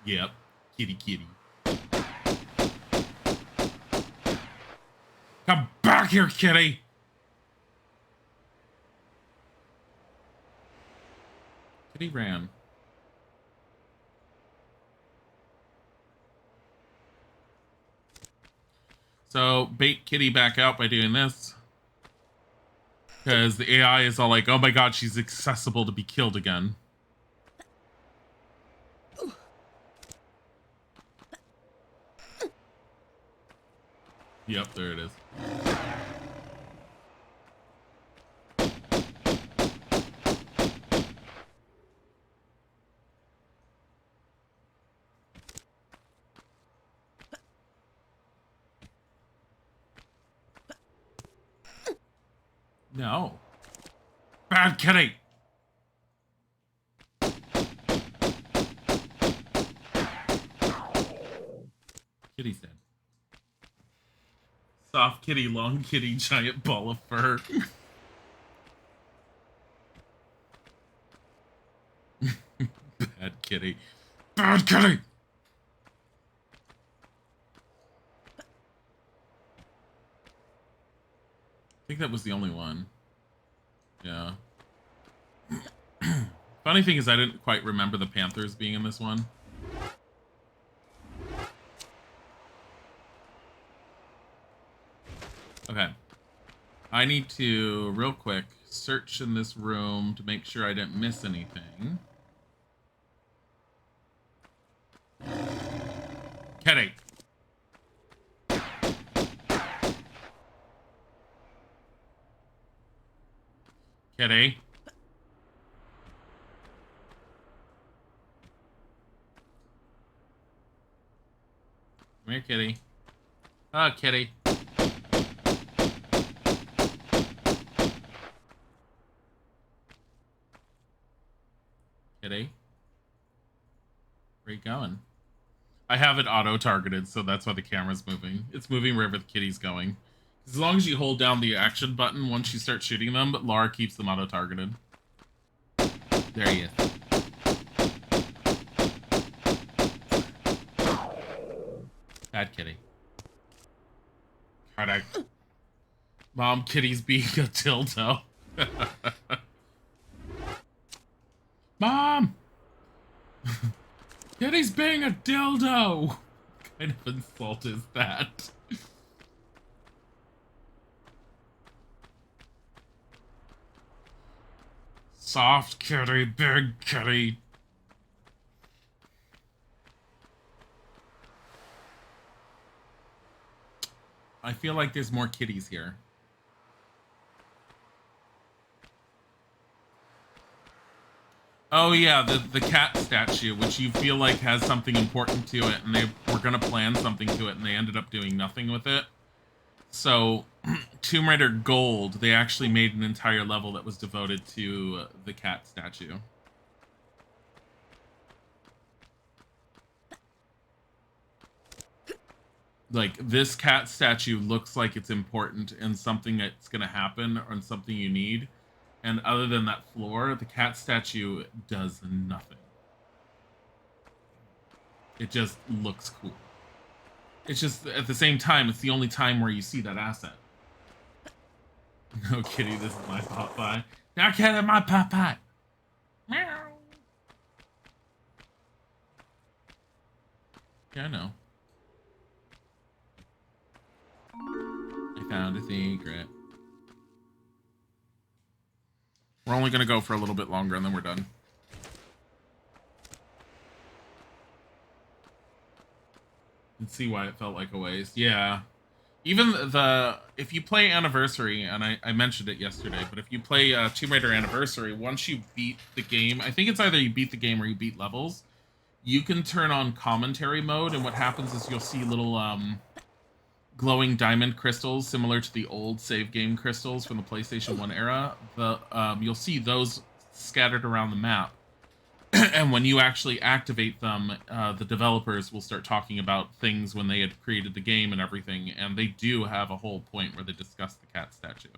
S1: Yep. Kitty. Come back here, kitty! Kitty ran. So, bait Kitty back out by doing this. Because the AI is all like, oh my god, she's accessible to be killed again. Yep, there it is. No. Bad kitty! Kitty's dead. Soft kitty, long kitty, giant ball of fur. Bad kitty. Bad kitty! I think that was the only one. Yeah. Funny thing is I didn't quite remember the Panthers being in this one. Okay. I need to, real quick, search in this room to make sure I didn't miss anything. Kitty! Kitty? Come here, kitty. Oh, kitty. Kitty? Where are you going? I have it auto-targeted, so that's why the camera's moving. It's moving wherever the kitty's going. As long as you hold down the action button once you start shooting them, but Laura keeps them auto-targeted. There he is. Bad kitty. Kitty. Mom, kitty's being a dildo. Mom! Kitty's being a dildo! What kind of insult is that? Soft kitty, big kitty. I feel like there's more kitties here. Oh yeah, the cat statue, which you feel like has something important to it, and they were gonna plan something to it, and they ended up doing nothing with it. So, Tomb Raider Gold, they actually made an entire level that was devoted to the cat statue. Like, this cat statue looks like it's important and something that's gonna happen or something you need. And other than that floor, the cat statue does nothing. It just looks cool. It's just, at the same time, it's the only time where you see that asset. No, kitty, this is my Popeye. Now, kitty, my Popeye. Meow. Yeah, I know. I found a secret. We're only gonna go for a little bit longer and then we're done. And see why it felt like a waste. Yeah. Even if you play Anniversary, and I mentioned it yesterday, but if you play Tomb Raider Anniversary, once you beat the game, I think it's either you beat the game or you beat levels, you can turn on commentary mode, and what happens is you'll see little glowing diamond crystals similar to the old save game crystals from the PlayStation 1 era. You'll see those scattered around the map. And when you actually activate them, the developers will start talking about things when they had created the game and everything, and they do have a whole point where they discuss the cat statue.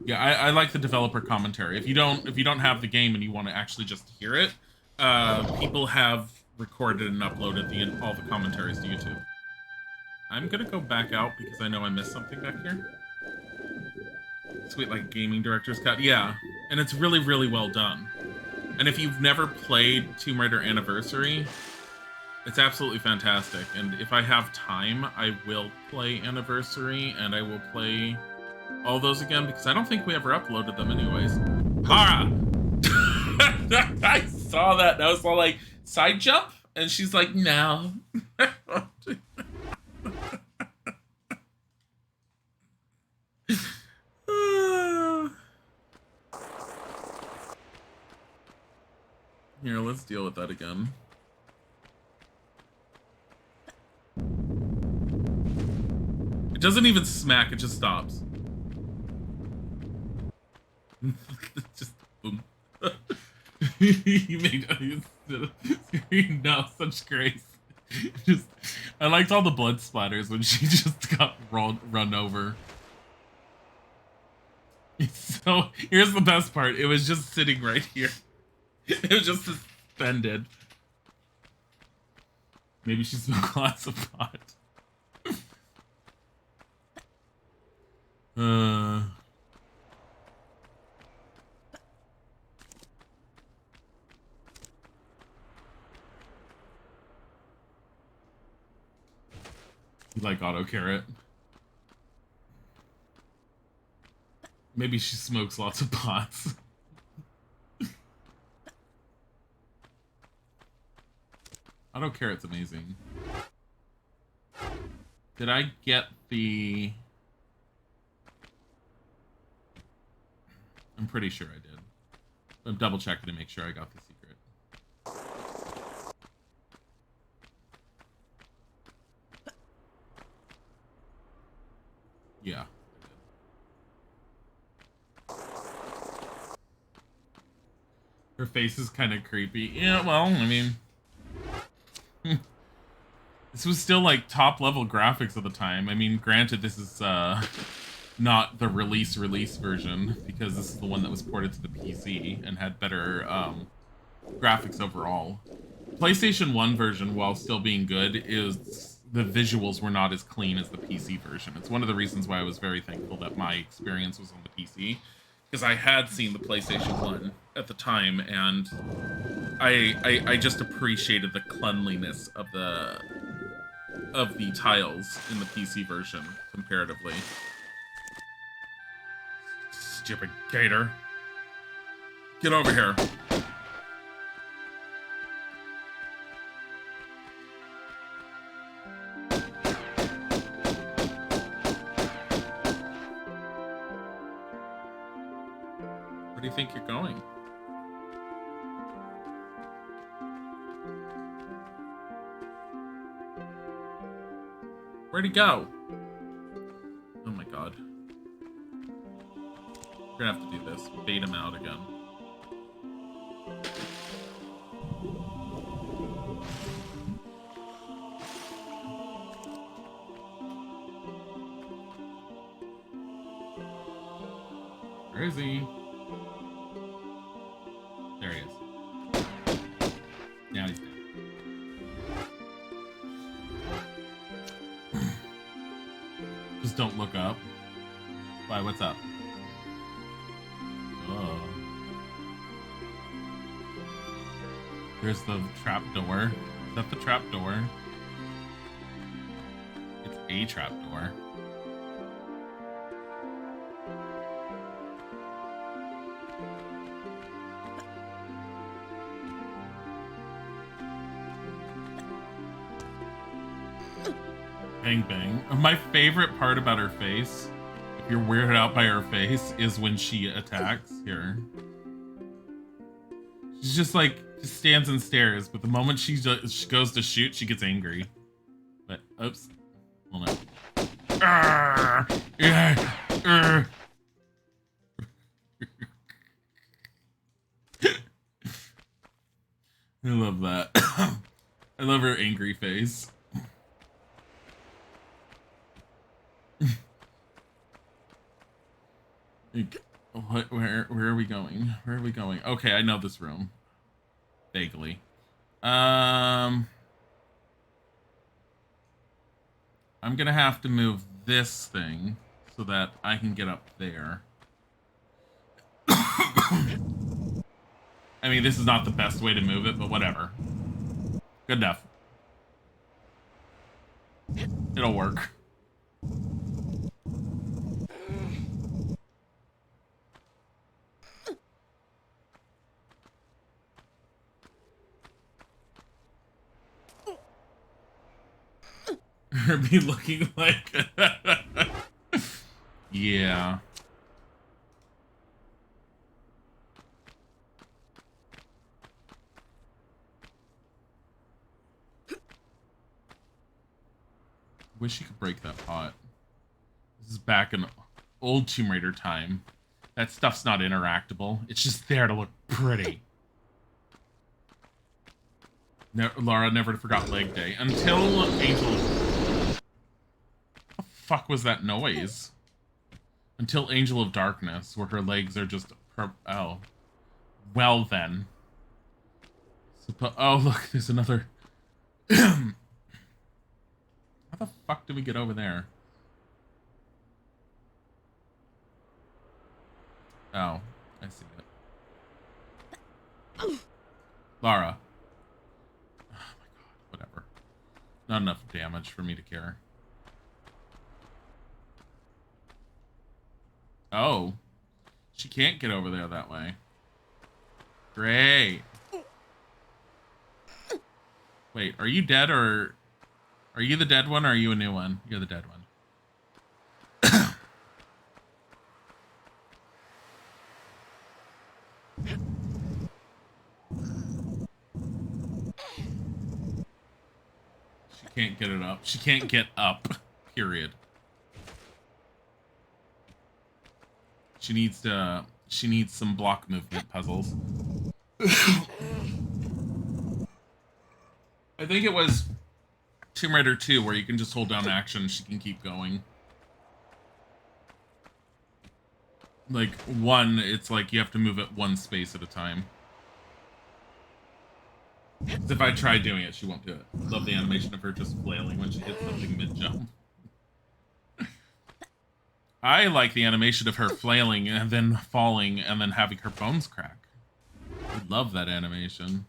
S1: Yeah, I like the developer commentary. If you don't have the game and you want to actually just hear it, people have recorded and uploaded all the commentaries to YouTube. I'm gonna go back out because I know I missed something back here. Sweet, like gaming director's cut. Yeah, and it's really, really well done. And if you've never played Tomb Raider Anniversary, it's absolutely fantastic. And if I have time, I will play Anniversary, and I will play all those again, because I don't think we ever uploaded them anyways. Hara! I saw that, and I was all like, side jump? And she's like, no. Here, let's deal with that again. It doesn't even smack, it just stops. Just boom. You made no such grace. Just, I liked all the blood splatters when she just got run over. So here's the best part. It was just sitting right here. It was just suspended. Maybe she smoked lots of pot. You like auto carrot? Maybe she smokes lots of pots. Auto carrot's amazing. Did I get the... I'm pretty sure I did. I'm double checking to make sure I got the secret. Yeah. Her face is kind of creepy. Yeah, well, I mean... This was still, like, top-level graphics at the time. I mean, granted, this is, not the release version, because this is the one that was ported to the PC and had better, graphics overall. PlayStation 1 version, while still being good, is the visuals were not as clean as the PC version. It's one of the reasons why I was very thankful that my experience was on the PC, because I had seen the PlayStation 1 at the time, and I just appreciated the cleanliness of the tiles in the PC version comparatively. Stupid gator. Get over here. Where do you think you're going? Where'd he go? Oh my god. We're gonna have to do this. Bait him out again. Where is he? There he is. Now he's dead. Just don't look up. Why, what's up? Oh. There's the trap door. Is that the trap door? It's a trap door. Bang bang. My favorite part about her face, if you're weirded out by her face, is when she attacks. Here. She's just like, just stands and stares, but the moment she goes to shoot, she gets angry. But, oops. Hold on. I love that. I love her angry face. What? Where are we going? Where are we going? Okay, I know this room. Vaguely. I'm gonna have to move this thing so that I can get up there. I mean, this is not the best way to move it, but whatever. Good enough. It'll work. Be looking like yeah. Wish you could break that pot. This is back in old Tomb Raider time. That stuff's not interactable. It's just there to look pretty. Laura never forgot leg day until Angel. What the fuck was that noise? Until Angel of Darkness, where her legs are just oh. Well then. Oh look, there's another. How the fuck did we get over there? Oh, I see it. Lara. Oh my god, whatever. Not enough damage for me to care. Oh. She can't get over there that way. Great. Wait, are you dead or... Are you the dead one or are you a new one? You're the dead one. She can't get it up. She can't get up. Period. She needs to... She needs some block movement puzzles. I think it was Tomb Raider 2 where you can just hold down action and she can keep going. Like, 1, it's like you have to move it one space at a time. As if I tried doing it, she won't do it. Love the animation of her just flailing when she hits something mid-jump. I like the animation of her flailing and then falling and then having her bones crack. I love that animation.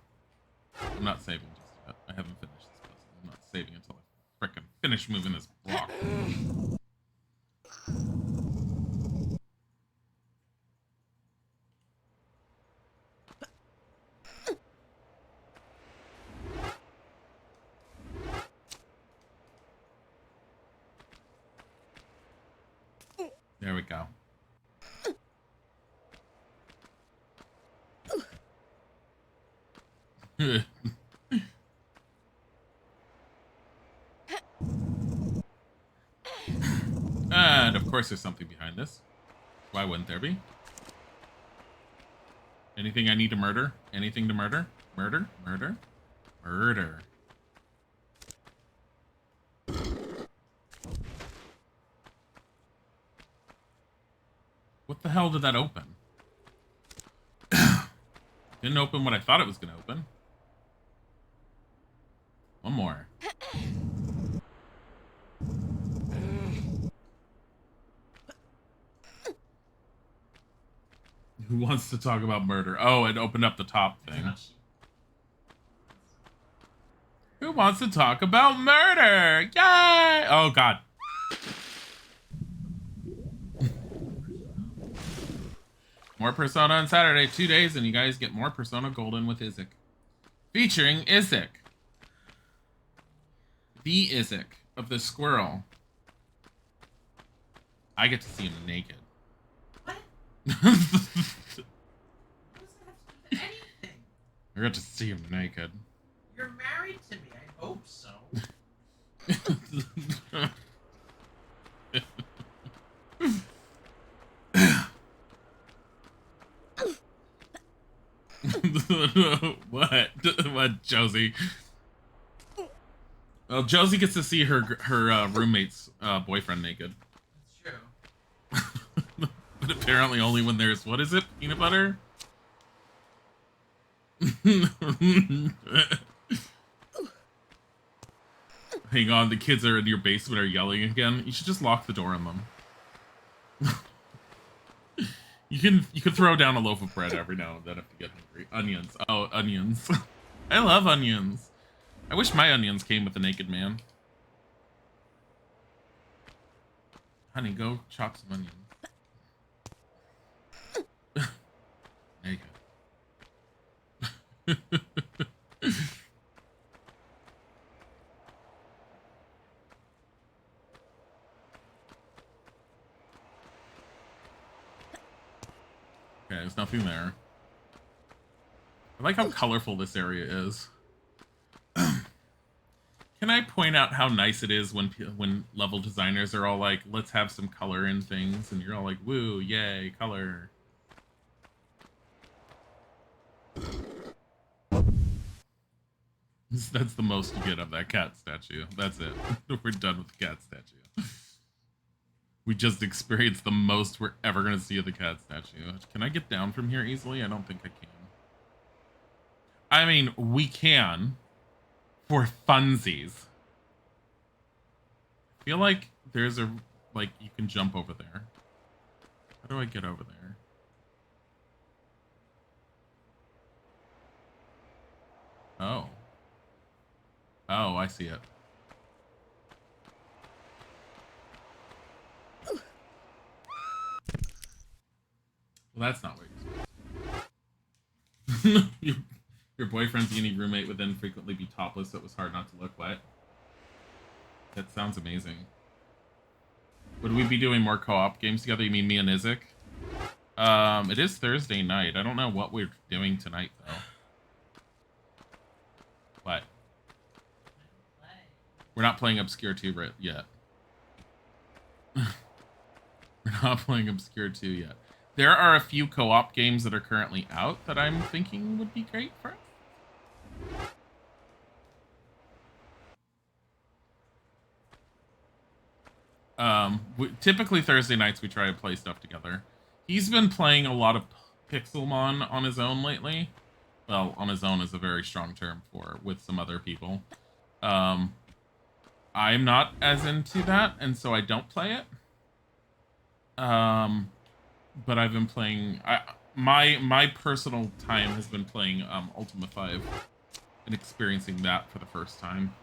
S1: I'm not saving just yet. I haven't finished this puzzle. I'm not saving until I frickin' finish moving this block. There we go. And of course there's something behind this. Why wouldn't there be? Anything I need to murder? Anything to murder? Murder? Murder? Murder. What the hell did that open? Didn't open what I thought it was going to open. One more. Who wants to talk about murder? Oh, it opened up the top thing. Who wants to talk about murder? Yay! Oh, God. More Persona on Saturday. 2 days, and you guys get more Persona Golden with Isaac. Featuring Isaac. The Isaac of the squirrel. I get to see him naked.
S2: What? What does that have to do with anything?
S1: I got to see him naked.
S2: You're married to me. I hope so. What, Josie? Well, Josie gets to see her roommate's boyfriend naked. That's true.
S1: But apparently only when there's, what is it? Peanut butter? Hang on, the kids are in your basement are yelling again. You should just lock the door on them. You can throw down a loaf of bread every now and then if you get hungry. Onions. Oh, onions. I love onions. I wish my onions came with a naked man. Honey, go chop some onions. Naked. Okay, there's nothing there. I like how colorful this area is. Can I point out how nice it is when level designers are all like, let's have some color in things, and you're all like, woo, yay, color. That's the most you get of that cat statue. That's it. We're done with the cat statue. We just experienced the most we're ever going to see of the cat statue. Can I get down from here easily? I don't think I can. I mean, we can. For funsies. I feel like there's a, like, you can jump over there. How do I get over there? Oh. Oh, I see it. Well, that's not what you're supposed to do. Your boyfriend's uni roommate would then frequently be topless, so it was hard not to look wet. That sounds amazing. Would we be doing more co-op games together? You mean me and Isaac? It is Thursday night. I don't know what we're doing tonight, though. What? We're not playing Obscure 2 yet. We're not playing Obscure 2 yet. There are a few co-op games that are currently out that I'm thinking would be great for us. Typically Thursday nights we try to play stuff together. He's been playing a lot of Pixelmon on his own lately, well, on his own is a very strong term for with some other people. Um, I'm not as into that, and so I don't play it. But I've been playing. My personal time has been playing Ultima 5 and experiencing that for the first time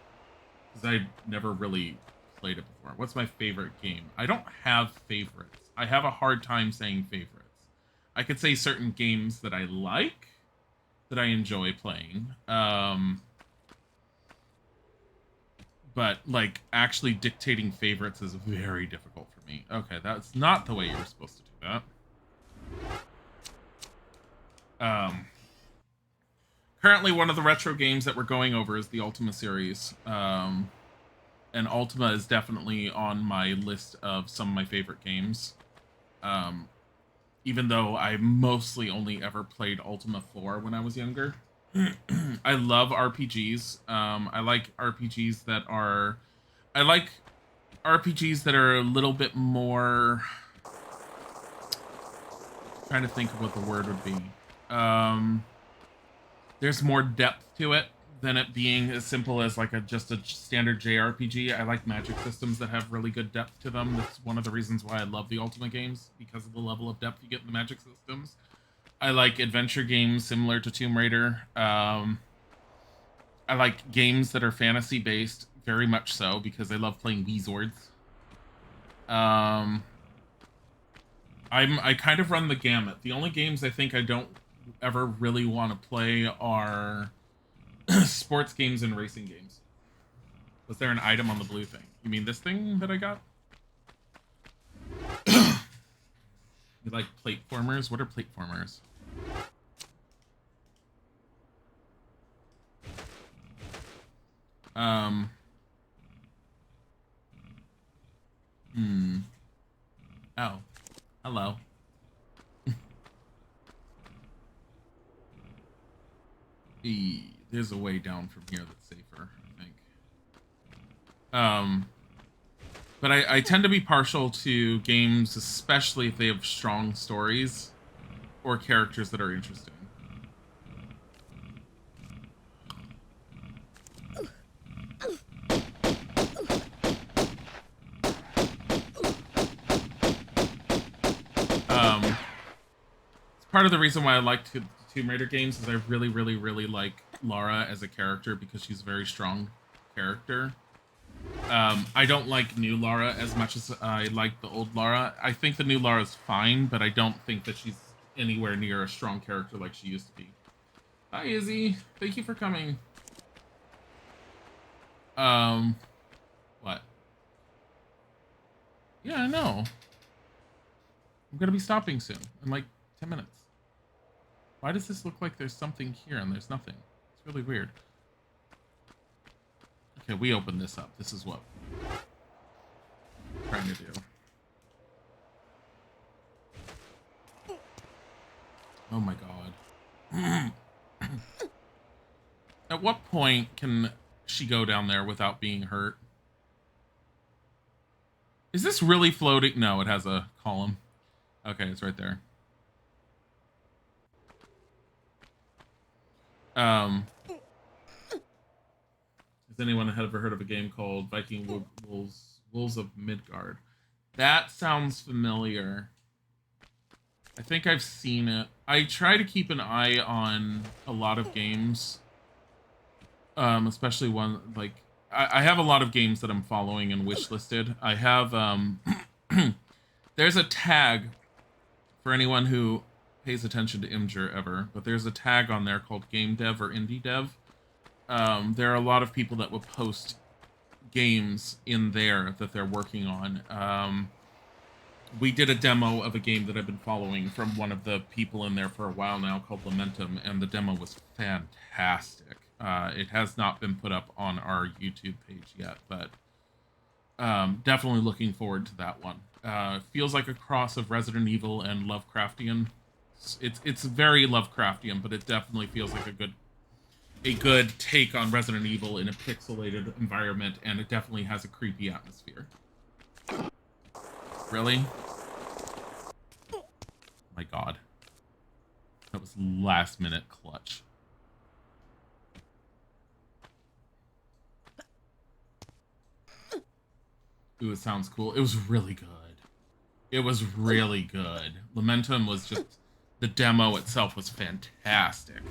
S1: because I never really played it before. What's my favorite game? I don't have favorites. I have a hard time saying favorites. I could say certain games that I like, that I enjoy playing. But like actually dictating favorites is very difficult for me. Okay, that's not the way you were supposed to do that. Currently one of the retro games that we're going over is the Ultima series. And Ultima is definitely on my list of some of my favorite games. Even though I mostly only ever played Ultima 4 when I was younger. I love RPGs. I like RPGs that are... I like RPGs that are a little bit more... trying to think of what the word would be. There's more depth to it than it being as simple as like just a standard JRPG. I like magic systems that have really good depth to them. That's one of the reasons why I love the Ultima games, because of the level of depth you get in the magic systems. I like adventure games similar to Tomb Raider. I like games that are fantasy based, very much so, because I love playing Wizards. I kind of run the gamut. The only games I think I don't ever really want to play are sports games and racing games. Was there an item on the blue thing? You mean this thing that I got? You like plateformers? What are plateformers? Oh. Hello. There's a way down from here that's safer, I think. But I tend to be partial to games, especially if they have strong stories or characters that are interesting. It's part of the reason why I like Tomb Raider games is I really, really, really like Lara as a character because she's a very strong character. I don't like new Lara as much as I like the old Lara. I think the new Lara is fine, but I don't think that she's anywhere near a strong character like she used to be. Hi, Izzy. Thank you for coming. What? Yeah, I know. I'm gonna be stopping soon, in like 10 minutes. Why does this look like there's something here and there's nothing? It's really weird. Okay, we opened this up. This is what I'm trying to do. Oh my god. At what point can she go down there without being hurt? Is this really floating? No, it has a column. Okay, it's right there. Has anyone ever heard of a game called Viking Wolves of Midgard? That sounds familiar. I think I've seen it. I try to keep an eye on a lot of games. Especially one, like, I have a lot of games that I'm following and wishlisted. I have, there's a tag for anyone who pays attention to Imgur ever, but there's a tag on there called Game Dev or Indie Dev. There are a lot of people that will post games in there that they're working on. We did a demo of a game that I've been following from one of the people in there for a while now called Lamentum, and the demo was fantastic. It has not been put up on our YouTube page yet, but definitely looking forward to that one. Feels like a cross of Resident Evil and Lovecraftian. It's very Lovecraftian, but it definitely feels like a good take on Resident Evil in a pixelated environment, and it definitely has a creepy atmosphere. Really? Oh my god. That was last minute clutch. Ooh, it sounds cool. It was really good. It was really good. Lamentum was just, the demo itself was fantastic.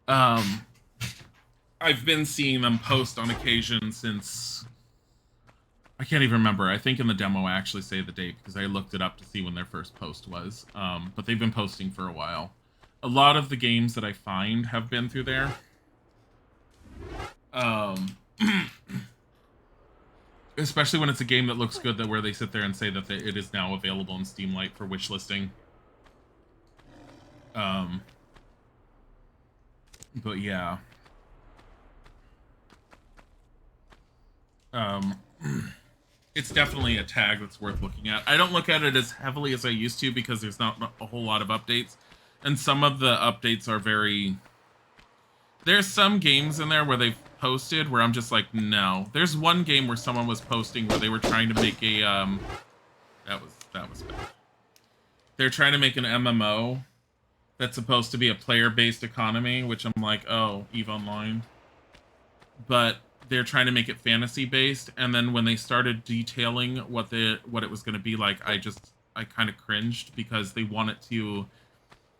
S1: I've been seeing them post on occasion since, I can't even remember. I think in the demo I actually say the date because I looked it up to see when their first post was. But they've been posting for a while. A lot of the games that I find have been through there. Especially when it's a game that looks good, that where they sit there and say that it is now available in Steam Lite for wish listing. But yeah. It's definitely a tag that's worth looking at. I don't look at it as heavily as I used to because there's not a whole lot of updates. And some of the updates are very... There's some games in there where they've posted where I'm just like, no. There's one game where someone was posting where they were trying to make a... That was bad. They're trying to make an MMO that's supposed to be a player-based economy, which I'm like, oh, EVE Online. But they're trying to make it fantasy-based, and then when they started detailing what it was going to be like, I kind of cringed because they want it to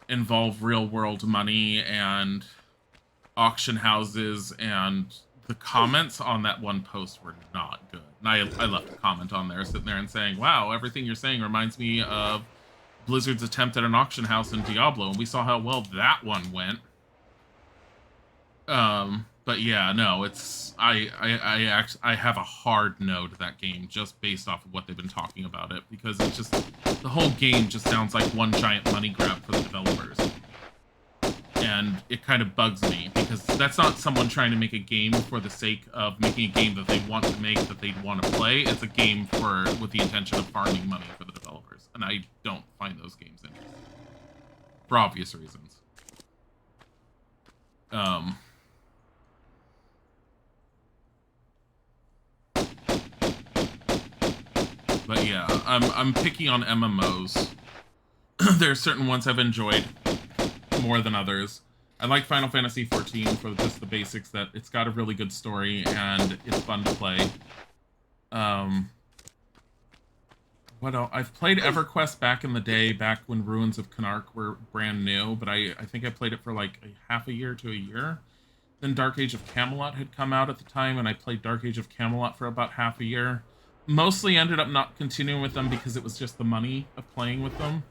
S1: involve real-world money and auction houses, and the comments on that one post were not good. And I left a comment on there sitting there and saying, wow, everything you're saying reminds me of Blizzard's attempt at an auction house in Diablo, and we saw how well that one went. But yeah, no, it's I have a hard no to that game just based off of what they've been talking about it, because it's just, the whole game just sounds like one giant money grab for the developers. And it kind of bugs me because that's not someone trying to make a game for the sake of making a game that they want to make, that they want to play. It's a game with the intention of farming money for the developers, and I don't find those games interesting for obvious reasons. But yeah, I'm picky on MMOs. There are certain ones I've enjoyed more than others. I like Final Fantasy XIV for just the basics that it's got a really good story and it's fun to play. What else? I've played EverQuest back in the day, back when Ruins of Canark were brand new, but I think I played it for like half a year to a year. Then Dark Age of Camelot had come out at the time, and I played Dark Age of Camelot for about half a year. Mostly ended up not continuing with them because it was just the money of playing with them.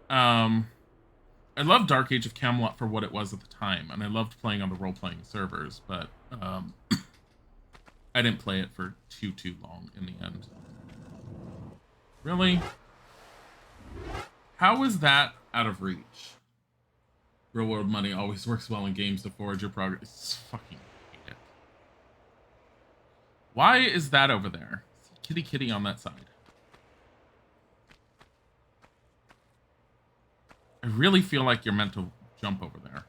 S1: I loved Dark Age of Camelot for what it was at the time, and I loved playing on the role-playing servers, but I didn't play it for too long in the end. Really? How is that out of reach? Real-world money always works well in games to forge your progress. It's fucking hate it. Why is that over there? Kitty on that side. I really feel like you're meant to jump over there,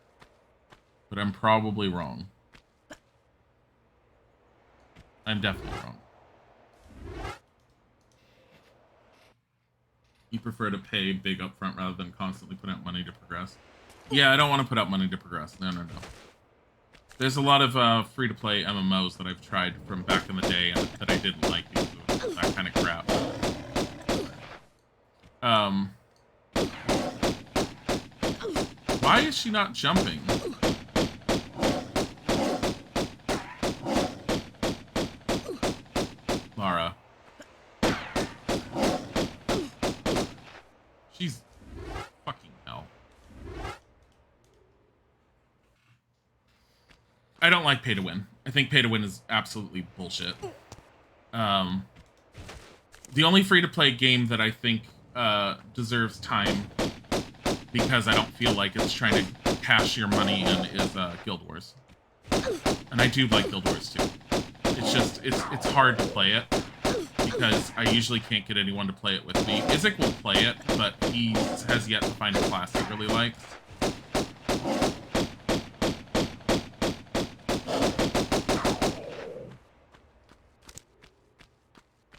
S1: but I'm probably wrong. I'm definitely wrong. You prefer to pay big upfront rather than constantly put out money to progress? Yeah, I don't want to put out money to progress. No. There's a lot of free-to-play MMOs that I've tried from back in the day and that I didn't like because it was that kind of crap. Why is she not jumping? Lara. She's fucking hell. I don't like pay to win. I think pay to win is absolutely bullshit. The only free-to-play game that I think deserves time, because I don't feel like it's trying to cash your money in, is Guild Wars. And I do like Guild Wars too. It's just, it's hard to play it, because I usually can't get anyone to play it with me. Isaac will play it, but he has yet to find a class he really likes.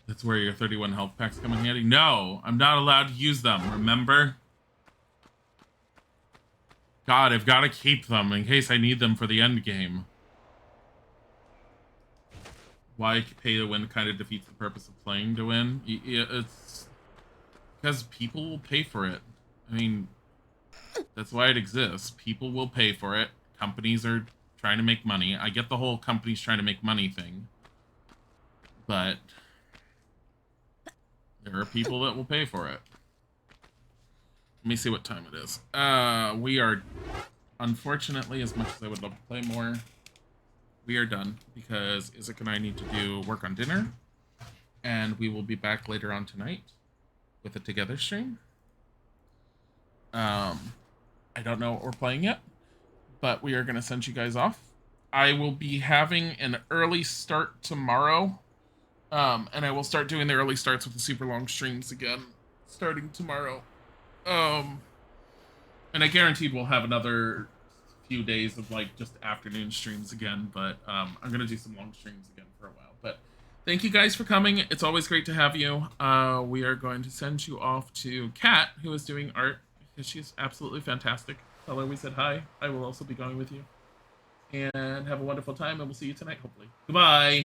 S1: That's where your 31 health packs come in handy? No, I'm not allowed to use them, remember? God, I've got to keep them in case I need them for the end game. why pay to win kind of defeats the purpose of playing to win. It's because people will pay for it. I mean, that's why it exists. People will pay for it. Companies are trying to make money. I get the whole companies trying to make money thing, but there are people that will pay for it. Let me see what time it is. We are, unfortunately, as much as I would love to play more, we are done because Isaac and I need to do work on dinner, and we will be back later on tonight with a together stream. I don't know what we're playing yet, but we are going to send you guys off. I will be having an early start tomorrow, and I will start doing the early starts with the super long streams again starting tomorrow. And I guaranteed we'll have another few days of like just afternoon streams again, but I'm gonna do some long streams again for a while. But thank you guys for coming. It's always great to have you. We are going to send you off to Kat, who is doing art because she's absolutely fantastic. Tell her we said hi. I will also be going with you. And have a wonderful time, and we'll see you tonight, hopefully. Goodbye.